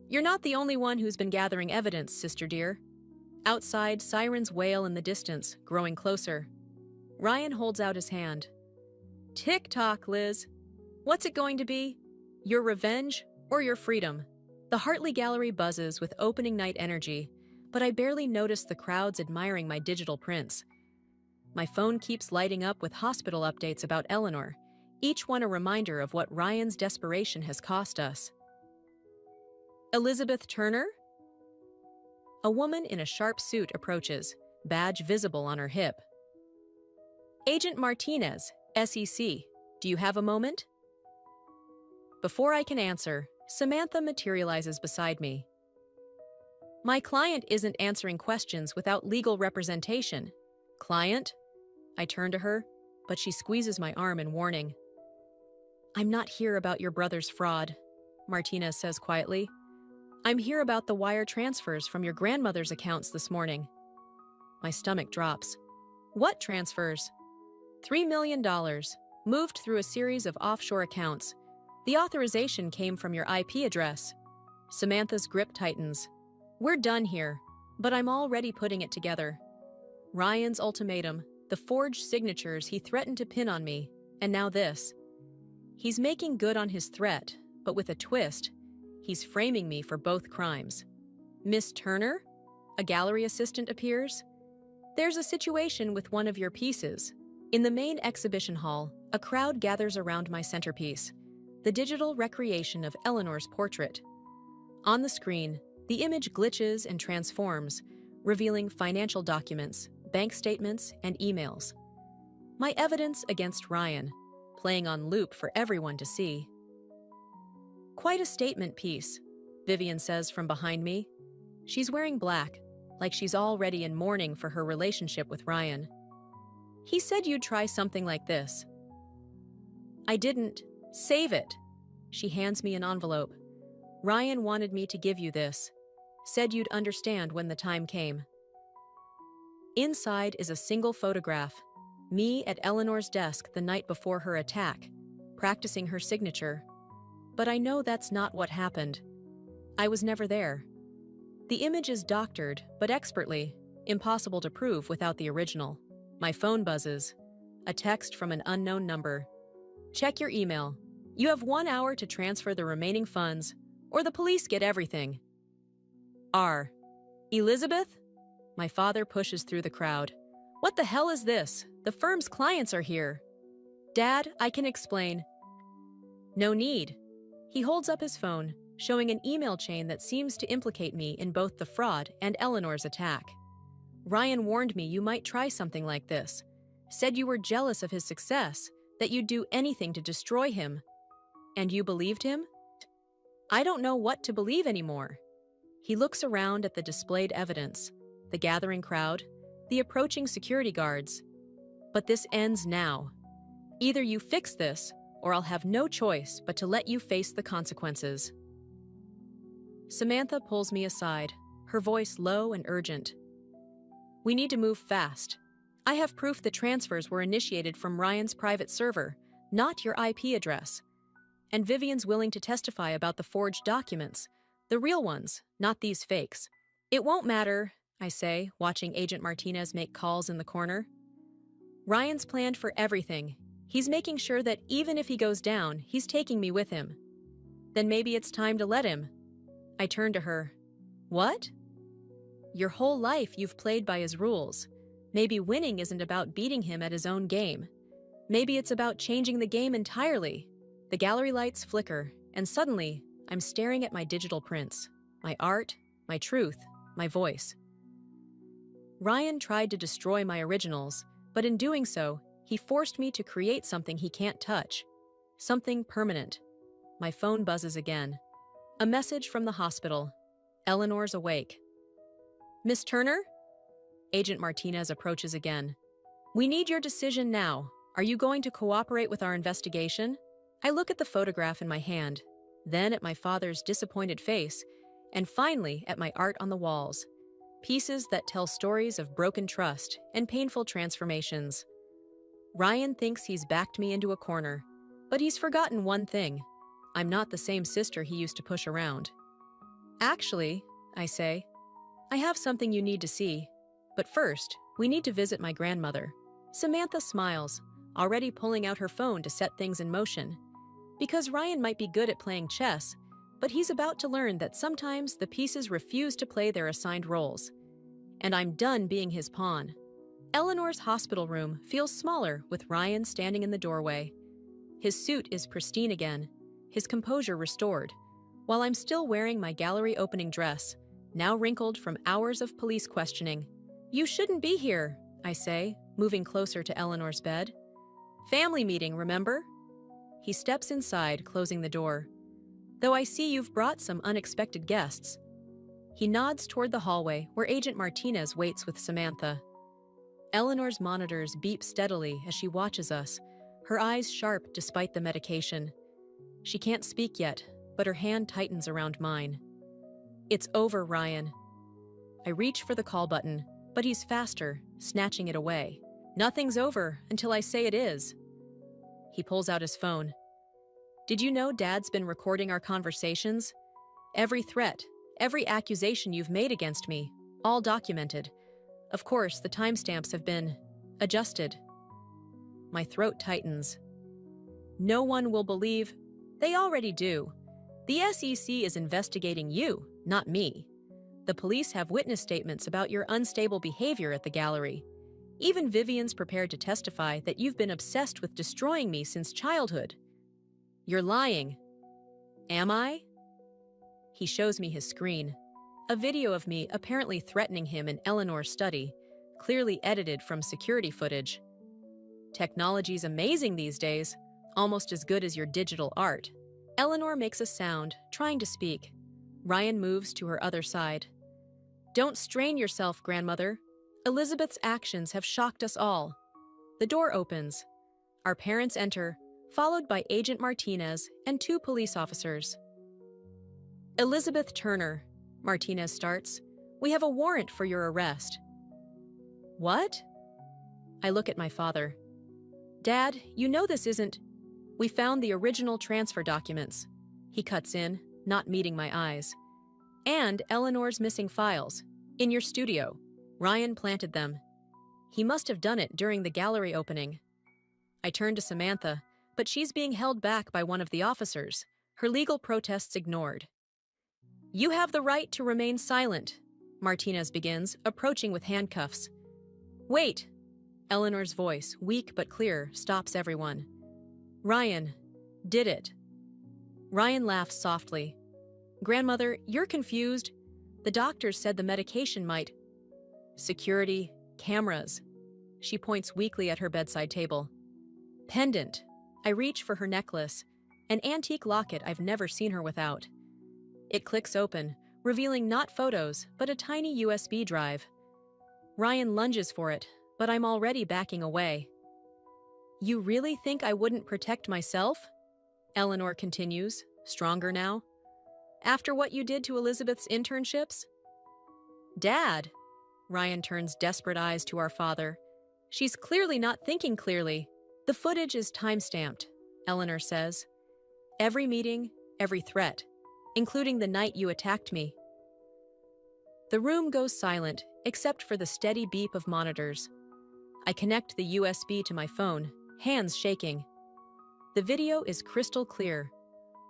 You're not the only one who's been gathering evidence, sister dear. Outside, sirens wail in the distance, growing closer. Ryan holds out his hand. Tick-tock, Liz. What's it going to be? Your revenge or your freedom? The Hartley Gallery buzzes with opening night energy, but I barely notice the crowds admiring my digital prints. My phone keeps lighting up with hospital updates about Eleanor, each one a reminder of what Ryan's desperation has cost us. Elizabeth Turner? A woman in a sharp suit approaches, badge visible on her hip. Agent Martinez, SEC, do you have a moment? Before I can answer, Samantha materializes beside me. My client isn't answering questions without legal representation. Client? I turn to her, but she squeezes my arm in warning. I'm not here about your brother's fraud, Martinez says quietly. I'm here about the wire transfers from your grandmother's accounts this morning. My stomach drops. What transfers? $3 million. Moved through a series of offshore accounts. The authorization came from your IP address. Samantha's grip tightens. We're done here, but I'm already putting it together. Ryan's ultimatum, the forged signatures he threatened to pin on me, and now this. He's making good on his threat, but with a twist. He's framing me for both crimes. Miss Turner? A gallery assistant appears. There's a situation with one of your pieces. In the main exhibition hall, a crowd gathers around my centerpiece, the digital recreation of Eleanor's portrait. On the screen, the image glitches and transforms, revealing financial documents, bank statements, and emails. My evidence against Ryan, playing on loop for everyone to see. Quite a statement piece, Vivian says from behind me. She's wearing black, like she's already in mourning for her relationship with Ryan. He said you'd try something like this. I didn't. Save it. She hands me an envelope. Ryan wanted me to give you this. Said you'd understand when the time came. Inside is a single photograph. Me at Eleanor's desk the night before her attack, practicing her signature. But I know that's not what happened. I was never there. The image is doctored, but expertly, impossible to prove without the original. My phone buzzes. A text from an unknown number. Check your email. You have 1 hour to transfer the remaining funds, or the police get everything. R. Elizabeth? My father pushes through the crowd. What the hell is this? The firm's clients are here. Dad, I can explain. No need. He holds up his phone, showing an email chain that seems to implicate me in both the fraud and Eleanor's attack. Ryan warned me you might try something like this. Said you were jealous of his success, that you'd do anything to destroy him. And you believed him? I don't know what to believe anymore. He looks around at the displayed evidence, the gathering crowd, the approaching security guards. But this ends now. Either you fix this, or I'll have no choice but to let you face the consequences. Samantha pulls me aside, her voice low and urgent. We need to move fast. I have proof the transfers were initiated from Ryan's private server, not your IP address. And Vivian's willing to testify about the forged documents, the real ones, not these fakes. It won't matter, I say, watching Agent Martinez make calls in the corner. Ryan's planned for everything. He's making sure that even if he goes down, he's taking me with him. Then maybe it's time to let him. I turn to her. What? Your whole life you've played by his rules. Maybe winning isn't about beating him at his own game. Maybe it's about changing the game entirely. The gallery lights flicker, and suddenly, I'm staring at my digital prints. My art, my truth, my voice. Ryan tried to destroy my originals, but in doing so, he forced me to create something he can't touch. Something permanent. My phone buzzes again. A message from the hospital. Eleanor's awake. Miss Turner? Agent Martinez approaches again. We need your decision now. Are you going to cooperate with our investigation? I look at the photograph in my hand, then at my father's disappointed face, and finally at my art on the walls. Pieces that tell stories of broken trust and painful transformations. Ryan thinks he's backed me into a corner, but he's forgotten one thing. I'm not the same sister he used to push around. Actually, I say, I have something you need to see. But first, we need to visit my grandmother. Samantha smiles, already pulling out her phone to set things in motion. Because Ryan might be good at playing chess, but he's about to learn that sometimes the pieces refuse to play their assigned roles. And I'm done being his pawn. Eleanor's hospital room feels smaller with Ryan standing in the doorway. His suit is pristine again, his composure restored, while I'm still wearing my gallery opening dress, now wrinkled from hours of police questioning. You shouldn't be here, I say, moving closer to Eleanor's bed. Family meeting, remember? He steps inside, closing the door. Though I see you've brought some unexpected guests. He nods toward the hallway where Agent Martinez waits with Samantha. Eleanor's monitors beep steadily as she watches us, her eyes sharp despite the medication. She can't speak yet, but her hand tightens around mine. It's over, Ryan. I reach for the call button, but he's faster, snatching it away. Nothing's over until I say it is. He pulls out his phone. Did you know Dad's been recording our conversations? Every threat, every accusation you've made against me, all documented. Of course, the timestamps have been adjusted. My throat tightens. No one will believe. They already do. The SEC is investigating you, not me. The police have witness statements about your unstable behavior at the gallery. Even Vivian's prepared to testify that you've been obsessed with destroying me since childhood. You're lying. Am I? He shows me his screen. A video of me apparently threatening him in Eleanor's study, clearly edited from security footage. Technology's amazing these days, almost as good as your digital art. Eleanor makes a sound, trying to speak. Ryan moves to her other side. Don't strain yourself, grandmother. Elizabeth's actions have shocked us all. The door opens. Our parents enter, followed by Agent Martinez and 2 police officers. Elizabeth Turner, Martinez starts. We have a warrant for your arrest. What? I look at my father. Dad, you know this isn't... We found the original transfer documents. He cuts in, not meeting my eyes. And Eleanor's missing files. In your studio. Ryan planted them. He must have done it during the gallery opening. I turn to Samantha, but she's being held back by one of the officers, her legal protests ignored. You have the right to remain silent, Martinez begins, approaching with handcuffs. Wait! Eleanor's voice, weak but clear, stops everyone. Ryan did it. Ryan laughs softly. Grandmother, you're confused. The doctors said the medication might... Security, cameras. She points weakly at her bedside table. Pendant. I reach for her necklace, an antique locket I've never seen her without. It clicks open, revealing not photos, but a tiny USB drive. Ryan lunges for it, but I'm already backing away. You really think I wouldn't protect myself? Eleanor continues, stronger now. After what you did to Elizabeth's internships? Dad! Ryan turns desperate eyes to our father. She's clearly not thinking clearly. The footage is time-stamped, Eleanor says. Every meeting, every threat, including the night you attacked me. The room goes silent, except for the steady beep of monitors. I connect the USB to my phone, hands shaking. The video is crystal clear.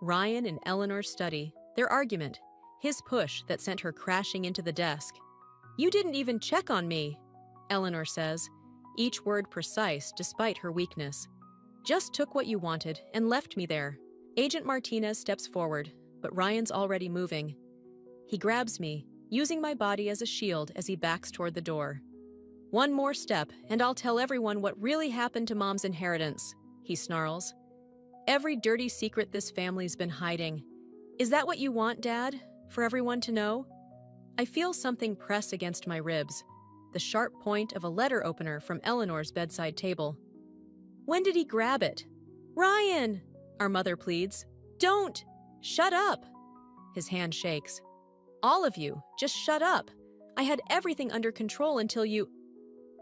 Ryan and Eleanor's study, their argument, his push that sent her crashing into the desk. You didn't even check on me, Eleanor says, each word precise despite her weakness. Just took what you wanted and left me there. Agent Martinez steps forward, but Ryan's already moving. He grabs me, using my body as a shield as he backs toward the door. One more step, and I'll tell everyone what really happened to Mom's inheritance, he snarls. Every dirty secret this family's been hiding. Is that what you want, Dad? For everyone to know? I feel something press against my ribs, the sharp point of a letter opener from Eleanor's bedside table. When did he grab it? Ryan! Our mother pleads. Don't! Shut up! His hand shakes. All of you, just shut up. I had everything under control until you...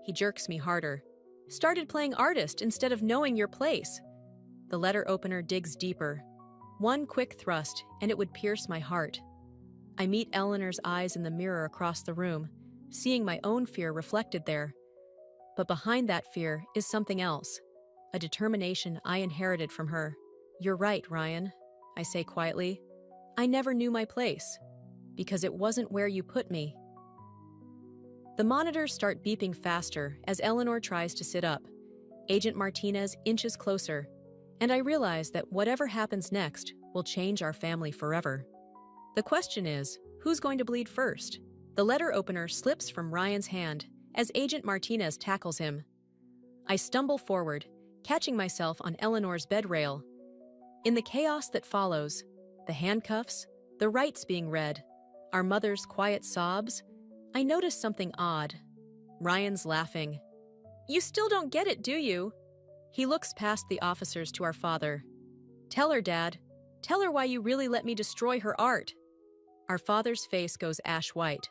He jerks me harder. Started playing artist instead of knowing your place. The letter opener digs deeper. One quick thrust, and it would pierce my heart. I meet Eleanor's eyes in the mirror across the room, seeing my own fear reflected there. But behind that fear is something else, a determination I inherited from her. You're right, Ryan, I say quietly. I never knew my place, because it wasn't where you put me. The monitors start beeping faster as Eleanor tries to sit up. Agent Martinez inches closer, and I realize that whatever happens next will change our family forever. The question is, who's going to bleed first? The letter opener slips from Ryan's hand as Agent Martinez tackles him. I stumble forward, catching myself on Eleanor's bed rail. In the chaos that follows, the handcuffs, the rights being read, our mother's quiet sobs, I notice something odd. Ryan's laughing. You still don't get it, do you? He looks past the officers to our father. Tell her, Dad. Tell her why you really let me destroy her art. Our father's face goes ash white.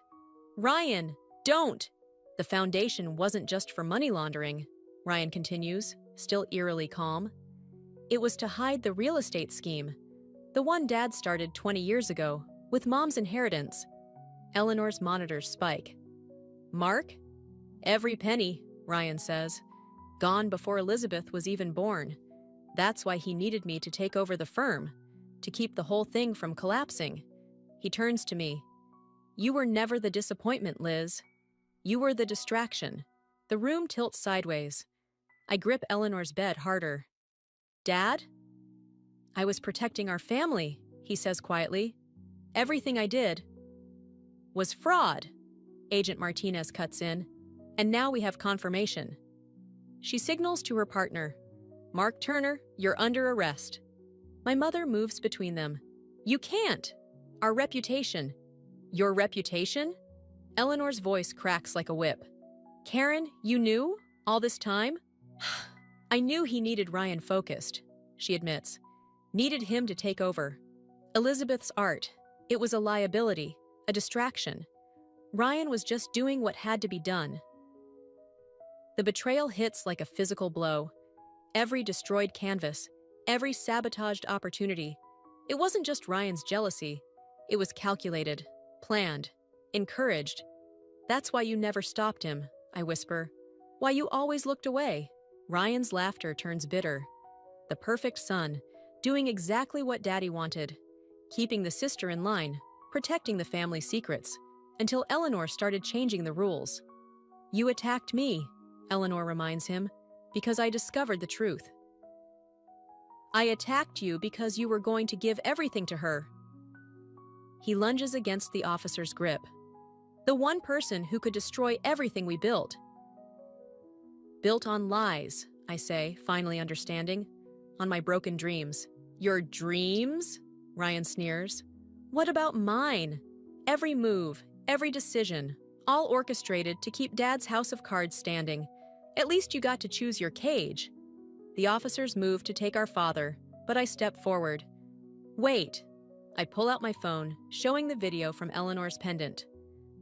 Ryan, don't! The foundation wasn't just for money laundering, Ryan continues, still eerily calm. It was to hide the real estate scheme, the one Dad started 20 years ago, with Mom's inheritance. Eleanor's monitors spike. Mark? Every penny, Ryan says. Gone before Elizabeth was even born. That's why he needed me to take over the firm, to keep the whole thing from collapsing. He turns to me. You were never the disappointment, Liz. You were the distraction. The room tilts sideways. I grip Eleanor's bed harder. Dad? I was protecting our family, he says quietly. Everything I did was fraud. Agent Martinez cuts in, and now we have confirmation. She signals to her partner. Mark Turner, you're under arrest. My mother moves between them. You can't. Our reputation. Your reputation? Eleanor's voice cracks like a whip. Karen, you knew? All this time? I knew he needed Ryan focused, she admits. Needed him to take over. Elizabeth's art. It was a liability, a distraction. Ryan was just doing what had to be done. The betrayal hits like a physical blow. Every destroyed canvas, every sabotaged opportunity. It wasn't just Ryan's jealousy. It was calculated, planned, encouraged. That's why you never stopped him, I whisper. Why you always looked away. Ryan's laughter turns bitter. The perfect son, doing exactly what Daddy wanted. Keeping the sister in line, protecting the family secrets, until Eleanor started changing the rules. You attacked me, Eleanor reminds him, because I discovered the truth. I attacked you because you were going to give everything to her. He lunges against the officer's grip. The one person who could destroy everything we built. Built on lies, I say, finally understanding. On my broken dreams. Your dreams? Ryan sneers. What about mine? Every move, every decision, all orchestrated to keep Dad's house of cards standing. At least you got to choose your cage. The officers move to take our father, but I step forward. Wait. I pull out my phone, showing the video from Eleanor's pendant.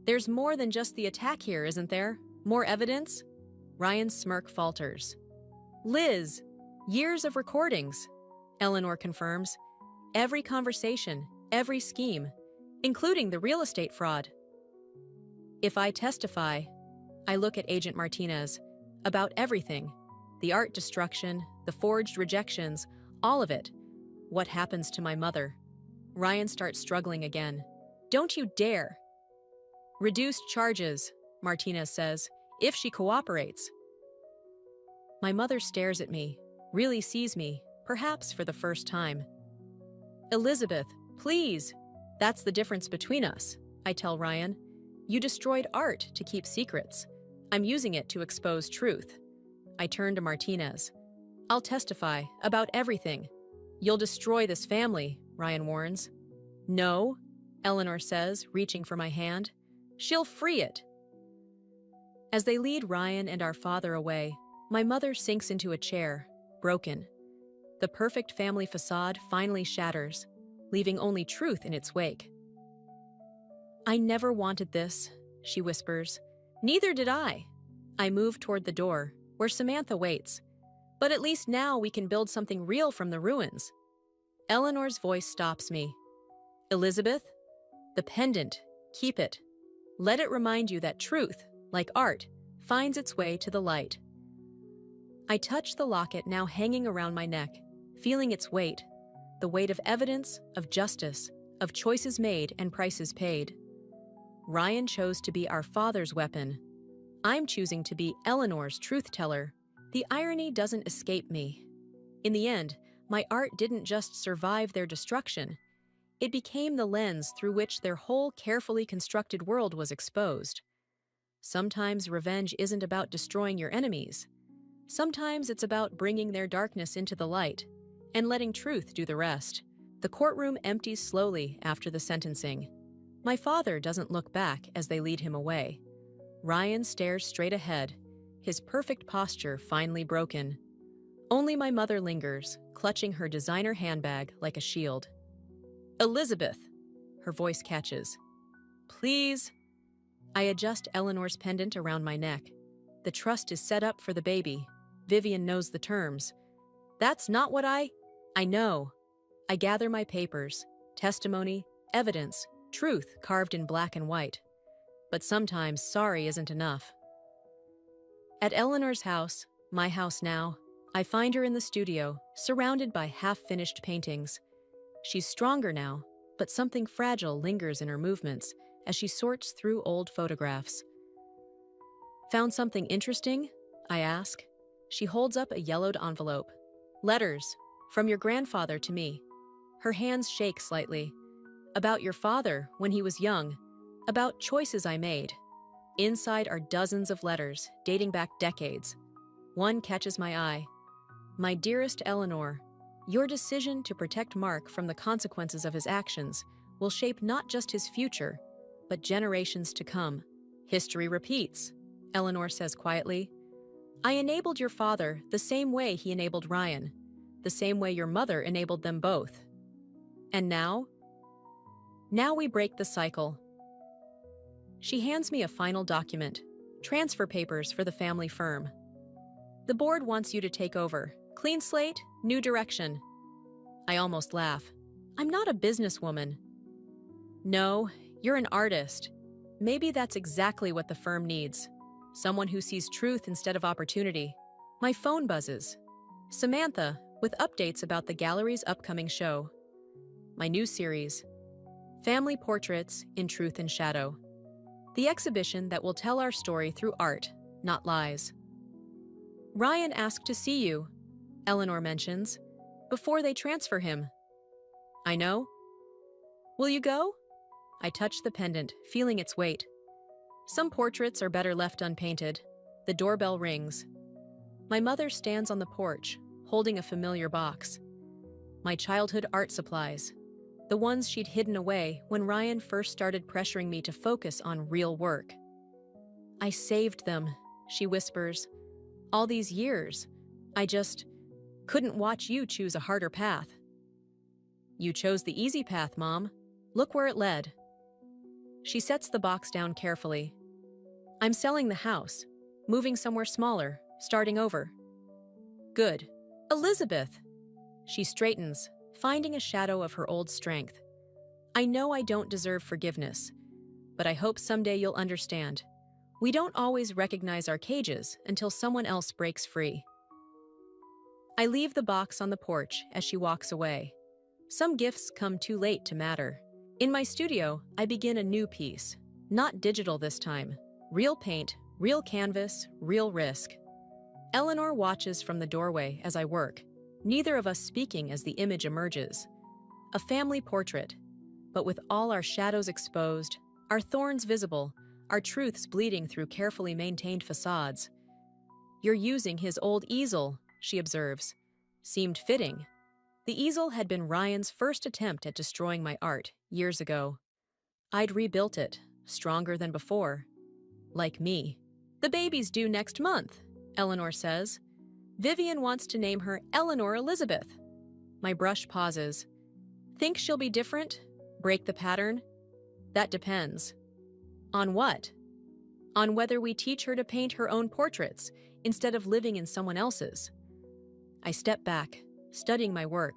There's more than just the attack here, isn't there? More evidence? Ryan's smirk falters. Liz, years of recordings, Eleanor confirms. Every conversation, every scheme, including the real estate fraud. If I testify, I look at Agent Martinez, about everything. The art destruction, the forged rejections, all of it. What happens to my mother? Ryan starts struggling again. Don't you dare. Reduced charges, Martinez says, if she cooperates. My mother stares at me, really sees me, perhaps for the first time. Elizabeth, please. That's the difference between us, I tell Ryan. You destroyed art to keep secrets. I'm using it to expose truth. I turn to Martinez. I'll testify about everything. You'll destroy this family, Ryan warns. No, Eleanor says, reaching for my hand. She'll free it. As they lead Ryan and our father away, my mother sinks into a chair, broken. The perfect family facade finally shatters, leaving only truth in its wake. I never wanted this, she whispers. Neither did I. I move toward the door, where Samantha waits. But at least now we can build something real from the ruins. Eleanor's voice stops me. Elizabeth, the pendant, keep it. Let it remind you that truth, like art, finds its way to the light. I touch the locket now hanging around my neck, feeling its weight, the weight of evidence, of justice, of choices made and prices paid. Ryan chose to be our father's weapon. I'm choosing to be Eleanor's truth-teller. The irony doesn't escape me. In the end, my art didn't just survive their destruction. It became the lens through which their whole carefully constructed world was exposed. Sometimes revenge isn't about destroying your enemies. Sometimes it's about bringing their darkness into the light and letting truth do the rest. The courtroom empties slowly after the sentencing. My father doesn't look back as they lead him away. Ryan stares straight ahead, his perfect posture finally broken. Only my mother lingers, clutching her designer handbag like a shield. Elizabeth, her voice catches. Please. I adjust Eleanor's pendant around my neck. The trust is set up for the baby. Vivian knows the terms. That's not what I know. I gather my papers, testimony, evidence, truth carved in black and white. But sometimes sorry isn't enough. At Eleanor's house, my house now, I find her in the studio, surrounded by half-finished paintings. She's stronger now, but something fragile lingers in her movements as she sorts through old photographs. Found something interesting? I ask. She holds up a yellowed envelope. Letters, from your grandfather to me. Her hands shake slightly. About your father when he was young. About choices I made. Inside are dozens of letters, dating back decades. One catches my eye. My dearest Eleanor, your decision to protect Mark from the consequences of his actions will shape not just his future, but generations to come. History repeats, Eleanor says quietly. I enabled your father the same way he enabled Ryan, the same way your mother enabled them both. And now? Now we break the cycle. She hands me a final document, transfer papers for the family firm. The board wants you to take over. Clean slate, new direction. I almost laugh. I'm not a businesswoman. No, you're an artist. Maybe that's exactly what the firm needs. Someone who sees truth instead of opportunity. My phone buzzes. Samantha, with updates about the gallery's upcoming show. My new series, Family Portraits in Truth and Shadow. The exhibition that will tell our story through art, not lies. Ryan asked to see you, Eleanor mentions, before they transfer him. I know. Will you go? I touch the pendant, feeling its weight. Some portraits are better left unpainted. The doorbell rings. My mother stands on the porch, holding a familiar box. My childhood art supplies. The ones she'd hidden away when Ryan first started pressuring me to focus on real work. I saved them, she whispers. All these years, I just couldn't watch you choose a harder path. You chose the easy path, Mom. Look where it led. She sets the box down carefully. I'm selling the house, moving somewhere smaller, starting over. Good. Elizabeth! She straightens, finding a shadow of her old strength. I know I don't deserve forgiveness, but I hope someday you'll understand. We don't always recognize our cages until someone else breaks free. I leave the box on the porch as she walks away. Some gifts come too late to matter. In my studio, I begin a new piece. Not digital this time. Real paint, real canvas, real risk. Eleanor watches from the doorway as I work, neither of us speaking as the image emerges. A family portrait, but with all our shadows exposed, our thorns visible, our truths bleeding through carefully maintained facades. You're using his old easel, she observes. Seemed fitting. The easel had been Ryan's first attempt at destroying my art years ago. I'd rebuilt it, stronger than before. Like me. The baby's due next month, Eleanor says. Vivian wants to name her Eleanor Elizabeth. My brush pauses. Think she'll be different? Break the pattern? That depends. On what? On whether we teach her to paint her own portraits instead of living in someone else's. I step back, studying my work.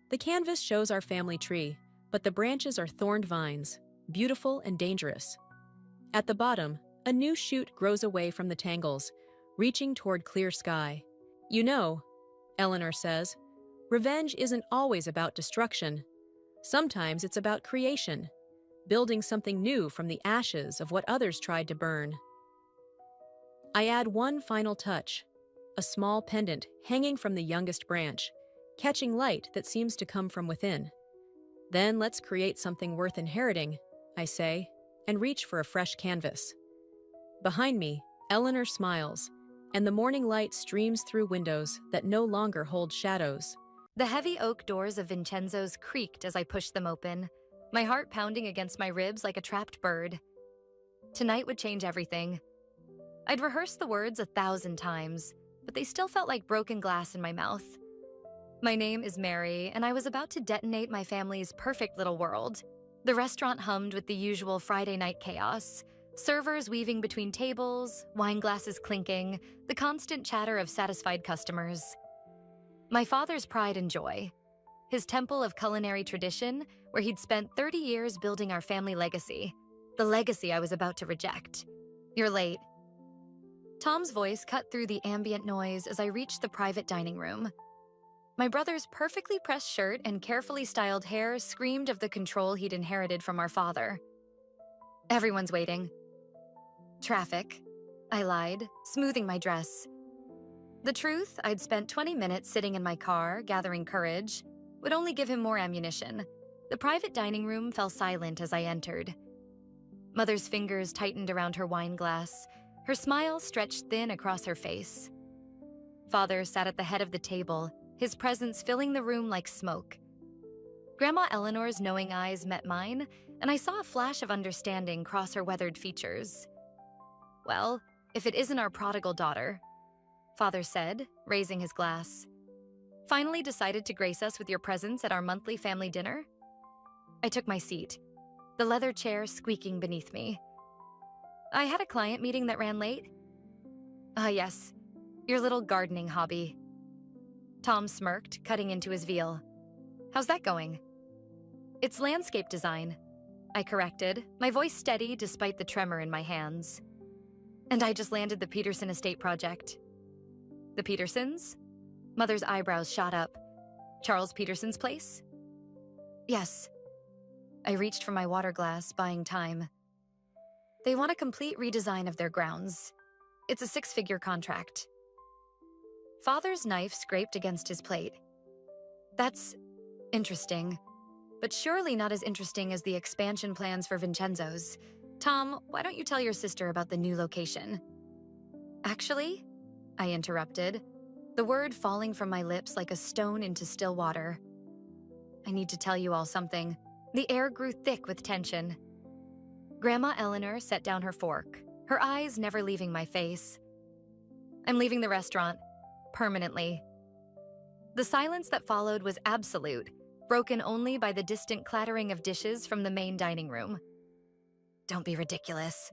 The canvas shows our family tree, but the branches are thorned vines, beautiful and dangerous. At the bottom, a new shoot grows away from the tangles, reaching toward clear sky. You know, Eleanor says, revenge isn't always about destruction. Sometimes it's about creation, building something new from the ashes of what others tried to burn. I add one final touch, a small pendant hanging from the youngest branch, catching light that seems to come from within. Then let's create something worth inheriting, I say, and reach for a fresh canvas. Behind me, Eleanor smiles, and the morning light streams through windows that no longer hold shadows. The heavy oak doors of Vincenzo's creaked as I pushed them open, my heart pounding against my ribs like a trapped bird. Tonight would change everything. I'd rehearsed the words 1,000 times, but they still felt like broken glass in my mouth. My name is Mary, and I was about to detonate my family's perfect little world. The restaurant hummed with the usual Friday night chaos, Servers weaving between tables, wine glasses clinking, the constant chatter of satisfied customers. My father's pride and joy. His temple of culinary tradition, where he'd spent 30 years building our family legacy. The legacy I was about to reject. "You're late." Tom's voice cut through the ambient noise as I reached the private dining room. My brother's perfectly pressed shirt and carefully styled hair screamed of the control he'd inherited from our father. "Everyone's waiting." "Traffic," I lied, smoothing my dress. The truth, I'd spent 20 minutes sitting in my car, gathering courage, would only give him more ammunition. The private dining room fell silent as I entered. Mother's fingers tightened around her wine glass. Her smile stretched thin across her face. Father sat at the head of the table, his presence filling the room like smoke. Grandma Eleanor's knowing eyes met mine, and I saw a flash of understanding cross her weathered features. "Well, if it isn't our prodigal daughter," Father said, raising his glass. "Finally decided to grace us with your presence at our monthly family dinner?" I took my seat, the leather chair squeaking beneath me. "I had a client meeting that ran late." "Ah, yes, your little gardening hobby." Tom smirked, cutting into his veal. "How's that going?" "It's landscape design," I corrected, my voice steady despite the tremor in my hands. "And I just landed the Peterson estate project." "The Petersons?" Mother's eyebrows shot up. "Charles Peterson's place?" "Yes." I reached for my water glass, buying time. "They want a complete redesign of their grounds. It's a 6-figure contract." Father's knife scraped against his plate. "That's interesting, but surely not as interesting as the expansion plans for Vincenzo's. Tom, why don't you tell your sister about the new location?" "Actually," I interrupted, the word falling from my lips like a stone into still water. "I need to tell you all something." The air grew thick with tension. Grandma Eleanor set down her fork, her eyes never leaving my face. "I'm leaving the restaurant. Permanently." The silence that followed was absolute, broken only by the distant clattering of dishes from the main dining room. "Don't be ridiculous,"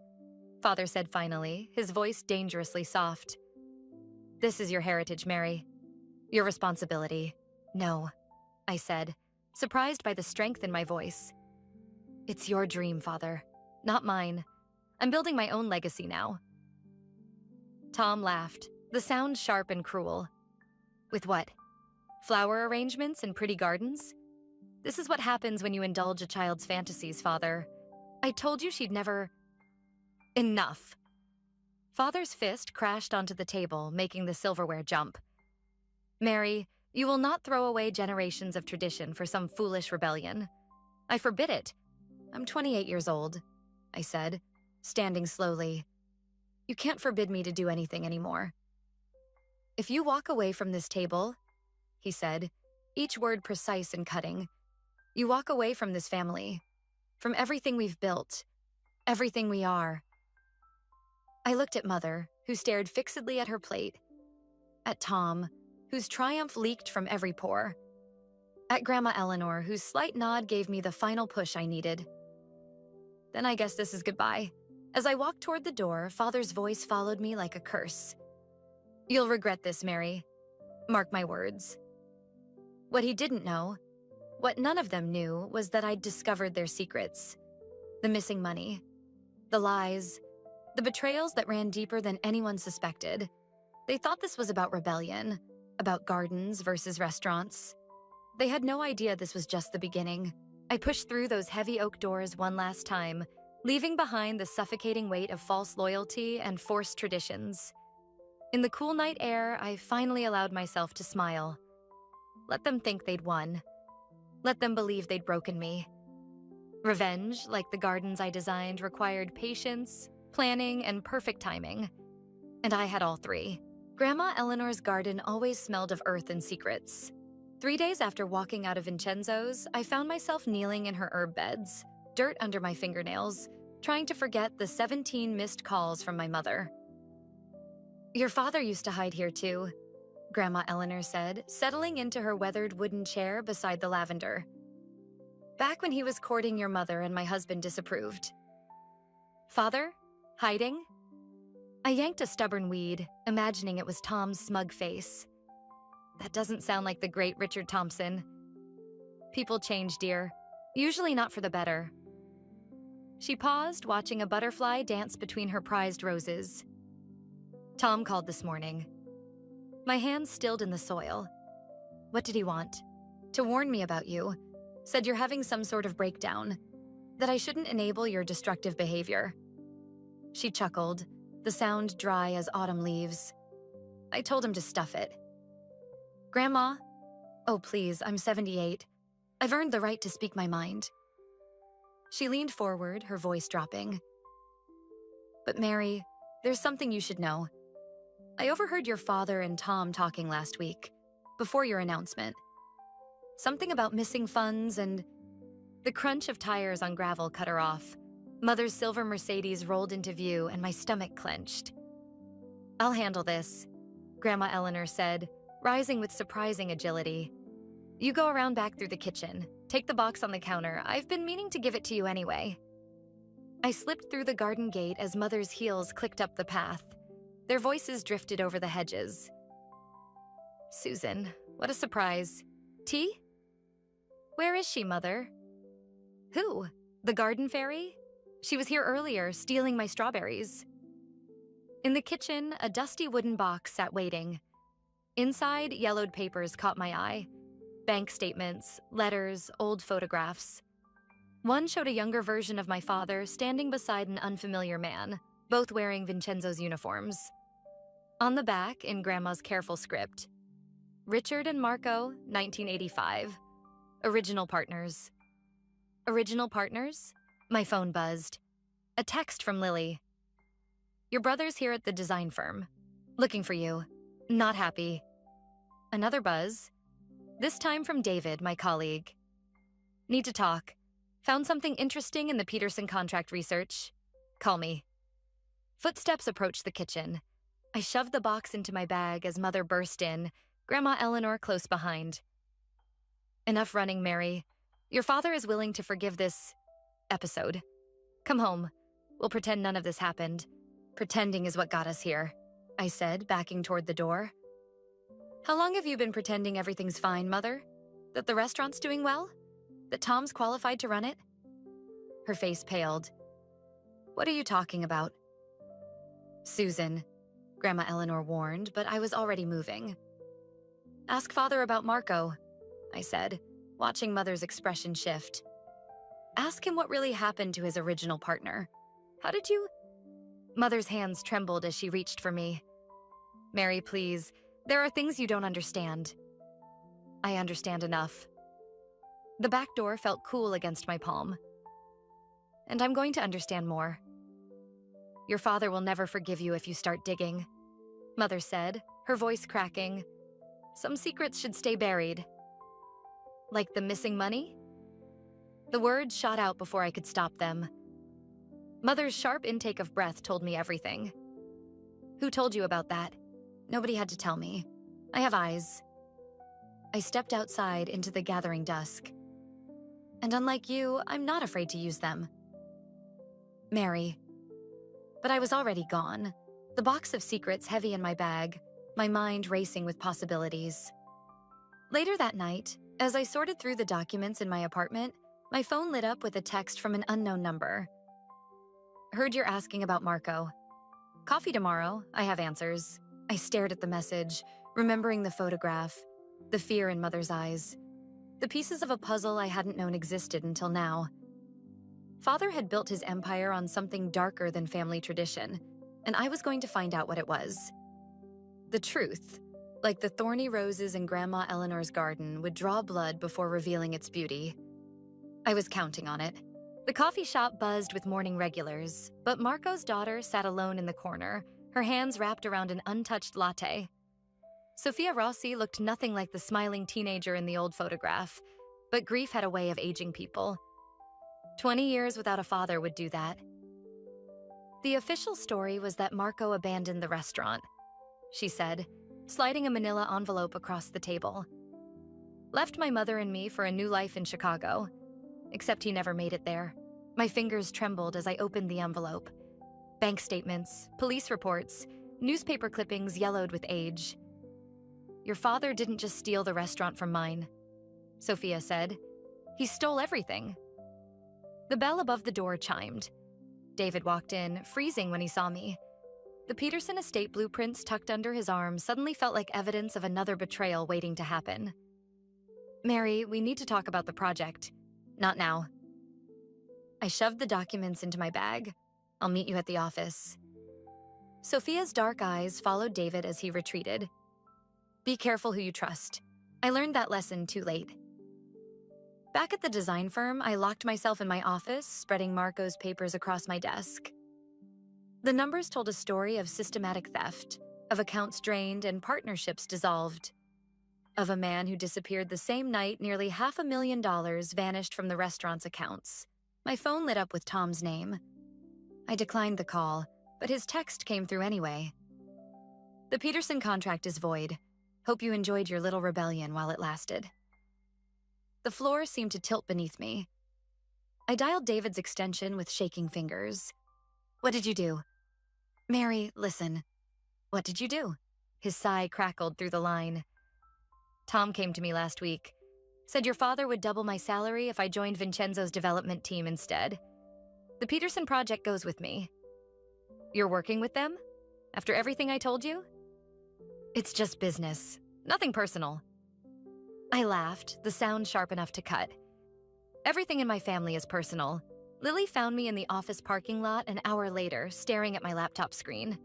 Father said finally, his voice dangerously soft. "This is your heritage, Mary. Your responsibility." "No," I said, surprised by the strength in my voice. "It's your dream, Father, not mine. I'm building my own legacy now." Tom laughed, the sound sharp and cruel. "With what? Flower arrangements and pretty gardens? This is what happens when you indulge a child's fantasies, Father. I told you she'd never—" "Enough." Father's fist crashed onto the table, making the silverware jump. "Mary, you will not throw away generations of tradition for some foolish rebellion. I forbid it. I'm 28 years old," I said, standing slowly. "You can't forbid me to do anything anymore." "If you walk away from this table," he said, each word precise and cutting, "you walk away from this family, from everything we've built, everything we are." I looked at Mother, who stared fixedly at her plate, at Tom, whose triumph leaked from every pore, at Grandma Eleanor, whose slight nod gave me the final push I needed. "Then I guess this is goodbye." As I walked toward the door, Father's voice followed me like a curse. "You'll regret this, Mary. Mark my words." What he didn't know, what none of them knew, was that I'd discovered their secrets. The missing money, the lies, the betrayals that ran deeper than anyone suspected. They thought this was about rebellion, about gardens versus restaurants. They had no idea this was just the beginning. I pushed through those heavy oak doors one last time, leaving behind the suffocating weight of false loyalty and forced traditions. In the cool night air, I finally allowed myself to smile. Let them think they'd won. Let them believe they'd broken me. Revenge, like the gardens I designed, required patience, planning, and perfect timing. And I had all three. Grandma Eleanor's garden always smelled of earth and secrets. 3 days after walking out of Vincenzo's, I found myself kneeling in her herb beds, dirt under my fingernails, trying to forget the 17 missed calls from my mother. "Your father used to hide here too," Grandma Eleanor said, settling into her weathered wooden chair beside the lavender. "Back when he was courting your mother and my husband disapproved." "Father?" Hiding? I yanked a stubborn weed, imagining it was Tom's smug face. That doesn't sound like the great Richard Thompson. People change, dear. Usually not for the better. She paused, watching a butterfly dance between her prized roses. Tom called this morning. My hands stilled in the soil. What did he want? To warn me about you. Said you're having some sort of breakdown. That I shouldn't enable your destructive behavior. She chuckled, the sound dry as autumn leaves. I told him to stuff it. Grandma? Oh, please, I'm 78. I've earned the right to speak my mind. She leaned forward, her voice dropping. But Mary, there's something you should know. I overheard your father and Tom talking last week, before your announcement. Something about missing funds and... The crunch of tires on gravel cut her off. Mother's silver Mercedes rolled into view and my stomach clenched. I'll handle this, Grandma Eleanor said, rising with surprising agility. You go around back through the kitchen. Take the box on the counter. I've been meaning to give it to you anyway. I slipped through the garden gate as Mother's heels clicked up the path. Their voices drifted over the hedges. Susan, what a surprise. Tea? Where is she, Mother? Who? The garden fairy? She was here earlier, stealing my strawberries. In the kitchen, a dusty wooden box sat waiting. Inside, yellowed papers caught my eye. Bank statements, letters, old photographs. One showed a younger version of my father standing beside an unfamiliar man, both wearing Vincenzo's uniforms. On the back, in Grandma's careful script, Richard and Marco, 1985. Original partners. Original partners? My phone buzzed. A text from Lily. Your brother's here at the design firm. Looking for you. Not happy. Another buzz. This time from David, my colleague. Need to talk. Found something interesting in the Peterson contract research. Call me. Footsteps approached the kitchen. I shoved the box into my bag as Mother burst in, Grandma Eleanor close behind. Enough running, Mary. Your father is willing to forgive this episode. Come home. We'll pretend none of this happened. Pretending is what got us here, I said, backing toward the door. How long have you been pretending everything's fine, Mother? That the restaurant's doing well? That Tom's qualified to run it? Her face paled. What are you talking about? Susan, Grandma Eleanor warned, but I was already moving. Ask Father about Marco, I said, watching Mother's expression shift. Ask him what really happened to his original partner. How did you... Mother's hands trembled as she reached for me. Mary, please. There are things you don't understand. I understand enough. The back door felt cool against my palm. And I'm going to understand more. Your father will never forgive you if you start digging, Mother said, her voice cracking. Some secrets should stay buried. Like the missing money? The words shot out before I could stop them. Mother's sharp intake of breath told me everything. Who told you about that? Nobody had to tell me. I have eyes. I stepped outside into the gathering dusk. And unlike you, I'm not afraid to use them. Mary. But I was already gone, the box of secrets heavy in my bag, my mind racing with possibilities. Later that night, as I sorted through the documents in my apartment, my phone lit up with a text from an unknown number. Heard you're asking about Marco. Coffee tomorrow, I have answers. I stared at the message, remembering the photograph, the fear in Mother's eyes, the pieces of a puzzle I hadn't known existed until now. Father had built his empire on something darker than family tradition, and I was going to find out what it was. The truth, like the thorny roses in Grandma Eleanor's garden, would draw blood before revealing its beauty. I was counting on it. The coffee shop buzzed with morning regulars, but Marco's daughter sat alone in the corner, her hands wrapped around an untouched latte. Sophia Rossi looked nothing like the smiling teenager in the old photograph, but grief had a way of aging people. 20 years without a father would do that. The official story was that Marco abandoned the restaurant, she said, sliding a manila envelope across the table. Left my mother and me for a new life in Chicago, except he never made it there. My fingers trembled as I opened the envelope. Bank statements, police reports, newspaper clippings yellowed with age. "Your father didn't just steal the restaurant from mine," Sophia said. "He stole everything." The bell above the door chimed. David walked in, freezing when he saw me. The Peterson estate blueprints tucked under his arm suddenly felt like evidence of another betrayal waiting to happen. "Mary, we need to talk about the project. Not now." I shoved the documents into my bag. "I'll meet you at the office." Sophia's dark eyes followed David as he retreated. "Be careful who you trust. I learned that lesson too late." Back at the design firm, I locked myself in my office, spreading Marco's papers across my desk. The numbers told a story of systematic theft, of accounts drained and partnerships dissolved, of a man who disappeared the same night nearly $500,000 vanished from the restaurant's accounts. My phone lit up with Tom's name. I declined the call, but his text came through anyway. "The Peterson contract is void. Hope you enjoyed your little rebellion while it lasted." The floor seemed to tilt beneath me. I dialed David's extension with shaking fingers. "What did you do?" "Mary, listen." "What did you do?" His sigh crackled through the line. "Tom came to me last week. Said your father would double my salary if I joined Vincenzo's development team instead. The Peterson project goes with me." "You're working with them? After everything I told you?" "It's just business. Nothing personal." I laughed, the sound sharp enough to cut. "Everything in my family is personal. Lily found me in the office parking lot an hour later, staring at my laptop screen.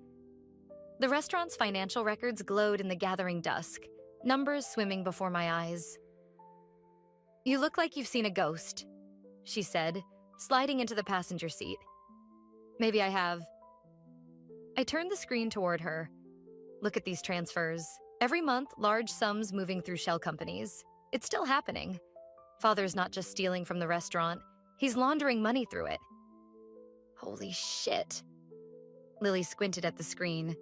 The restaurant's financial records glowed in the gathering dusk, numbers swimming before my eyes. "You look like you've seen a ghost," she said, sliding into the passenger seat. "Maybe I have." I turned the screen toward her. "Look at these transfers. Every month, large sums moving through shell companies. It's still happening. Father's not just stealing from the restaurant, he's laundering money through it." "Holy shit." Lily squinted at the screen.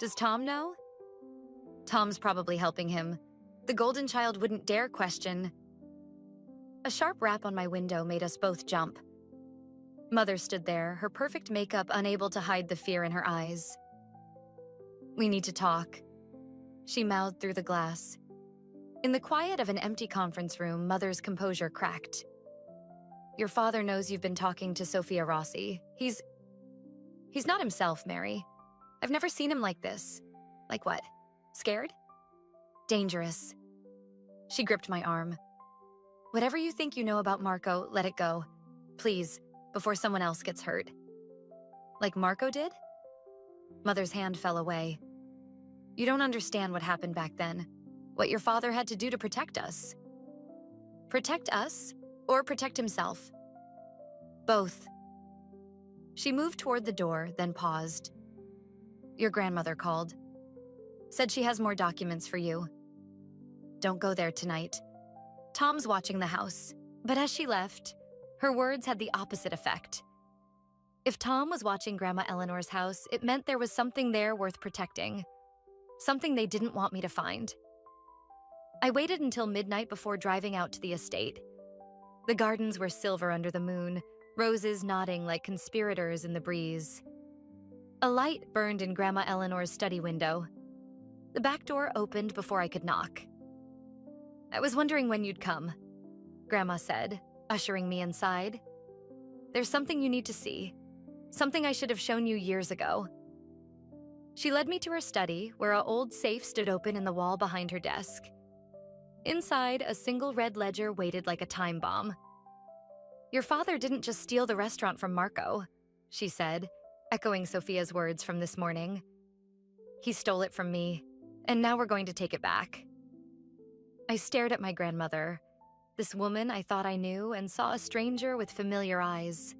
"Does Tom know?" "Tom's probably helping him. The golden child wouldn't dare question." A sharp rap on my window made us both jump. Mother stood there, her perfect makeup unable to hide the fear in her eyes. "We need to talk," she mouthed through the glass. In the quiet of an empty conference room, Mother's composure cracked. "Your father knows you've been talking to Sophia Rossi. He's not himself, Mary. I've never seen him like this." "Like what? Scared?" "Dangerous." She gripped my arm. "Whatever you think you know about Marco, let it go. Please, before someone else gets hurt." "Like Marco did?" Mother's hand fell away. "You don't understand what happened back then. What your father had to do to protect us." "Protect us? Or protect himself?" "Both." She moved toward the door, then paused. "Your grandmother called. Said she has more documents for you. Don't go there tonight. Tom's watching the house." But as she left, her words had the opposite effect. If Tom was watching Grandma Eleanor's house, it meant there was something there worth protecting. Something they didn't want me to find. I waited until midnight before driving out to the estate. The gardens were silver under the moon, roses nodding like conspirators in the breeze. A light burned in Grandma Eleanor's study window. The back door opened before I could knock. "I was wondering when you'd come," Grandma said, ushering me inside. "There's something you need to see. Something I should have shown you years ago." She led me to her study, where an old safe stood open in the wall behind her desk. Inside, a single red ledger waited like a time bomb. "Your father didn't just steal the restaurant from Marco," she said, echoing Sophia's words from this morning. "He stole it from me, and now we're going to take it back." I stared at my grandmother, this woman I thought I knew, and saw a stranger with familiar eyes.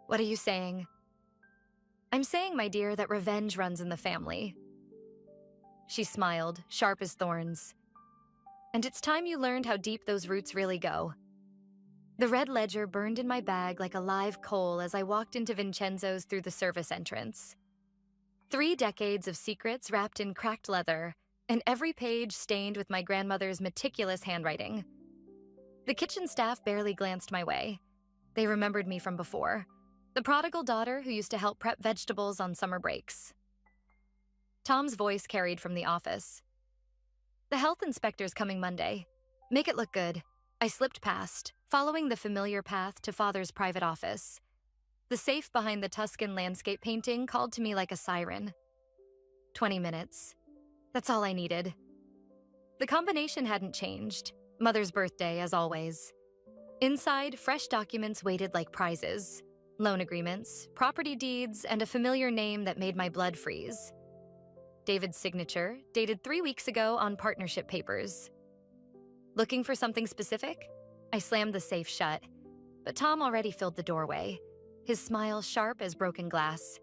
"What are you saying?" "I'm saying, my dear, that revenge runs in the family." She smiled, sharp as thorns. "And it's time you learned how deep those roots really go." The red ledger burned in my bag like a live coal as I walked into Vincenzo's through the service entrance. 3 decades of secrets wrapped in cracked leather, and every page stained with my grandmother's meticulous handwriting. The kitchen staff barely glanced my way. They remembered me from before. The prodigal daughter who used to help prep vegetables on summer breaks. Tom's voice carried from the office. The health inspector's coming Monday. Make it look good. I slipped past, following the familiar path to Father's private office. The safe behind the Tuscan landscape painting called to me like a siren. 20 minutes. That's all I needed. The combination hadn't changed. Mother's birthday, as always. Inside, fresh documents waited like prizes. Loan agreements, property deeds, and a familiar name that made my blood freeze. David's signature, dated 3 weeks ago on partnership papers. Looking for something specific? I slammed the safe shut, but Tom already filled the doorway, his smile sharp as broken glass.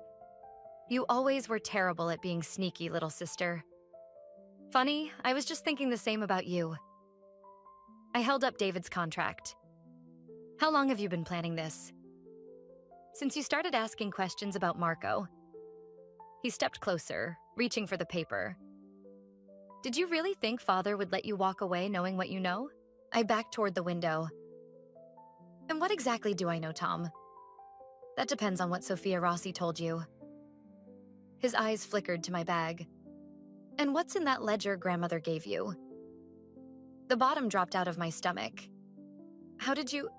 You always were terrible at being sneaky, little sister. Funny, I was just thinking the same about you. I held up David's contract. How long have you been planning this? Since you started asking questions about Marco. He stepped closer, reaching for the paper. Did you really think Father would let you walk away knowing what you know? I backed toward the window. And what exactly do I know, Tom? That depends on what Sophia Rossi told you. His eyes flickered to my bag. And what's in that ledger grandmother gave you? The bottom dropped out of my stomach. How did you...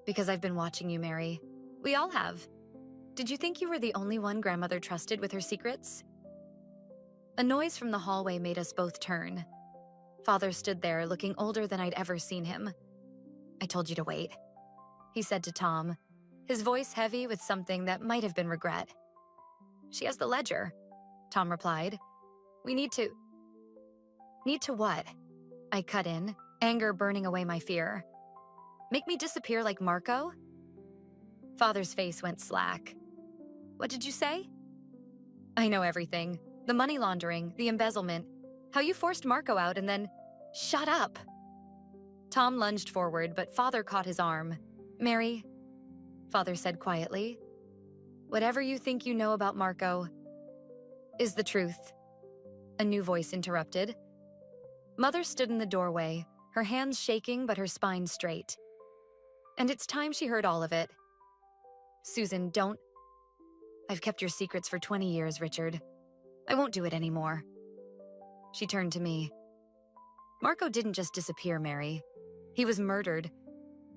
Because I've been watching you, Mary. We all have. Did you think you were the only one grandmother trusted with her secrets? A noise from the hallway made us both turn. Father stood there, looking older than I'd ever seen him. I told you to wait, he said to Tom, his voice heavy with something that might have been regret. She has the ledger, Tom replied. We need to... Need to what? I cut in, anger burning away my fear. Make me disappear like Marco? Father's face went slack. What did you say? I know everything. The money laundering, the embezzlement, how you forced Marco out and then... Shut up! Tom lunged forward, but Father caught his arm. Mary, Father said quietly, whatever you think you know about Marco is the truth. A new voice interrupted. Mother stood in the doorway, her hands shaking but her spine straight. And it's time she heard all of it. Susan, don't... I've kept your secrets for 20 years, Richard. I won't do it anymore. She turned to me. Marco didn't just disappear, Mary. He was murdered,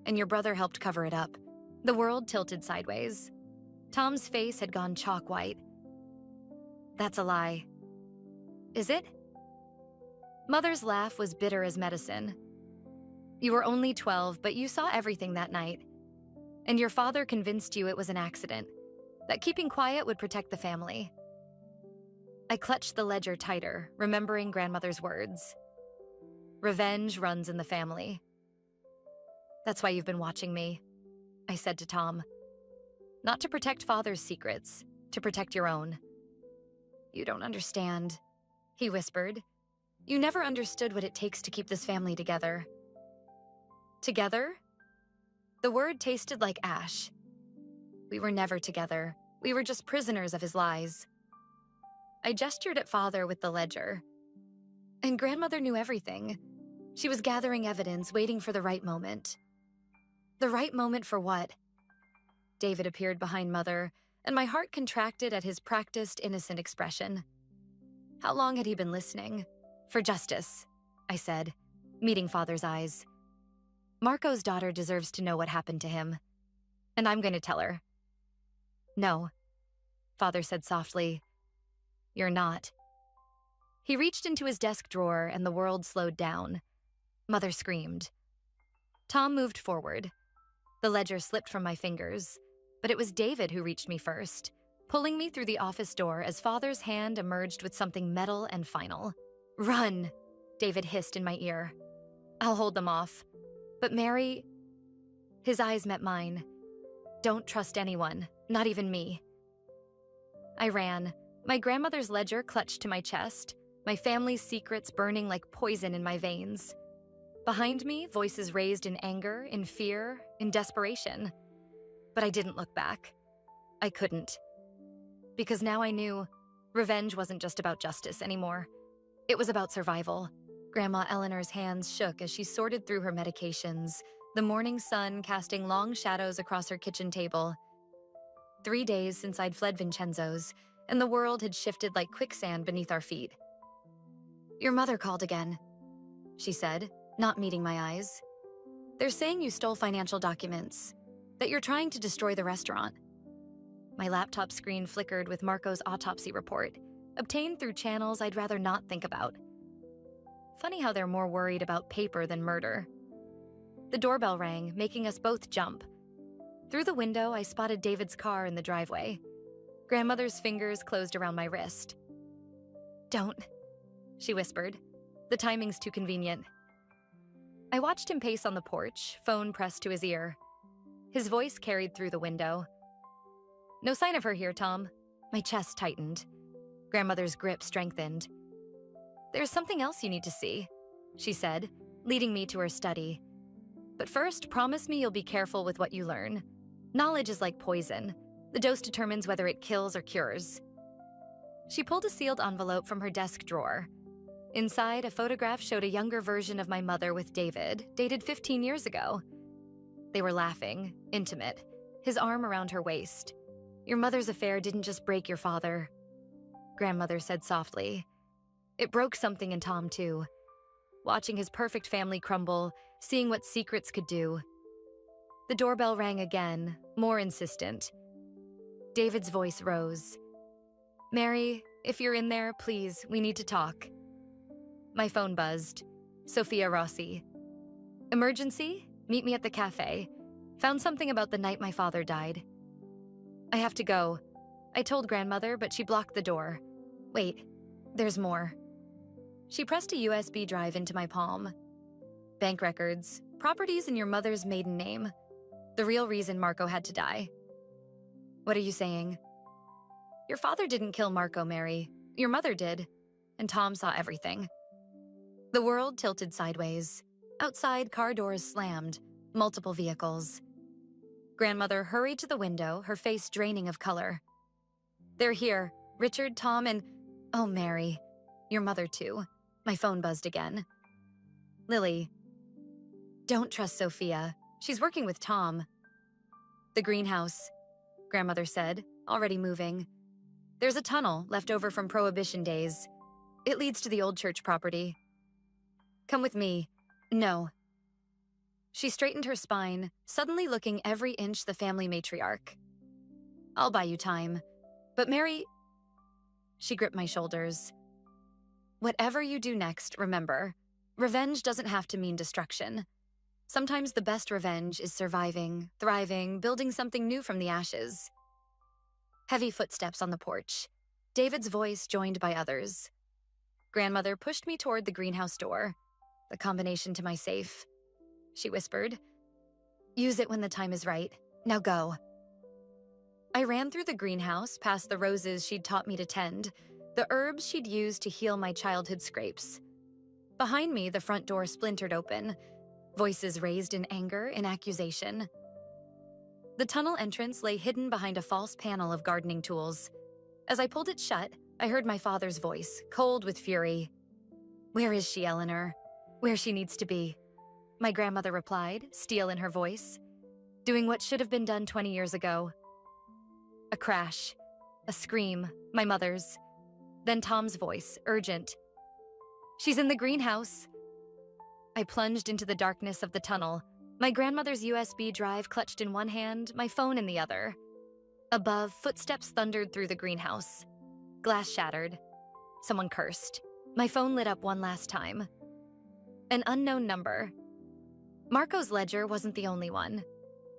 and your brother helped cover it up. The world tilted sideways. Tom's face had gone chalk white. That's a lie. Is it? Mother's laugh was bitter as medicine. You were only 12, but you saw everything that night. And your father convinced you it was an accident, that keeping quiet would protect the family. I clutched the ledger tighter, remembering grandmother's words. Revenge runs in the family. That's why you've been watching me, I said to Tom. Not to protect Father's secrets, to protect your own. You don't understand, he whispered. You never understood what it takes to keep this family together. Together? The word tasted like ash. We were never together. We were just prisoners of his lies. I gestured at Father with the ledger. And grandmother knew everything. She was gathering evidence, waiting for the right moment. The right moment for what? David appeared behind Mother, and my heart contracted at his practiced, innocent expression. How long had he been listening? For justice, I said, meeting Father's eyes. Marco's daughter deserves to know what happened to him, and I'm going to tell her. No, Father said softly. You're not. He reached into his desk drawer and the world slowed down. Mother screamed. Tom moved forward. The ledger slipped from my fingers, but it was David who reached me first, pulling me through the office door as Father's hand emerged with something metal and final. Run, David hissed in my ear. I'll hold them off. But Mary... His eyes met mine. Don't trust anyone, not even me. I ran, my grandmother's ledger clutched to my chest, my family's secrets burning like poison in my veins. Behind me, voices raised in anger, in fear, in desperation. But I didn't look back. I couldn't. Because now I knew revenge wasn't just about justice anymore. It was about survival. Grandma Eleanor's hands shook as she sorted through her medications, the morning sun casting long shadows across her kitchen table. 3 days since I'd fled Vincenzo's, and the world had shifted like quicksand beneath our feet. "Your mother called again," she said, not meeting my eyes. "They're saying you stole financial documents, that you're trying to destroy the restaurant." My laptop screen flickered with Marco's autopsy report, obtained through channels I'd rather not think about. Funny how they're more worried about paper than murder. The doorbell rang, making us both jump. Through the window, I spotted David's car in the driveway. Grandmother's fingers closed around my wrist. "Don't," she whispered. "The timing's too convenient." I watched him pace on the porch, phone pressed to his ear. His voice carried through the window. "No sign of her here, Tom." My chest tightened. Grandmother's grip strengthened. "There's something else you need to see," she said, leading me to her study. "But first, promise me you'll be careful with what you learn. Knowledge is like poison. The dose determines whether it kills or cures." She pulled a sealed envelope from her desk drawer. Inside, a photograph showed a younger version of my mother with David, dated 15 years ago. They were laughing, intimate, his arm around her waist. "Your mother's affair didn't just break your father," Grandmother said softly. "It broke something in Tom, too. Watching his perfect family crumble, seeing what secrets could do." The doorbell rang again, more insistent. David's voice rose. "Mary, if you're in there, please, we need to talk." My phone buzzed. Sophia Rossi. "Emergency? Meet me at the cafe. Found something about the night my father died." "I have to go," I told Grandmother, but she blocked the door. "Wait, there's more." She pressed a USB drive into my palm. "Bank records, properties in your mother's maiden name. The real reason Marco had to die." "What are you saying?" "Your father didn't kill Marco, Mary. Your mother did. And Tom saw everything." The world tilted sideways. Outside, car doors slammed. Multiple vehicles. Grandmother hurried to the window, her face draining of color. "They're here. Richard, Tom, and... oh, Mary. Your mother, too." My phone buzzed again. "Lily." "Don't trust Sophia. She's working with Tom." "The greenhouse," Grandmother said, already moving. "There's a tunnel left over from Prohibition days. It leads to the old church property." "Come with me." "No." She straightened her spine, suddenly looking every inch the family matriarch. "I'll buy you time. But Mary..." She gripped my shoulders. "Whatever you do next, remember, revenge doesn't have to mean destruction. Sometimes the best revenge is surviving, thriving, building something new from the ashes." Heavy footsteps on the porch. David's voice joined by others. Grandmother pushed me toward the greenhouse door. "The combination to my safe," she whispered. "Use it when the time is right. Now go." I ran through the greenhouse, past the roses she'd taught me to tend, the herbs she'd used to heal my childhood scrapes. Behind me, the front door splintered open, voices raised in anger and accusation. The tunnel entrance lay hidden behind a false panel of gardening tools. As I pulled it shut, I heard my father's voice, cold with fury. "Where is she, Eleanor? Where she needs to be." My grandmother replied, steel in her voice. "Doing what should have been done 20 years ago." A crash. A scream, my mother's. Then Tom's voice, urgent. "She's in the greenhouse." I plunged into the darkness of the tunnel, my grandmother's USB drive clutched in one hand, my phone in the other. Above, footsteps thundered through the greenhouse. Glass shattered. Someone cursed. My phone lit up one last time. An unknown number. Marco's ledger wasn't the only one.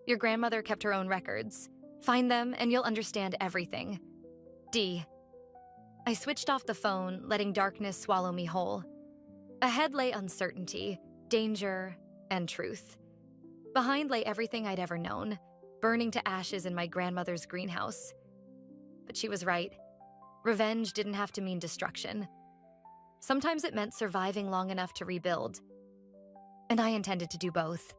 Your grandmother kept her own records. Find them and you'll understand everything. D. I switched off the phone, letting darkness swallow me whole. Ahead lay uncertainty, danger, and truth. Behind lay everything I'd ever known, burning to ashes in my grandmother's greenhouse. But she was right. Revenge didn't have to mean destruction. Sometimes it meant surviving long enough to rebuild. And I intended to do both.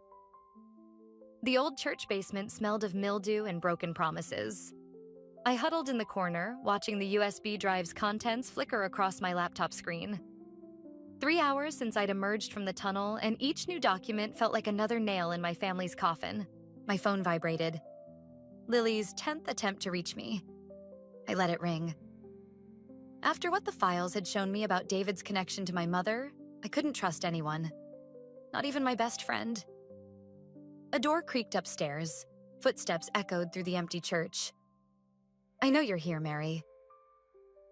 The old church basement smelled of mildew and broken promises. I huddled in the corner, watching the USB drive's contents flicker across my laptop screen. 3 hours since I'd emerged from the tunnel, and each new document felt like another nail in my family's coffin. My phone vibrated. Lily's 10th attempt to reach me. I let it ring. After what the files had shown me about David's connection to my mother, I couldn't trust anyone. Not even my best friend. A door creaked upstairs. Footsteps echoed through the empty church. "I know you're here, Mary."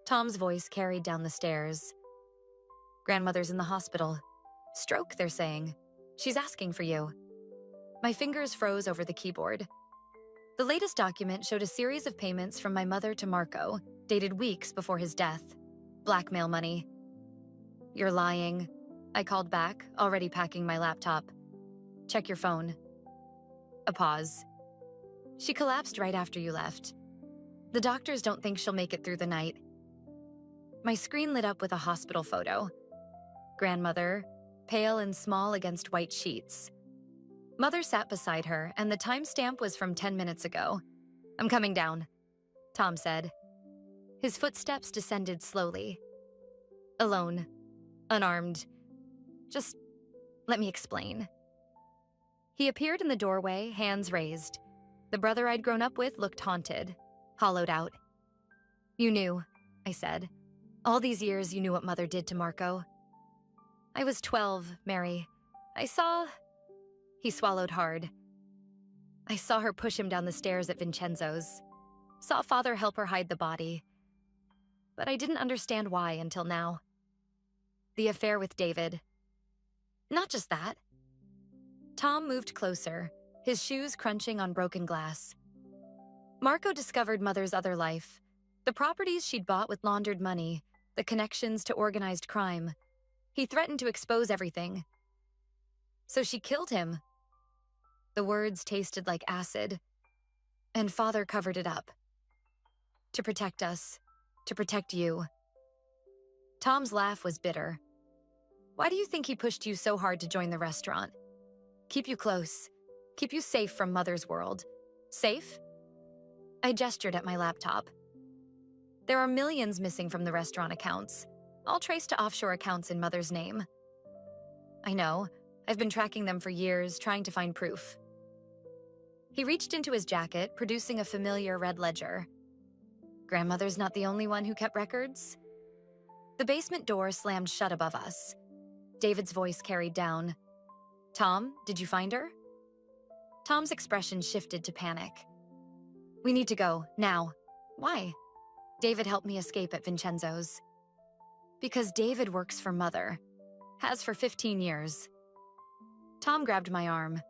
Tom's voice carried down the stairs. "Grandmother's in the hospital. Stroke, they're saying. She's asking for you." My fingers froze over the keyboard. The latest document showed a series of payments from my mother to Marco, dated weeks before his death. Blackmail money. "You're lying," I called back, already packing my laptop. "Check your phone." A pause. "She collapsed right after you left. The doctors don't think she'll make it through the night." My screen lit up with a hospital photo. Grandmother, pale and small against white sheets. Mother sat beside her, and the timestamp was from 10 minutes ago. "I'm coming down," Tom said. His footsteps descended slowly. Alone, unarmed. "Just let me explain." He appeared in the doorway, hands raised. The brother I'd grown up with looked haunted, hollowed out. "You knew," I said. "All these years you knew what Mother did to Marco." "I was 12, Mary. I saw..." He swallowed hard. "I saw her push him down the stairs at Vincenzo's. Saw Father help her hide the body. But I didn't understand why until now. The affair with David. Not just that." Tom moved closer, his shoes crunching on broken glass. "Marco discovered Mother's other life. The properties she'd bought with laundered money, the connections to organized crime. He threatened to expose everything. So she killed him." The words tasted like acid. "And Father covered it up. To protect us. To protect you." Tom's laugh was bitter. "Why do you think he pushed you so hard to join the restaurant? Keep you close. Keep you safe from Mother's world. Safe?" I gestured at my laptop. "There are millions missing from the restaurant accounts, all traced to offshore accounts in Mother's name." "I know. I've been tracking them for years, trying to find proof." He reached into his jacket, producing a familiar red ledger. "Grandmother's not the only one who kept records." The basement door slammed shut above us. David's voice carried down. "Tom, did you find her?" Tom's expression shifted to panic. "We need to go, now." "Why?" "David helped me escape at Vincenzo's." "Because David works for Mother. Has for 15 years. Tom grabbed my arm.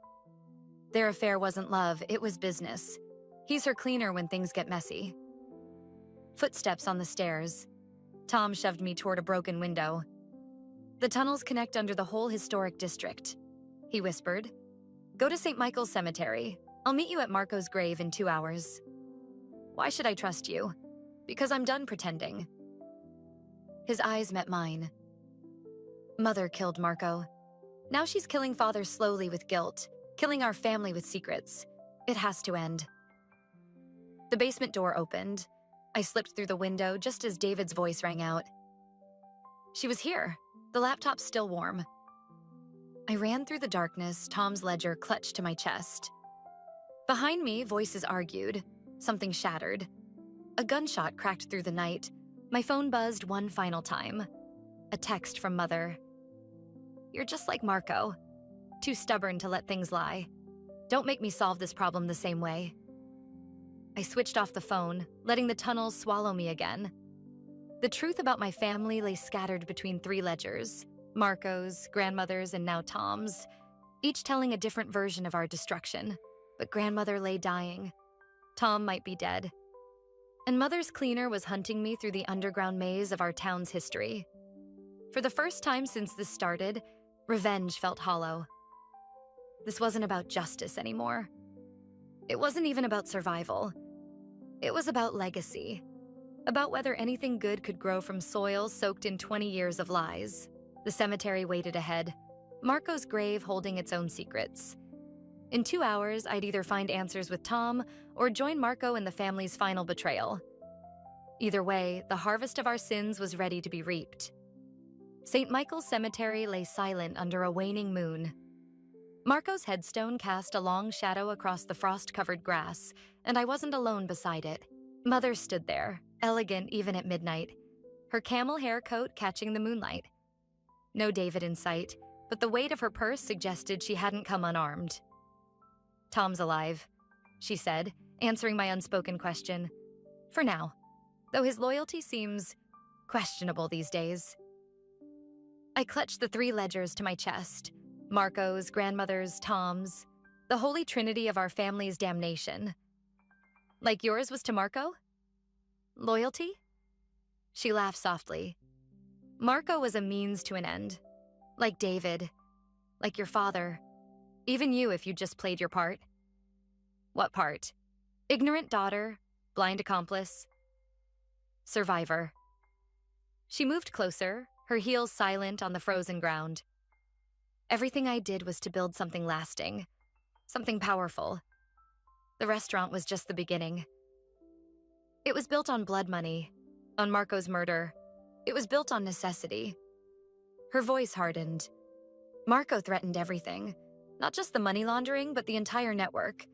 "Their affair wasn't love, it was business. He's her cleaner when things get messy." Footsteps on the stairs. Tom shoved me toward a broken window. "The tunnels connect under the whole historic district," he whispered. "Go to St. Michael's Cemetery. I'll meet you at Marco's grave in 2 hours." "Why should I trust you?" "Because I'm done pretending." His eyes met mine. Mother killed Marco. Now she's killing Father slowly with guilt, killing our family with secrets. It has to end. The basement door opened. I slipped through the window just as David's voice rang out. She was here, the laptop still warm. I ran through the darkness, Tom's ledger clutched to my chest. Behind me, voices argued. Something shattered. A gunshot cracked through the night. My phone buzzed one final time. A text from Mother. "You're just like Marco. Too stubborn to let things lie. Don't make me solve this problem the same way." I switched off the phone, letting the tunnels swallow me again. The truth about my family lay scattered between 3 ledgers, Marco's, Grandmother's, and now Tom's, each telling a different version of our destruction. But Grandmother lay dying. Tom might be dead. And Mother's cleaner was hunting me through the underground maze of our town's history. For the first time since this started, revenge felt hollow. This wasn't about justice anymore. It wasn't even about survival. It was about legacy. About whether anything good could grow from soil soaked in 20 years of lies. The cemetery waited ahead, Marco's grave holding its own secrets. In 2 hours, I'd either find answers with Tom or join Marco in the family's final betrayal. Either way, the harvest of our sins was ready to be reaped. St. Michael's Cemetery lay silent under a waning moon. Marco's headstone cast a long shadow across the frost-covered grass, and I wasn't alone beside it. Mother stood there, elegant even at midnight, her camel hair coat catching the moonlight. No David in sight, but the weight of her purse suggested she hadn't come unarmed. "Tom's alive," she said, answering my unspoken question. "For now, though his loyalty seems questionable these days." I clutched the 3 ledgers to my chest. Marco's, grandmother's, Tom's, the holy trinity of our family's damnation. "Like yours was to Marco? Loyalty?" She laughed softly. "Marco was a means to an end. Like David. Like your father. Even you if you just played your part." "What part? Ignorant daughter, blind accomplice, survivor." She moved closer, her heels silent on the frozen ground. "Everything I did was to build something lasting, something powerful. The restaurant was just the beginning. It was built on blood money, on Marco's murder. It was built on necessity." Her voice hardened. "Marco threatened everything, not just the money laundering, but the entire network.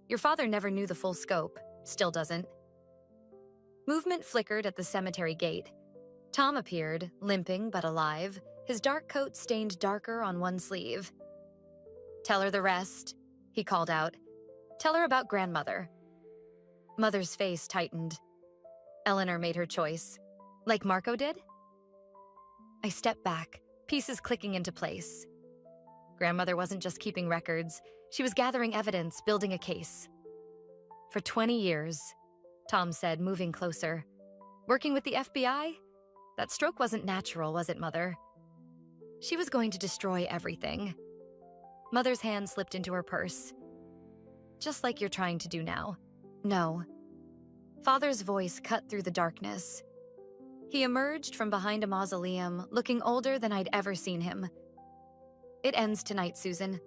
Your father never knew the full scope, still doesn't." Movement flickered at the cemetery gate. Tom appeared, limping but alive, his dark coat stained darker on one sleeve. "Tell her the rest," he called out. "Tell her about grandmother." Mother's face tightened. Eleanor made her choice. Like Marco did? I stepped back, pieces clicking into place. Grandmother wasn't just keeping records. She was gathering evidence, building a case. "For 20 years, Tom said, moving closer. "Working with the FBI? That stroke wasn't natural, was it, Mother? She was going to destroy everything." Mother's hand slipped into her purse. "Just like you're trying to do now." "No." Father's voice cut through the darkness. He emerged from behind a mausoleum, looking older than I'd ever seen him. "It ends tonight, Susan.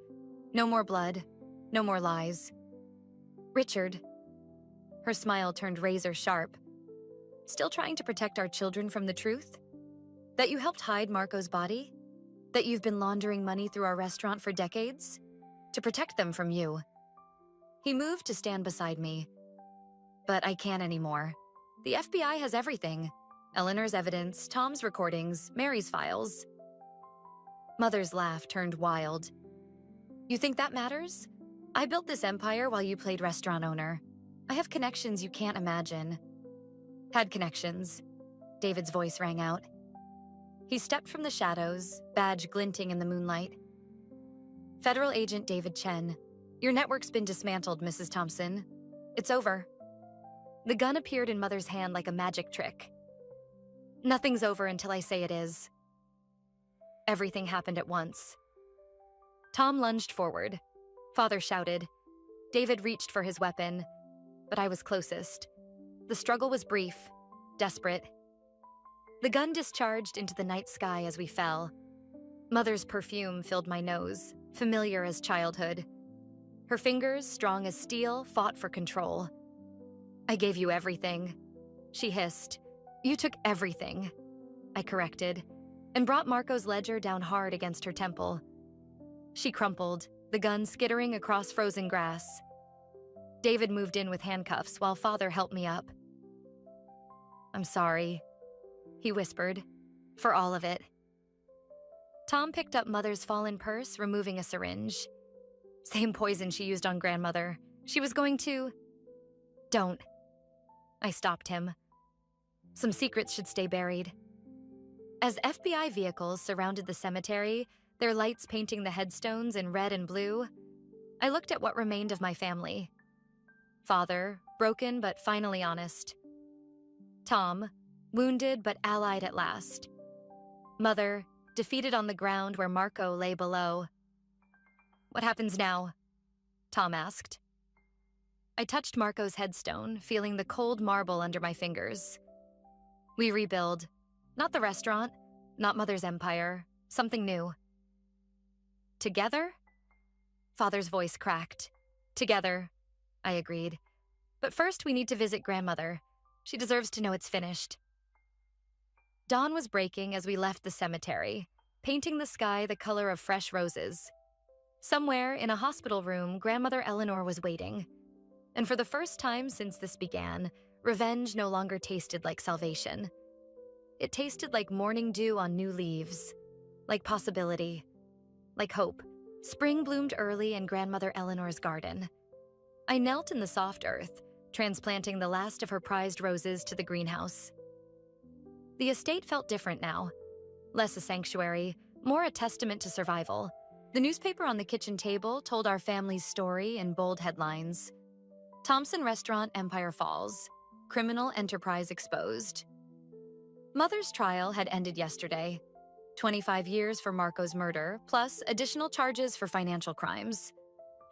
No more blood, no more lies." "Richard." Her smile turned razor sharp. "Still trying to protect our children from the truth? That you helped hide Marco's body? That you've been laundering money through our restaurant for decades? To protect them from you." He moved to stand beside me. "But I can't anymore. The FBI has everything. Eleanor's evidence, Tom's recordings, Mary's files." Mother's laugh turned wild. "You think that matters? I built this empire while you played restaurant owner. I have connections you can't imagine." "Had connections." David's voice rang out. He stepped from the shadows, badge glinting in the moonlight. "Federal Agent David Chen. Your network's been dismantled, Mrs. Thompson. It's over." The gun appeared in Mother's hand like a magic trick. "Nothing's over until I say it is." Everything happened at once. Tom lunged forward. Father shouted. David reached for his weapon, but I was closest. The struggle was brief, desperate. The gun discharged into the night sky as we fell. Mother's perfume filled my nose, familiar as childhood. Her fingers, strong as steel, fought for control. "I gave you everything," she hissed. "You took everything," I corrected, and brought Marco's ledger down hard against her temple. She crumpled, the gun skittering across frozen grass. David moved in with handcuffs while Father helped me up. "I'm sorry," he whispered, "for all of it." Tom picked up Mother's fallen purse, removing a syringe. Same poison she used on Grandmother. She was going to... "Don't." I stopped him. Some secrets should stay buried. As FBI vehicles surrounded the cemetery, their lights painting the headstones in red and blue, I looked at what remained of my family. Father, broken but finally honest. Tom, wounded but allied at last. Mother, defeated on the ground where Marco lay below. "What happens now?" Tom asked. I touched Marco's headstone, feeling the cold marble under my fingers. "We rebuild. Not the restaurant, not Mother's empire, something new." "Together?" Father's voice cracked. "Together," I agreed. "But first we need to visit Grandmother. She deserves to know it's finished." Dawn was breaking as we left the cemetery, painting the sky the color of fresh roses. Somewhere in a hospital room, Grandmother Eleanor was waiting. And for the first time since this began, revenge no longer tasted like salvation. It tasted like morning dew on new leaves, like possibility, like hope. Spring bloomed early in Grandmother Eleanor's garden. I knelt in the soft earth, transplanting the last of her prized roses to the greenhouse. The estate felt different now. Less a sanctuary, more a testament to survival. The newspaper on the kitchen table told our family's story in bold headlines. Thompson Restaurant, Empire Falls. Criminal enterprise exposed. Mother's trial had ended yesterday. 25 years for Marco's murder, plus additional charges for financial crimes.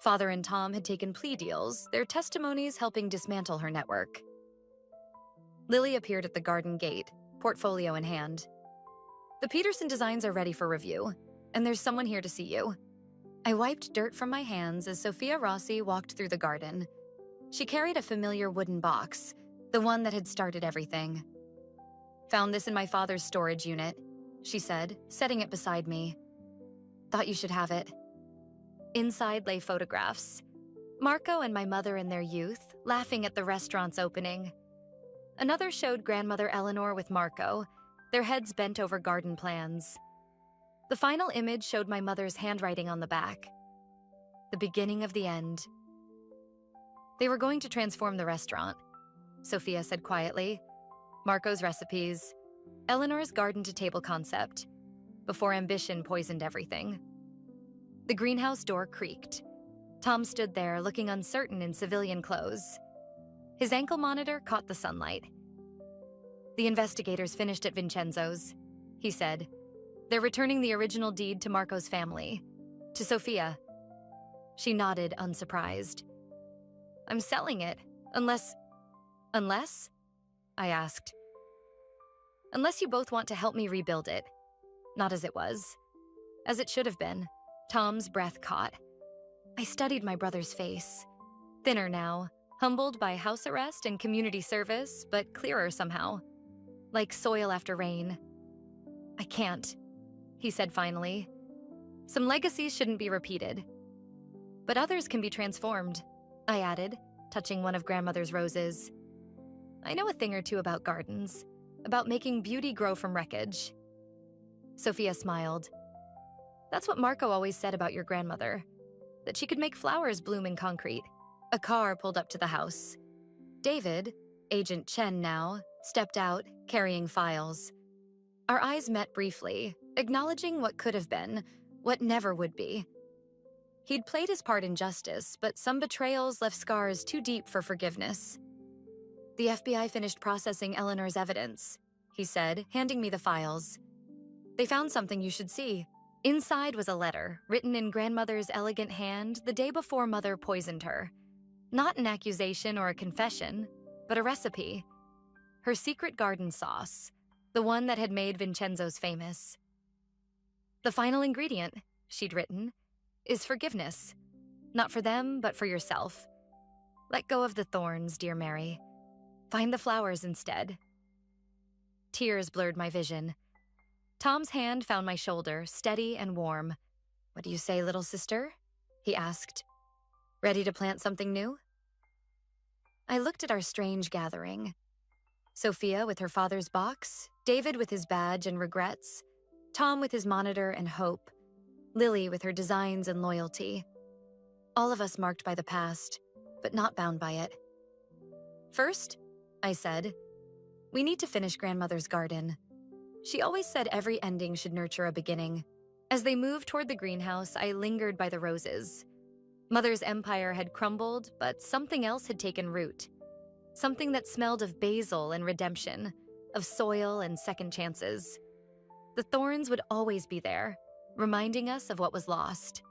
Father and Tom had taken plea deals, their testimonies helping dismantle her network. Lily appeared at the garden gate, portfolio in hand. The Peterson designs are ready for review, and there's someone here to see you. I wiped dirt from my hands as Sophia Rossi walked through the garden. She carried a familiar wooden box, the one that had started everything. Found this in my father's storage unit, she said, setting it beside me. Thought you should have it. Inside lay photographs. Marco and my mother in their youth, laughing at the restaurant's opening. Another showed Grandmother Eleanor with Marco, their heads bent over garden plans. The final image showed my mother's handwriting on the back. The beginning of the end. They were going to transform the restaurant, Sophia said quietly. Marco's recipes, Eleanor's garden-to-table concept, before ambition poisoned everything. The greenhouse door creaked. Tom stood there, looking uncertain in civilian clothes. His ankle monitor caught the sunlight. The investigators finished at Vincenzo's, he said. They're returning the original deed to Marco's family, to Sophia. She nodded, unsurprised. I'm selling it, unless? I asked. Unless you both want to help me rebuild it. Not as it was. As it should have been. Tom's breath caught. I studied my brother's face. Thinner now, humbled by house arrest and community service, but clearer somehow. Like soil after rain. I can't, he said finally. Some legacies shouldn't be repeated. But others can be transformed, I added, touching one of Grandmother's roses. I know a thing or two about gardens, about making beauty grow from wreckage. Sophia smiled. That's what Marco always said about your grandmother, that she could make flowers bloom in concrete. A car pulled up to the house. David, Agent Chen now, stepped out, carrying files. Our eyes met briefly, acknowledging what could have been, what never would be. He'd played his part in justice, but some betrayals left scars too deep for forgiveness. The FBI finished processing Eleanor's evidence, he said, handing me the files. They found something you should see. Inside was a letter, written in Grandmother's elegant hand the day before Mother poisoned her. Not an accusation or a confession, but a recipe. Her secret garden sauce, the one that had made Vincenzo's famous. The final ingredient, she'd written, is forgiveness. Not for them, but for yourself. Let go of the thorns, dear Mary. Find the flowers instead. Tears blurred my vision. Tom's hand found my shoulder, steady and warm. What do you say, little sister? He asked. Ready to plant something new? I looked at our strange gathering. Sophia with her father's box, David with his badge and regrets, Tom with his monitor and hope, Lily with her designs and loyalty. All of us marked by the past, but not bound by it. First, I said, we need to finish Grandmother's garden. She always said every ending should nurture a beginning. As they moved toward the greenhouse, I lingered by the roses. Mother's empire had crumbled, but something else had taken root. Something that smelled of basil and redemption, of soil and second chances. The thorns would always be there, reminding us of what was lost.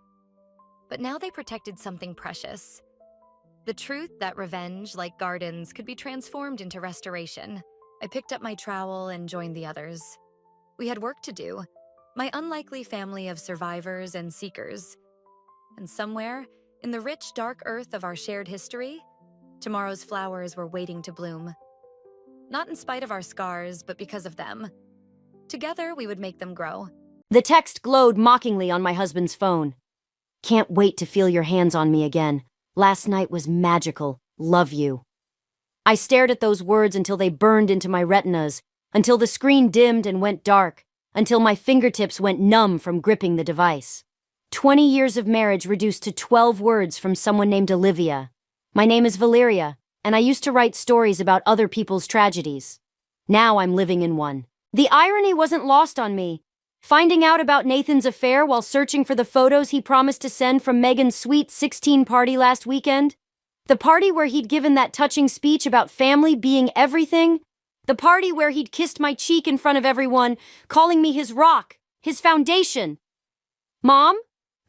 But now they protected something precious. The truth that revenge, like gardens, could be transformed into restoration. I picked up my trowel and joined the others. We had work to do, my unlikely family of survivors and seekers. And somewhere, in the rich, dark earth of our shared history, tomorrow's flowers were waiting to bloom. Not in spite of our scars, but because of them. Together, we would make them grow. The text glowed mockingly on my husband's phone. Can't wait to feel your hands on me again. Last night was magical. Love you. I stared at those words until they burned into my retinas, until the screen dimmed and went dark, until my fingertips went numb from gripping the device. 20 years of marriage reduced to 12 words from someone named Olivia. My name is Valeria, and I used to write stories about other people's tragedies. Now I'm living in one. The irony wasn't lost on me. Finding out about Nathan's affair while searching for the photos he promised to send from Megan's sweet 16 party last weekend? The party where he'd given that touching speech about family being everything? The party where he'd kissed my cheek in front of everyone, calling me his rock, his foundation. Mom?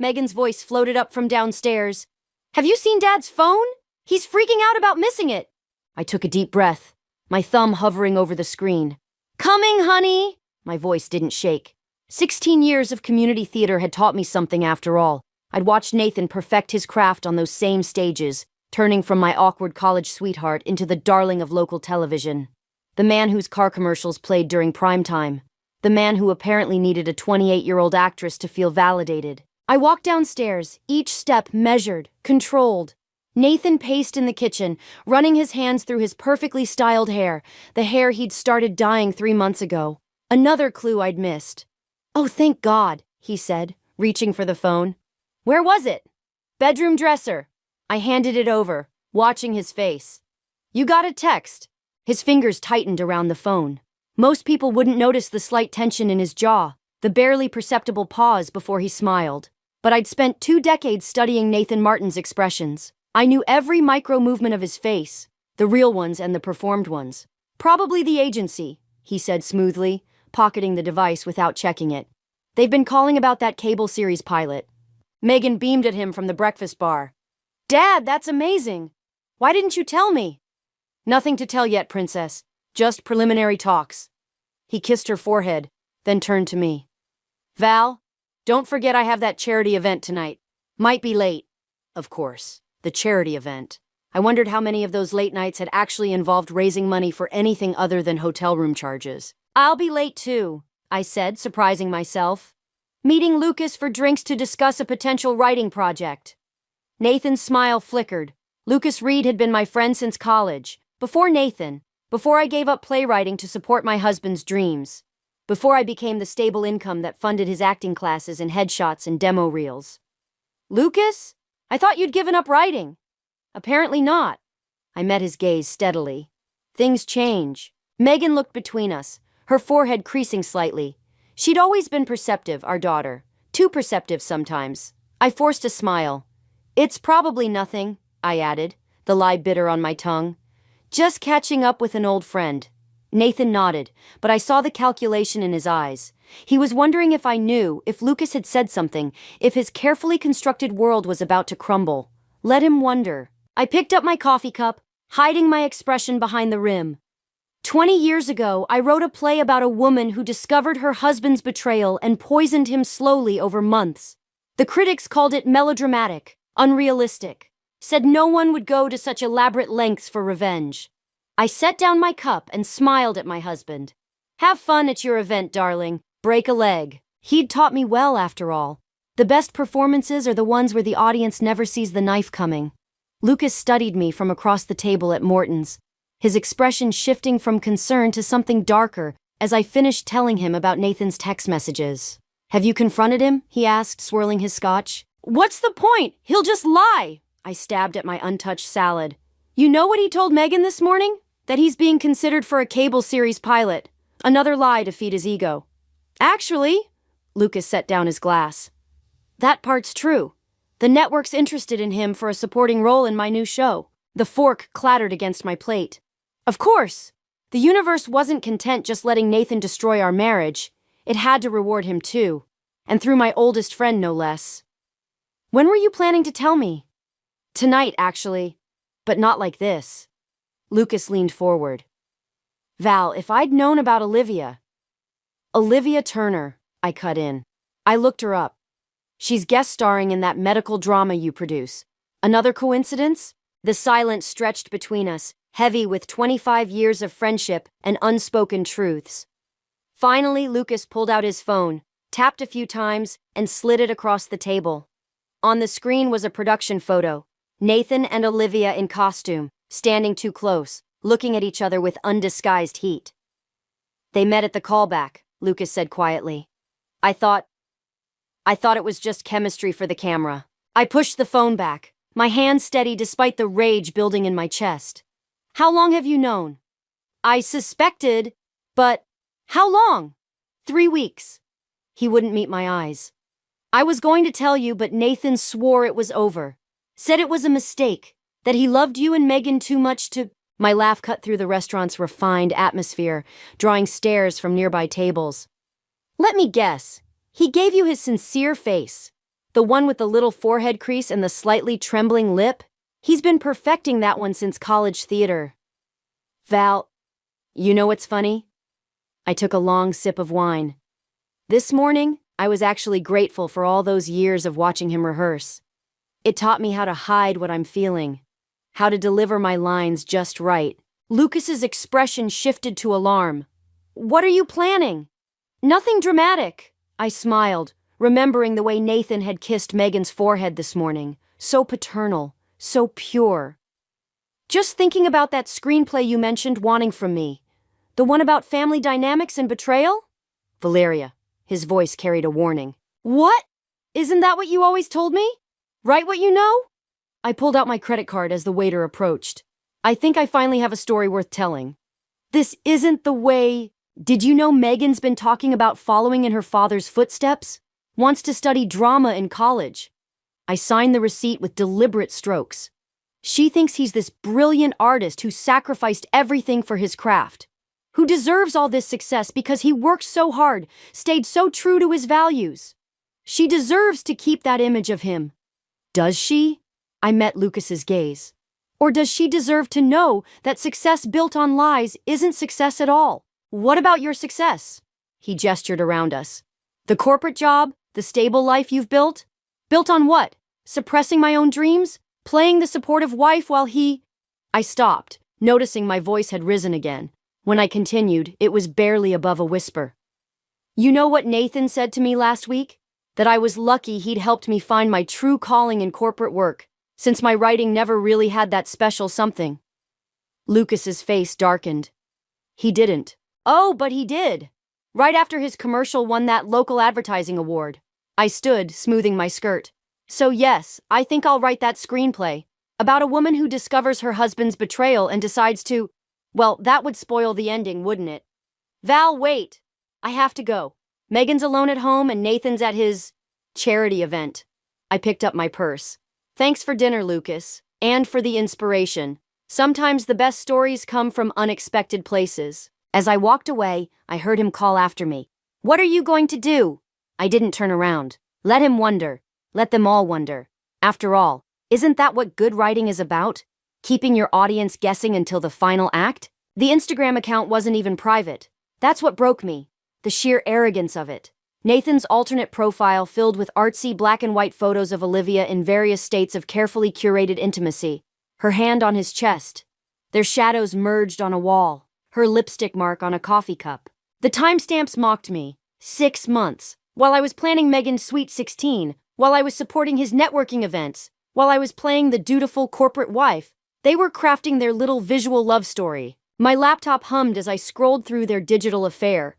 Megan's voice floated up from downstairs. Have you seen Dad's phone? He's freaking out about missing it. I took a deep breath, my thumb hovering over the screen. Coming, honey! My voice didn't shake. 16 years of community theater had taught me something after all. I'd watched Nathan perfect his craft on those same stages, turning from my awkward college sweetheart into the darling of local television. The man whose car commercials played during prime time. The man who apparently needed a 28-year-old actress to feel validated. I walked downstairs, each step measured, controlled. Nathan paced in the kitchen, running his hands through his perfectly styled hair, the hair he'd started dyeing 3 months ago. Another clue I'd missed. Oh, thank God, he said, reaching for the phone. Where was it? Bedroom dresser. I handed it over, watching his face. You got a text. His fingers tightened around the phone. Most people wouldn't notice the slight tension in his jaw, the barely perceptible pause before he smiled. But I'd spent 2 decades studying Nathan Martin's expressions. I knew every micro movement of his face, the real ones and the performed ones. Probably the agency, he said smoothly, pocketing the device without checking it. They've been calling about that cable series pilot. Megan beamed at him from the breakfast bar. Dad, that's amazing. Why didn't you tell me? Nothing to tell yet, princess. Just preliminary talks. He kissed her forehead, then turned to me. Val, don't forget I have that charity event tonight. Might be late. Of course, the charity event. I wondered how many of those late nights had actually involved raising money for anything other than hotel room charges. I'll be late too, I said, surprising myself. Meeting Lucas for drinks to discuss a potential writing project. Nathan's smile flickered. Lucas Reed had been my friend since college. Before Nathan, before I gave up playwriting to support my husband's dreams. Before I became the stable income that funded his acting classes and headshots and demo reels. Lucas? I thought you'd given up writing. Apparently not. I met his gaze steadily. Things change. Megan looked between us, her forehead creasing slightly. She'd always been perceptive, our daughter. Too perceptive sometimes. I forced a smile. It's probably nothing, I added, the lie bitter on my tongue. Just catching up with an old friend. Nathan nodded, but I saw the calculation in his eyes. He was wondering if I knew, if Lucas had said something, if his carefully constructed world was about to crumble. Let him wonder. I picked up my coffee cup, hiding my expression behind the rim. 20 years ago, I wrote a play about a woman who discovered her husband's betrayal and poisoned him slowly over months. The critics called it melodramatic, unrealistic, said no one would go to such elaborate lengths for revenge. I set down my cup and smiled at my husband. Have fun at your event, darling. Break a leg. He'd taught me well, after all. The best performances are the ones where the audience never sees the knife coming. Lucas studied me from across the table at Morton's, his expression shifting from concern to something darker as I finished telling him about Nathan's text messages. Have you confronted him? He asked, swirling his scotch. What's the point? He'll just lie. I stabbed at my untouched salad. You know what he told Megan this morning? That he's being considered for a cable series pilot. Another lie to feed his ego. Actually, Lucas set down his glass. That part's true. The network's interested in him for a supporting role in my new show. The fork clattered against my plate. Of course, the universe wasn't content just letting Nathan destroy our marriage. It had to reward him too. And through my oldest friend, no less. When were you planning to tell me? Tonight, actually. But not like this. Lucas leaned forward. Val, if I'd known about Olivia... Olivia Turner, I cut in. I looked her up. She's guest starring in that medical drama you produce. Another coincidence? The silence stretched between us, heavy with 25 years of friendship and unspoken truths. Finally, Lucas pulled out his phone, tapped a few times, and slid it across the table. On the screen was a production photo. Nathan and Olivia in costume, standing too close, looking at each other with undisguised heat. They met at the callback, Lucas said quietly. I thought it was just chemistry for the camera. I pushed the phone back, my hand steady despite the rage building in my chest. How long have you known? I suspected, but how long? 3 weeks. He wouldn't meet my eyes. I was going to tell you, but Nathan swore it was over. Said it was a mistake, that he loved you and Megan too much to... My laugh cut through the restaurant's refined atmosphere, drawing stares from nearby tables. Let me guess. He gave you his sincere face. The one with the little forehead crease and the slightly trembling lip? He's been perfecting that one since college theater. Val, you know what's funny? I took a long sip of wine. This morning, I was actually grateful for all those years of watching him rehearse. It taught me how to hide what I'm feeling, how to deliver my lines just right. Lucas's expression shifted to alarm. What are you planning? Nothing dramatic. I smiled, remembering the way Nathan had kissed Megan's forehead this morning. So paternal, so pure. Just thinking about that screenplay you mentioned wanting from me. The one about family dynamics and betrayal? Valeria. His voice carried a warning. What? Isn't that what you always told me? Write what you know? I pulled out my credit card as the waiter approached. I think I finally have a story worth telling. This isn't the way... Did you know Megan's been talking about following in her father's footsteps? Wants to study drama in college. I signed the receipt with deliberate strokes. She thinks he's this brilliant artist who sacrificed everything for his craft, who deserves all this success because he worked so hard, stayed so true to his values. She deserves to keep that image of him. Does she? I met Lucas's gaze. Or does she deserve to know that success built on lies isn't success at all? What about your success? He gestured around us. The corporate job? The stable life you've built? Built on what? Suppressing my own dreams? Playing the supportive wife while he... I stopped, noticing my voice had risen again. When I continued, it was barely above a whisper. You know what Nathan said to me last week? That I was lucky he'd helped me find my true calling in corporate work, since my writing never really had that special something. Lucas's face darkened. He didn't. Oh, but he did. Right after his commercial won that local advertising award. I stood, smoothing my skirt. So yes, I think I'll write that screenplay, about a woman who discovers her husband's betrayal and decides to... Well, that would spoil the ending, wouldn't it? Val, wait. I have to go. Megan's alone at home and Nathan's at his... charity event. I picked up my purse. Thanks for dinner, Lucas. And for the inspiration. Sometimes the best stories come from unexpected places. As I walked away, I heard him call after me. What are you going to do? I didn't turn around. Let him wonder. Let them all wonder. After all, isn't that what good writing is about? Keeping your audience guessing until the final act? The Instagram account wasn't even private. That's what broke me. The sheer arrogance of it. Nathan's alternate profile filled with artsy black and white photos of Olivia in various states of carefully curated intimacy. Her hand on his chest. Their shadows merged on a wall. Her lipstick mark on a coffee cup. The timestamps mocked me. 6 months. While I was planning Megan's Sweet 16, while I was supporting his networking events, while I was playing the dutiful corporate wife, they were crafting their little visual love story. My laptop hummed as I scrolled through their digital affair.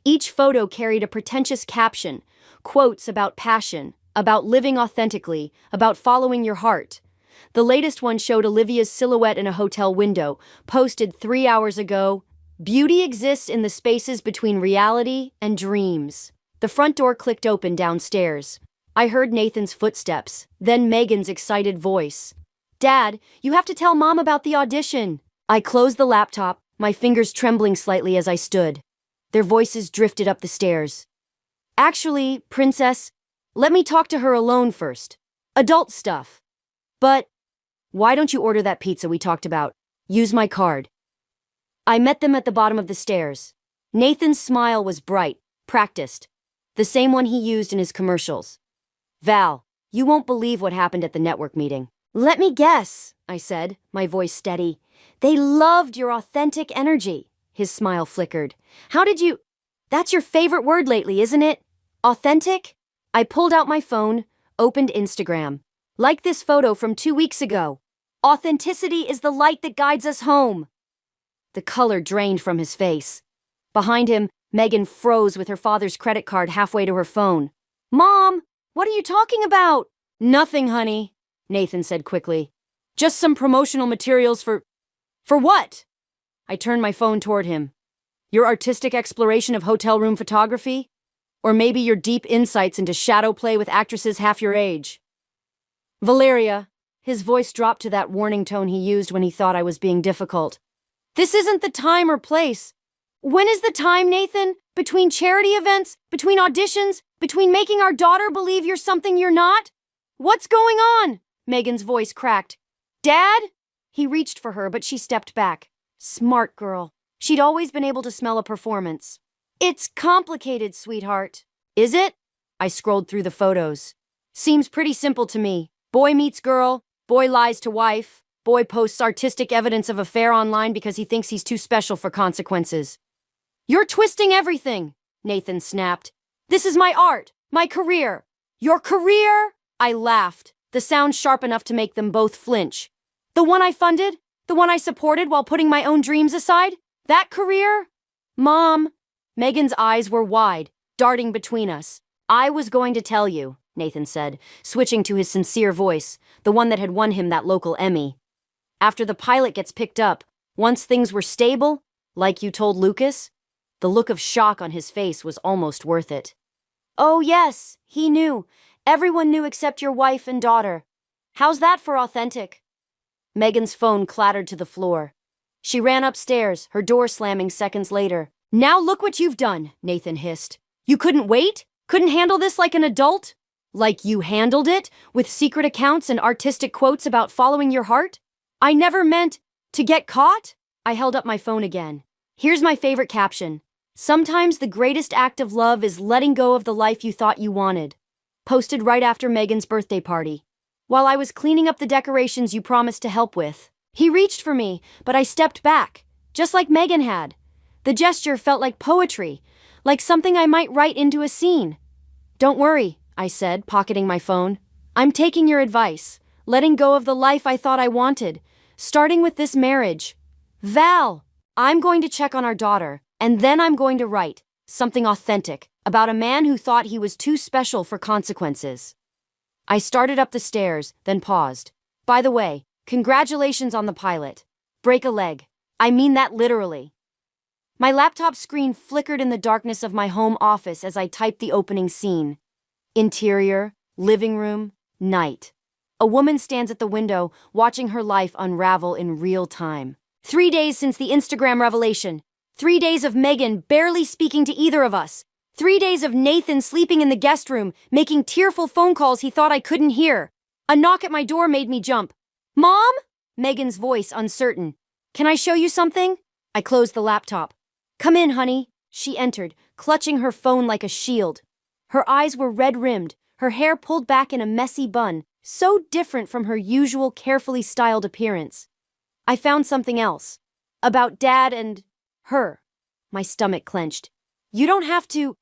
Each photo carried a pretentious caption, quotes about passion, about living authentically, about following your heart. The latest one showed Olivia's silhouette in a hotel window, posted 3 hours ago. Beauty exists in the spaces between reality and dreams. The front door clicked open downstairs. I heard Nathan's footsteps, then Megan's excited voice. Dad, you have to tell Mom about the audition. I closed the laptop, my fingers trembling slightly as I stood. Their voices drifted up the stairs. Actually, Princess, let me talk to her alone first. Adult stuff. But why don't you order that pizza we talked about? Use my card. I met them at the bottom of the stairs. Nathan's smile was bright, practiced. The same one he used in his commercials. Val, you won't believe what happened at the network meeting. Let me guess, I said, my voice steady. They loved your authentic energy. His smile flickered. How did you... That's your favorite word lately, isn't it? Authentic? I pulled out my phone, Opened Instagram. Like this photo from 2 weeks ago. Authenticity is the light that guides us home. The color drained from his face. Behind him, Megan froze with her father's credit card halfway to her phone. Mom, what are you talking about? Nothing, honey, Nathan said quickly. Just some promotional materials for what? I turned my phone toward him. Your artistic exploration of hotel room photography? Or maybe your deep insights into shadow play with actresses half your age? Valeria, his voice dropped to that warning tone he used when he thought I was being difficult. This isn't the time or place. When is the time, Nathan? Between charity events? Between auditions? Between making our daughter believe you're something you're not? What's going on? Megan's voice cracked. Dad? He reached for her, but she stepped back. Smart girl. She'd always been able to smell a performance. It's complicated, sweetheart. Is it? I scrolled through the photos. Seems pretty simple to me. Boy meets girl, boy lies to wife, boy posts artistic evidence of affair online because he thinks he's too special for consequences. You're twisting everything, Nathan snapped. This is my art, my career. Your career? I laughed, the sound sharp enough to make them both flinch. The one I funded? The one I supported while putting my own dreams aside? That career? Mom. Megan's eyes were wide, darting between us. I was going to tell you, Nathan said, switching to his sincere voice, the one that had won him that local Emmy. After the pilot gets picked up, once things were stable, like you told Lucas, the look of shock on his face was almost worth it. Oh yes, he knew. Everyone knew except your wife and daughter. How's that for authentic? Megan's phone clattered to the floor. She ran upstairs, her door slamming seconds later. Now look what you've done, Nathan hissed. You couldn't wait? Couldn't handle this like an adult? Like you handled it, with secret accounts and artistic quotes about following your heart? I never meant to get caught? I held up my phone again. Here's my favorite caption. Sometimes the greatest act of love is letting go of the life you thought you wanted. Posted right after Megan's birthday party. While I was cleaning up the decorations you promised to help with. He reached for me, but I stepped back, just like Megan had. The gesture felt like poetry, like something I might write into a scene. Don't worry, I said, pocketing my phone. I'm taking your advice, letting go of the life I thought I wanted, starting with this marriage. Val, I'm going to check on our daughter, and then I'm going to write something authentic about a man who thought he was too special for consequences. I started up the stairs, then paused. By the way, congratulations on the pilot. Break a leg. I mean that literally. My laptop screen flickered in the darkness of my home office as I typed the opening scene. Interior, living room, night. A woman stands at the window, watching her life unravel in real time. 3 days since the Instagram revelation. 3 days of Megan barely speaking to either of us. 3 days of Nathan sleeping in the guest room, making tearful phone calls he thought I couldn't hear. A knock at my door made me jump. Mom? Megan's voice uncertain. Can I show you something? I closed the laptop. Come in, honey. She entered, clutching her phone like a shield. Her eyes were red-rimmed, her hair pulled back in a messy bun, so different from her usual carefully styled appearance. I found something else. About Dad and her. My stomach clenched. You don't have to.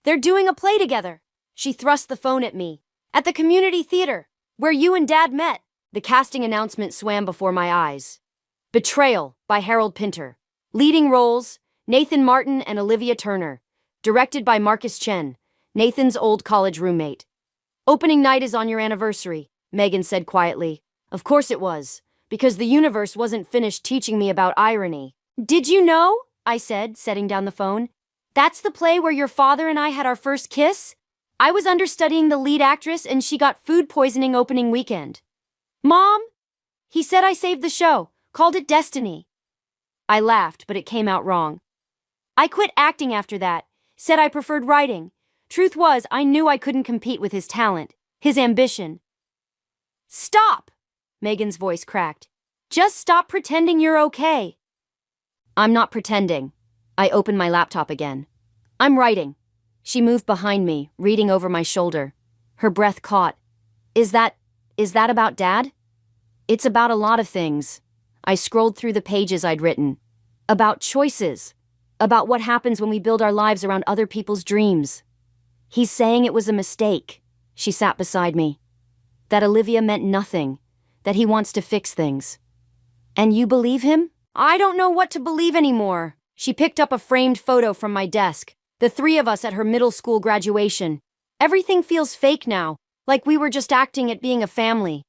They're doing a play together. She thrust the phone at me. At the community theater, where you and Dad met. The casting announcement swam before my eyes. Betrayal by Harold Pinter. Leading roles, Nathan Martin and Olivia Turner. Directed by Marcus Chen, Nathan's old college roommate. Opening night is on your anniversary, Megan said quietly. Of course it was, because the universe wasn't finished teaching me about irony. Did you know? I said, setting down the phone. That's the play where your father and I had our first kiss? I was understudying the lead actress and she got food poisoning opening weekend. Mom? He said I saved the show, called it destiny. I laughed, but it came out wrong. I quit acting after that, said I preferred writing. Truth was, I knew I couldn't compete with his talent, his ambition. Stop! Megan's voice cracked. Just stop pretending you're okay. I'm not pretending. I opened my laptop again. I'm writing. She moved behind me, reading over my shoulder. Her breath caught. Is that about Dad? It's about a lot of things. I scrolled through the pages I'd written. About choices. About what happens when we build our lives around other people's dreams. He's saying it was a mistake. She sat beside me. That Olivia meant nothing, that he wants to fix things. And you believe him? I don't know what to believe anymore. She picked up a framed photo from my desk, the three of us at her middle school graduation. Everything feels fake now, like we were just acting at being a family.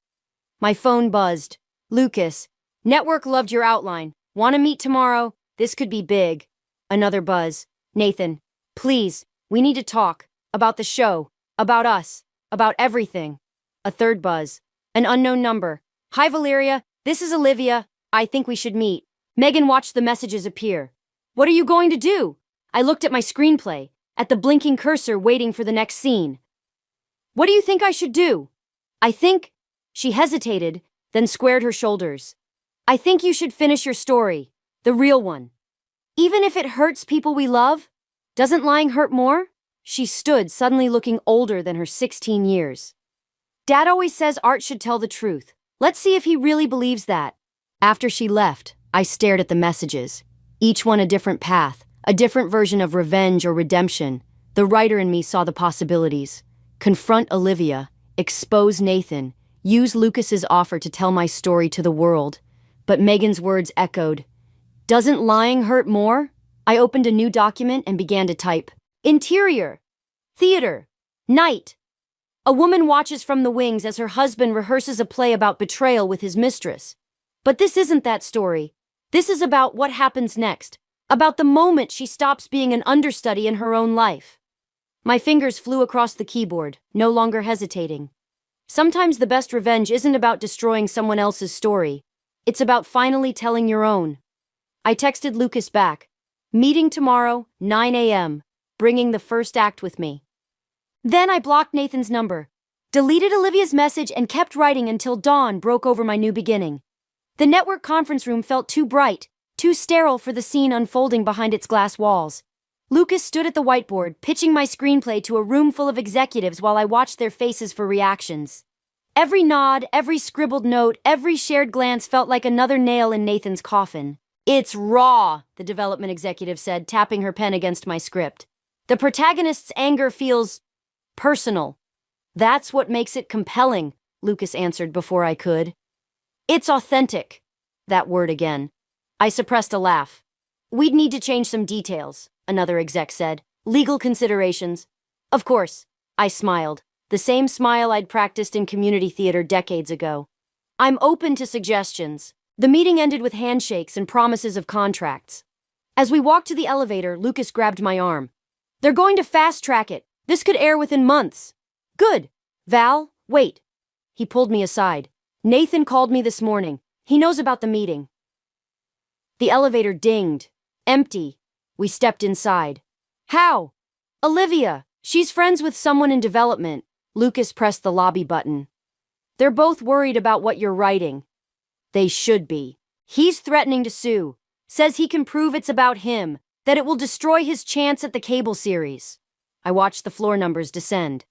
My phone buzzed. Lucas, network loved your outline. Want to meet tomorrow? This could be big. Another buzz. Nathan, please, we need to talk. About the show. About us. About everything. A third buzz. An unknown number. Hi Valeria, this is Olivia. I think we should meet. Megan watched the messages appear. What are you going to do? I looked at my screenplay, at the blinking cursor waiting for the next scene. What do you think I should do? I think... She hesitated, then squared her shoulders. I think you should finish your story, the real one. Even if it hurts people we love? Doesn't lying hurt more? She stood, suddenly looking older than her 16 years. Dad always says art should tell the truth. Let's see if he really believes that. After she left, I stared at the messages. Each one a different path, a different version of revenge or redemption. The writer in me saw the possibilities. Confront Olivia, expose Nathan, use Lucas's offer to tell my story to the world. But Megan's words echoed. Doesn't lying hurt more? I opened a new document and began to type. Interior. Theater. Night. A woman watches from the wings as her husband rehearses a play about betrayal with his mistress. But this isn't that story. This is about what happens next. About the moment she stops being an understudy in her own life. My fingers flew across the keyboard, no longer hesitating. Sometimes the best revenge isn't about destroying someone else's story. It's about finally telling your own. I texted Lucas back. Meeting tomorrow, 9 a.m., bringing the first act with me. Then I blocked Nathan's number, deleted Olivia's message and kept writing until dawn broke over my new beginning. The network conference room felt too bright, too sterile for the scene unfolding behind its glass walls. Lucas stood at the whiteboard, pitching my screenplay to a room full of executives while I watched their faces for reactions. Every nod, every scribbled note, every shared glance felt like another nail in Nathan's coffin. It's raw, the development executive said, tapping her pen against my script. The protagonist's anger feels personal. That's what makes it compelling, Lucas answered before I could. It's authentic. That word again. I suppressed a laugh. We'd need to change some details, another exec said. Legal considerations. Of course, I smiled, the same smile I'd practiced in community theater decades ago. I'm open to suggestions. The meeting ended with handshakes and promises of contracts. As we walked to the elevator, Lucas grabbed my arm. They're going to fast-track it. This could air within months. Good. Val, wait. He pulled me aside. Nathan called me this morning. He knows about the meeting. The elevator dinged. Empty. We stepped inside. How? Olivia. She's friends with someone in development. Lucas pressed the lobby button. They're both worried about what you're writing. They should be. He's threatening to sue. Says he can prove it's about him, that it will destroy his chance at the cable series. I watched the floor numbers descend.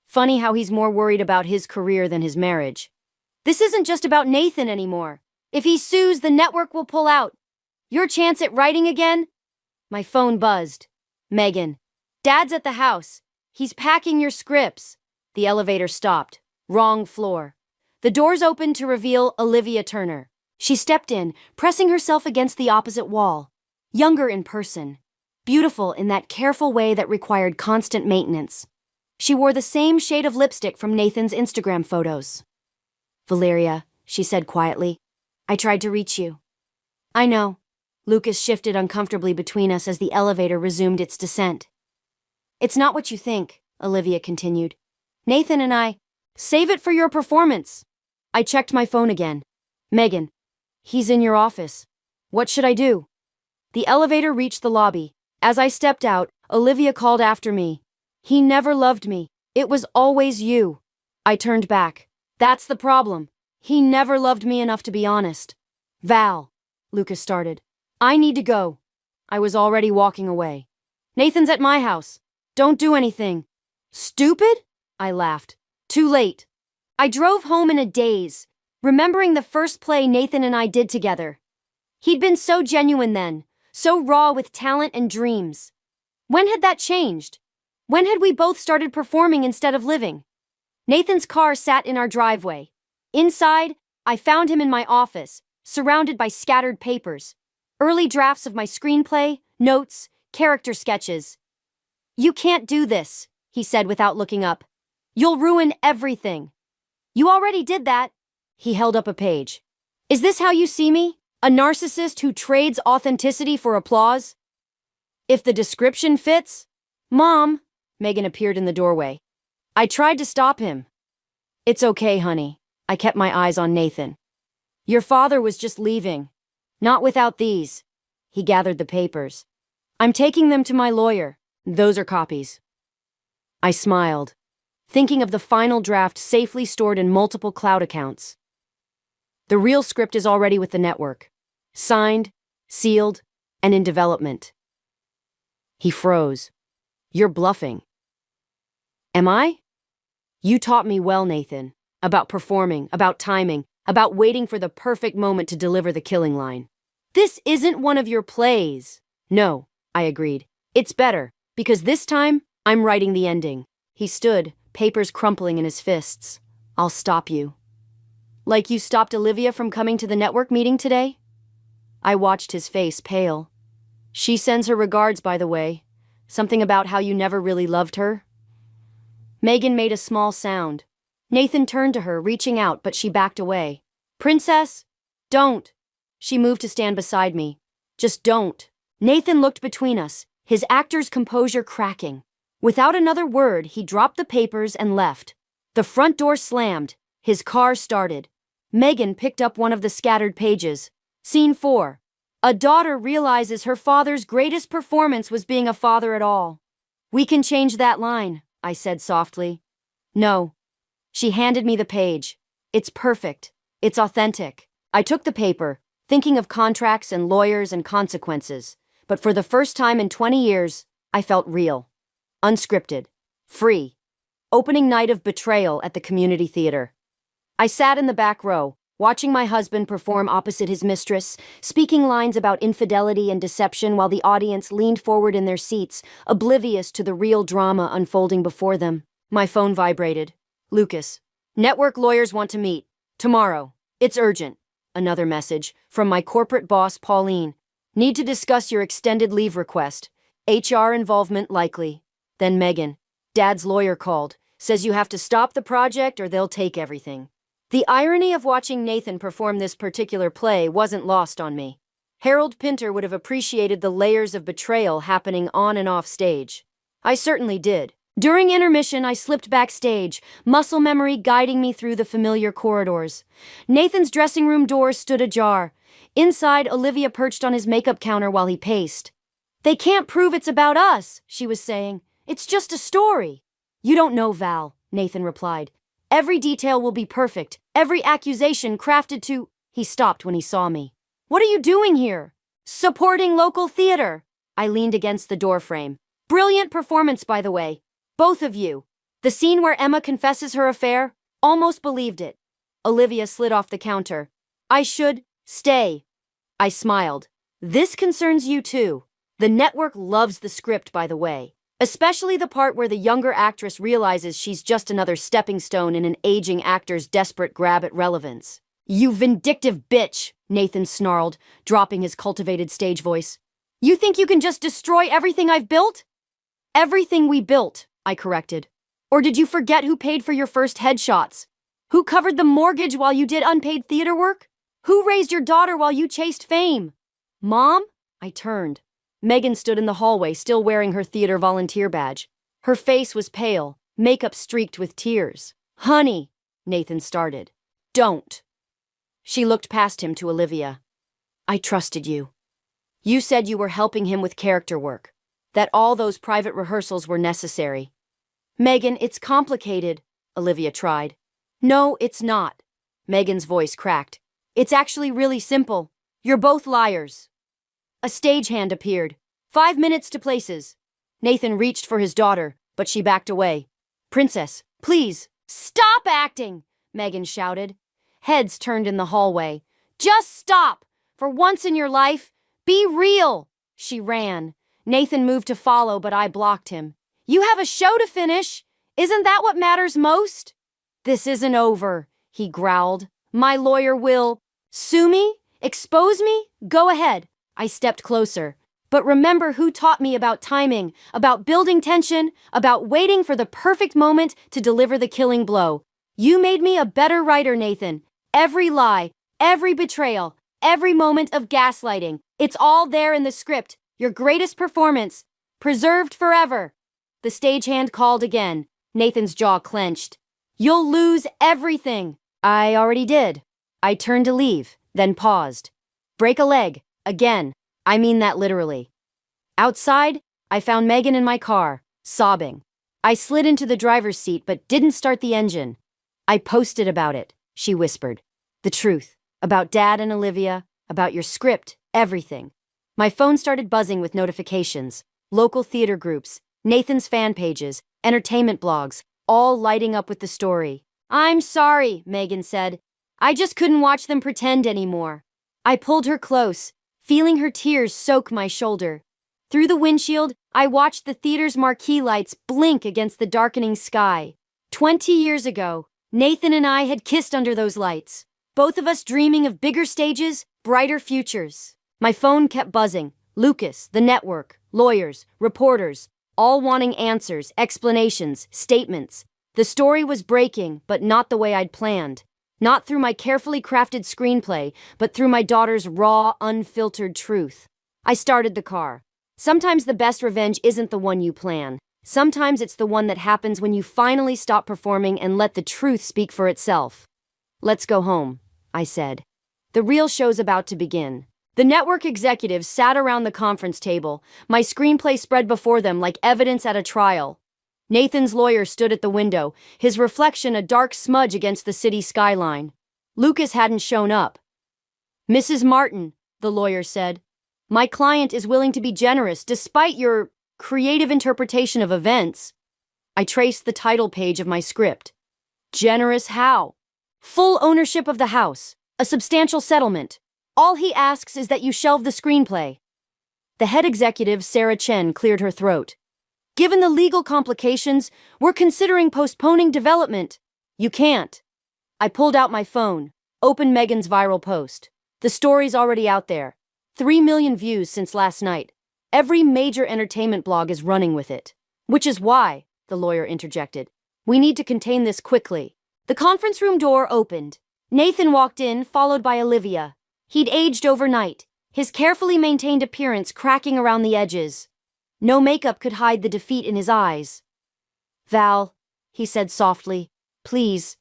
Funny how he's more worried about his career than his marriage. This isn't just about Nathan anymore. If he sues, the network will pull out. Your chance at writing again? My phone buzzed. Megan. Dad's at the house. He's packing your scripts. The elevator stopped. Wrong floor. The doors opened to reveal Olivia Turner. She stepped in, pressing herself against the opposite wall. Younger in person. Beautiful in that careful way that required constant maintenance. She wore the same shade of lipstick from Nathan's Instagram photos. Valeria, she said quietly, I tried to reach you. I know. Lucas shifted uncomfortably between us as the elevator resumed its descent. It's not what you think, Olivia continued. Nathan and I... Save it for your performance. I checked my phone again. Megan, he's in your office. What should I do? The elevator reached the lobby. As I stepped out, Olivia called after me. He never loved me. It was always you. I turned back. That's the problem. He never loved me enough to be honest. Val, Lucas started. I need to go. I was already walking away. Nathan's at my house. Don't do anything. Stupid? I laughed. Too late. I drove home in a daze, remembering the first play Nathan and I did together. He'd been so genuine then, so raw with talent and dreams. When had that changed? When had we both started performing instead of living? Nathan's car sat in our driveway. Inside, I found him in my office, surrounded by scattered papers. Early drafts of my screenplay, notes, character sketches. "You can't do this," he said without looking up. "You'll ruin everything." "You already did that." He held up a page. "Is this how you see me? A narcissist who trades authenticity for applause?" "If the description fits." "Mom," Megan appeared in the doorway. I tried to stop him. "It's okay, honey." I kept my eyes on Nathan. "Your father was just leaving. Not without these." He gathered the papers. "I'm taking them to my lawyer. Those are copies." I smiled, thinking of the final draft safely stored in multiple cloud accounts. The real script is already with the network. Signed, sealed, and in development. He froze. "You're bluffing." "Am I?" "You taught me well, Nathan. About performing, about timing, about waiting for the perfect moment to deliver the killing line." "This isn't one of your plays." "No," I agreed. "It's better, because this time, I'm writing the ending." He stood, papers crumpling in his fists. "I'll stop you." "Like you stopped Olivia from coming to the network meeting today?" I watched his face pale. "She sends her regards, by the way. Something about how you never really loved her." Megan made a small sound. Nathan turned to her, reaching out, but she backed away. "Princess, don't." She moved to stand beside me. "Just don't." Nathan looked between us, his actor's composure cracking. Without another word, he dropped the papers and left. The front door slammed. His car started. Megan picked up one of the scattered pages. Scene 4. A daughter realizes her father's greatest performance was being a father at all. "We can change that line," I said softly. "No." She handed me the page. "It's perfect. It's authentic." I took the paper, thinking of contracts and lawyers and consequences. But for the first time in 20 years, I felt real. Unscripted. Free. Opening night of Betrayal at the community theater. I sat in the back row, watching my husband perform opposite his mistress, speaking lines about infidelity and deception while the audience leaned forward in their seats, oblivious to the real drama unfolding before them. My phone vibrated. "Lucas, network lawyers want to meet. Tomorrow. It's urgent." Another message, from my corporate boss, Pauline. "Need to discuss your extended leave request. HR involvement likely." Then Megan. "Dad's lawyer called. Says you have to stop the project or they'll take everything." The irony of watching Nathan perform this particular play wasn't lost on me. Harold Pinter would have appreciated the layers of betrayal happening on and off stage. I certainly did. During intermission, I slipped backstage, muscle memory guiding me through the familiar corridors. Nathan's dressing room door stood ajar. Inside, Olivia perched on his makeup counter while he paced. "They can't prove it's about us," she was saying. "It's just a story." "You don't know, Val," Nathan replied. "Every detail will be perfect, every accusation crafted to—" He stopped when he saw me. "What are you doing here?" "Supporting local theater." I leaned against the doorframe. "Brilliant performance, by the way. Both of you." The scene where Emma confesses her affair? Almost believed it. Olivia slid off the counter. "I should stay." I smiled. "This concerns you too." The network loves the script, by the way. Especially the part where the younger actress realizes she's just another stepping stone in an aging actor's desperate grab at relevance. "You vindictive bitch," Nathan snarled, dropping his cultivated stage voice. "You think you can just destroy everything I've built?" "Everything we built," I corrected. "Or did you forget who paid for your first headshots? Who covered the mortgage while you did unpaid theater work? Who raised your daughter while you chased fame?" "Mom?" I turned. Megan stood in the hallway, still wearing her theater volunteer badge. Her face was pale, makeup streaked with tears. "Honey," Nathan started. "Don't." She looked past him to Olivia. "I trusted you. You said you were helping him with character work, that all those private rehearsals were necessary." "Megan, it's complicated," Olivia tried. "No, it's not." Megan's voice cracked. "It's actually really simple. You're both liars." A stagehand appeared. 5 minutes to places. Nathan reached for his daughter, but she backed away. "Princess, please." "Stop acting!" Megan shouted. Heads turned in the hallway. "Just stop! For once in your life, be real!" She ran. Nathan moved to follow, but I blocked him. "You have a show to finish! Isn't that what matters most?" "This isn't over," he growled. "My lawyer will sue me? Expose me? Go ahead." I stepped closer. "But remember who taught me about timing, about building tension, about waiting for the perfect moment to deliver the killing blow. You made me a better writer, Nathan. Every lie, every betrayal, every moment of gaslighting. It's all there in the script. Your greatest performance. Preserved forever." The stagehand called again. Nathan's jaw clenched. "You'll lose everything." "I already did." I turned to leave, then paused. "Break a leg. Again. I mean that literally." Outside, I found Megan in my car, sobbing. I slid into the driver's seat but didn't start the engine. "I posted about it," she whispered. "The truth. About Dad and Olivia, about your script, everything." My phone started buzzing with notifications. Local theater groups, Nathan's fan pages, entertainment blogs, all lighting up with the story. "I'm sorry," Megan said. "I just couldn't watch them pretend anymore." I pulled her close, feeling her tears soak my shoulder. Through the windshield, I watched the theater's marquee lights blink against the darkening sky. 20 years ago, Nathan and I had kissed under those lights, both of us dreaming of bigger stages, brighter futures. My phone kept buzzing. Lucas, the network, lawyers, reporters, all wanting answers, explanations, statements. The story was breaking, but not the way I'd planned. Not through my carefully crafted screenplay, but through my daughter's raw, unfiltered truth. I started the car. Sometimes the best revenge isn't the one you plan. Sometimes it's the one that happens when you finally stop performing and let the truth speak for itself. "Let's go home," I said. The real show's about to begin. The network executives sat around the conference table, my screenplay spread before them like evidence at a trial. Nathan's lawyer stood at the window, his reflection a dark smudge against the city skyline. Lucas hadn't shown up. "Mrs. Martin," the lawyer said, "my client is willing to be generous despite your creative interpretation of events." I traced the title page of my script. "Generous how?" "Full ownership of the house, a substantial settlement. All he asks is that you shelve the screenplay." The head executive, Sarah Chen, cleared her throat. "Given the legal complications, we're considering postponing development." "You can't." I pulled out my phone, opened Megan's viral post. The story's already out there. 3 million views since last night. Every major entertainment blog is running with it. "Which is why," the lawyer interjected, "we need to contain this quickly." The conference room door opened. Nathan walked in, followed by Olivia. He'd aged overnight, his carefully maintained appearance cracking around the edges. No makeup could hide the defeat in his eyes. "Val," he said softly, "please."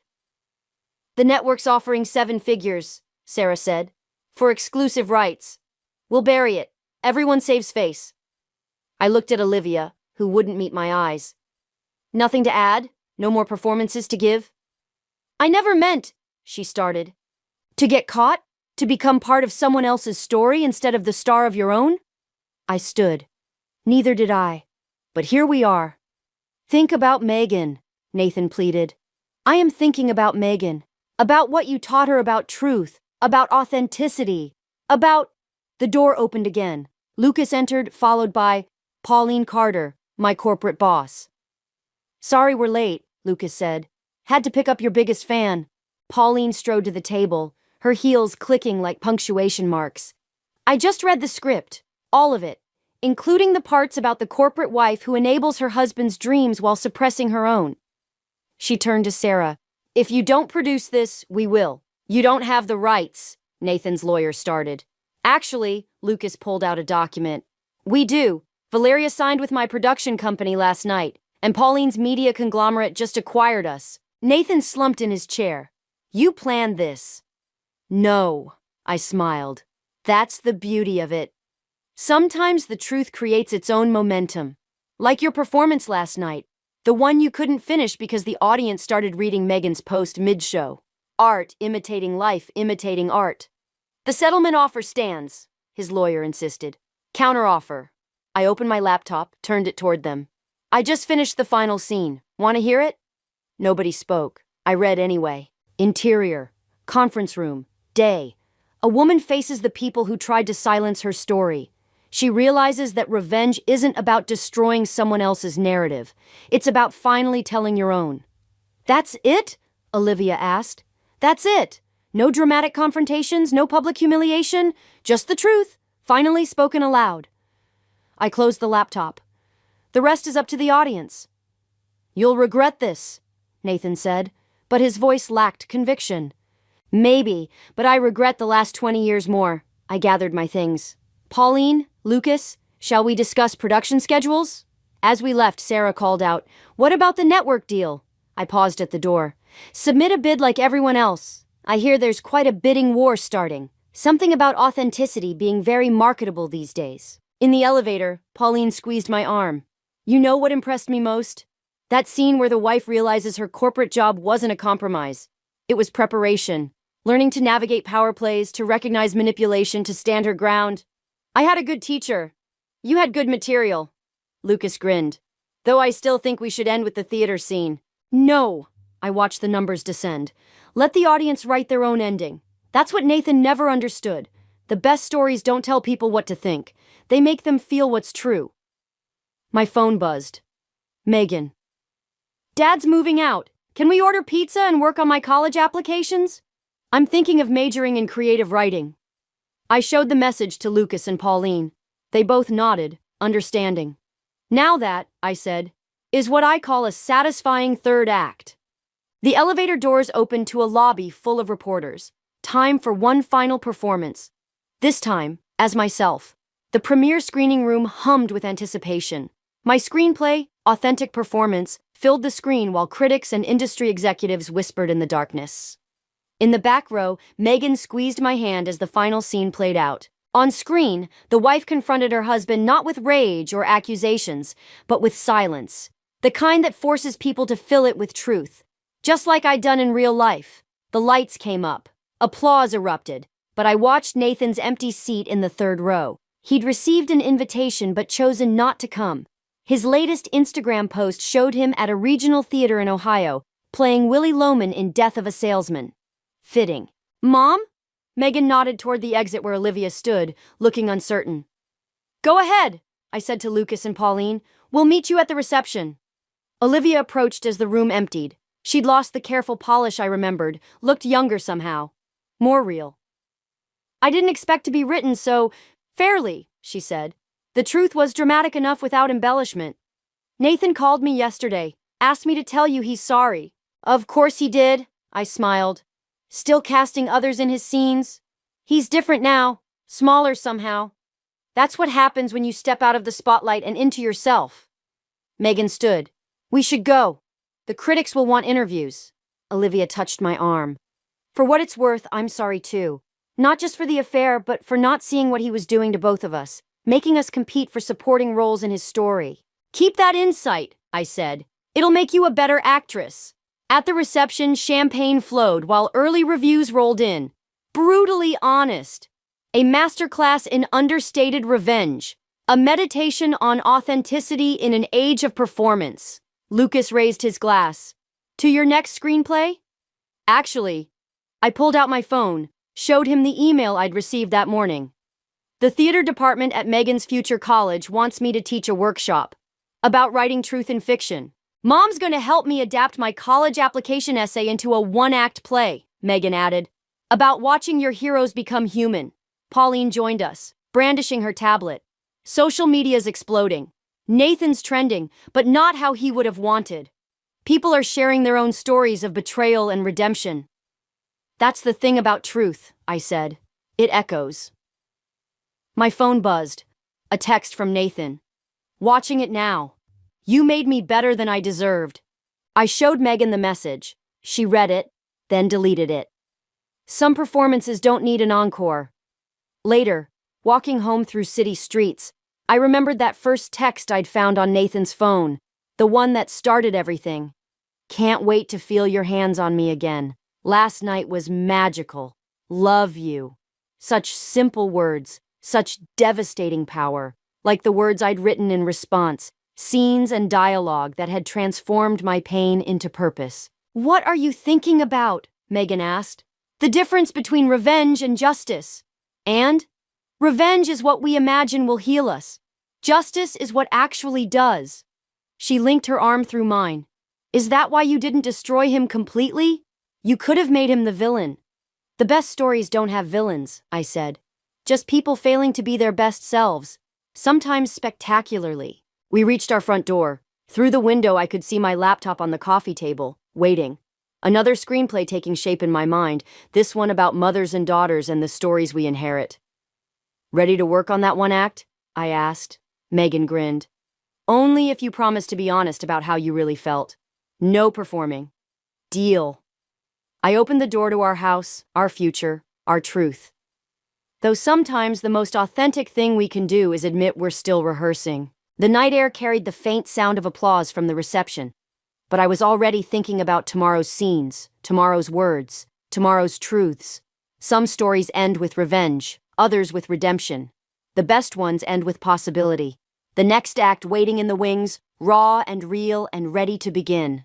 "The network's offering 7 figures, Sarah said, "for exclusive rights. We'll bury it. Everyone saves face." I looked at Olivia, who wouldn't meet my eyes. "Nothing to add? No more performances to give?" "I never meant," she started. "To get caught? To become part of someone else's story instead of the star of your own?" I stood. Neither did I. But here we are. "Think about Megan," Nathan pleaded. "I am thinking about Megan. About what you taught her about truth, about authenticity, about—" The door opened again. Lucas entered, followed by Pauline Carter, my corporate boss. "Sorry we're late," Lucas said. "Had to pick up your biggest fan." Pauline strode to the table, her heels clicking like punctuation marks. "I just read the script, all of it, including the parts about the corporate wife who enables her husband's dreams while suppressing her own." She turned to Sarah. "If you don't produce this, we will." "You don't have the rights," Nathan's lawyer started. "Actually," Lucas pulled out a document. "We do. Valeria signed with my production company last night, and Pauline's media conglomerate just acquired us." Nathan slumped in his chair. "You planned this." "No," I smiled. "That's the beauty of it. Sometimes the truth creates its own momentum. Like your performance last night, the one you couldn't finish because the audience started reading Megan's post mid-show. Art imitating life, imitating art." "The settlement offer stands," his lawyer insisted. "Counteroffer." I opened my laptop, turned it toward them. "I just finished the final scene. Want to hear it?" Nobody spoke. I read anyway. Interior. Conference room. Day. A woman faces the people who tried to silence her story. She realizes that revenge isn't about destroying someone else's narrative. It's about finally telling your own. "That's it?" Olivia asked. That's it. No dramatic confrontations, no public humiliation, just the truth, finally spoken aloud. I closed the laptop. The rest is up to the audience. You'll regret this, Nathan said, but his voice lacked conviction. Maybe, but I regret the last 20 years more. I gathered my things. Pauline, Lucas, shall we discuss production schedules? As we left, Sarah called out, What about the network deal? I paused at the door. Submit a bid like everyone else. I hear there's quite a bidding war starting. Something about authenticity being very marketable these days. In the elevator, Pauline squeezed my arm. You know what impressed me most? That scene where the wife realizes her corporate job wasn't a compromise. It was preparation. Learning to navigate power plays, to recognize manipulation, to stand her ground. I had a good teacher. You had good material. Lucas grinned. Though I still think we should end with the theater scene. No! I watched the numbers descend. Let the audience write their own ending. That's what Nathan never understood. The best stories don't tell people what to think. They make them feel what's true. My phone buzzed. Megan. Dad's moving out. Can we order pizza and work on my college applications? I'm thinking of majoring in creative writing. I showed the message to Lucas and Pauline. They both nodded, understanding. Now that, I said, is what I call a satisfying third act. The elevator doors opened to a lobby full of reporters. Time for one final performance. This time, as myself. The premiere screening room hummed with anticipation. My screenplay, authentic performance, filled the screen while critics and industry executives whispered in the darkness. In the back row, Megan squeezed my hand as the final scene played out. On screen, the wife confronted her husband not with rage or accusations, but with silence. The kind that forces people to fill it with truth. Just like I'd done in real life. The lights came up. Applause erupted. But I watched Nathan's empty seat in the third row. He'd received an invitation but chosen not to come. His latest Instagram post showed him at a regional theater in Ohio, playing Willie Loman in Death of a Salesman. Fitting. Mom? Megan nodded toward the exit where Olivia stood, looking uncertain. Go ahead, I said to Lucas and Pauline. We'll meet you at the reception. Olivia approached as the room emptied. She'd lost the careful polish I remembered, looked younger somehow. More real. I didn't expect to be written so fairly, she said. The truth was dramatic enough without embellishment. Nathan called me yesterday, asked me to tell you he's sorry. Of course he did, I smiled. Still casting others in his scenes. He's different now, smaller somehow. That's what happens when you step out of the spotlight and into yourself. Megan stood. We should go. The critics will want interviews. Olivia touched my arm. For what it's worth, I'm sorry too. Not just for the affair, but for not seeing what he was doing to both of us, making us compete for supporting roles in his story. Keep that insight, I said. It'll make you a better actress. At the reception, champagne flowed while early reviews rolled in. Brutally honest. A masterclass in understated revenge. A meditation on authenticity in an age of performance. Lucas raised his glass. To your next screenplay? Actually, I pulled out my phone, showed him the email I'd received that morning. The theater department at Megan's future college wants me to teach a workshop about writing truth in fiction. Mom's going to help me adapt my college application essay into a one-act play, Megan added, about watching your heroes become human. Pauline joined us, brandishing her tablet. Social media's exploding. Nathan's trending, but not how he would have wanted. People are sharing their own stories of betrayal and redemption. That's the thing about truth, I said. It echoes. My phone buzzed. A text from Nathan. Watching it now. You made me better than I deserved. I showed Megan the message. She read it, then deleted it. Some performances don't need an encore. Later, walking home through city streets, I remembered that first text I'd found on Nathan's phone, the one that started everything. Can't wait to feel your hands on me again. Last night was magical. Love you. Such simple words, such devastating power, like the words I'd written in response. Scenes and dialogue that had transformed my pain into purpose. What are you thinking about? Megan asked. The difference between revenge and justice. And? Revenge is what we imagine will heal us. Justice is what actually does. She linked her arm through mine. Is that why you didn't destroy him completely? You could have made him the villain. The best stories don't have villains, I said. Just people failing to be their best selves, sometimes spectacularly. We reached our front door. Through the window, I could see my laptop on the coffee table, waiting. Another screenplay taking shape in my mind, this one about mothers and daughters and the stories we inherit. Ready to work on that one act? I asked. Megan grinned. Only if you promise to be honest about how you really felt. No performing. Deal. I opened the door to our house, our future, our truth. Though sometimes the most authentic thing we can do is admit we're still rehearsing. The night air carried the faint sound of applause from the reception. But I was already thinking about tomorrow's scenes, tomorrow's words, tomorrow's truths. Some stories end with revenge, others with redemption. The best ones end with possibility. The next act waiting in the wings, raw and real and ready to begin.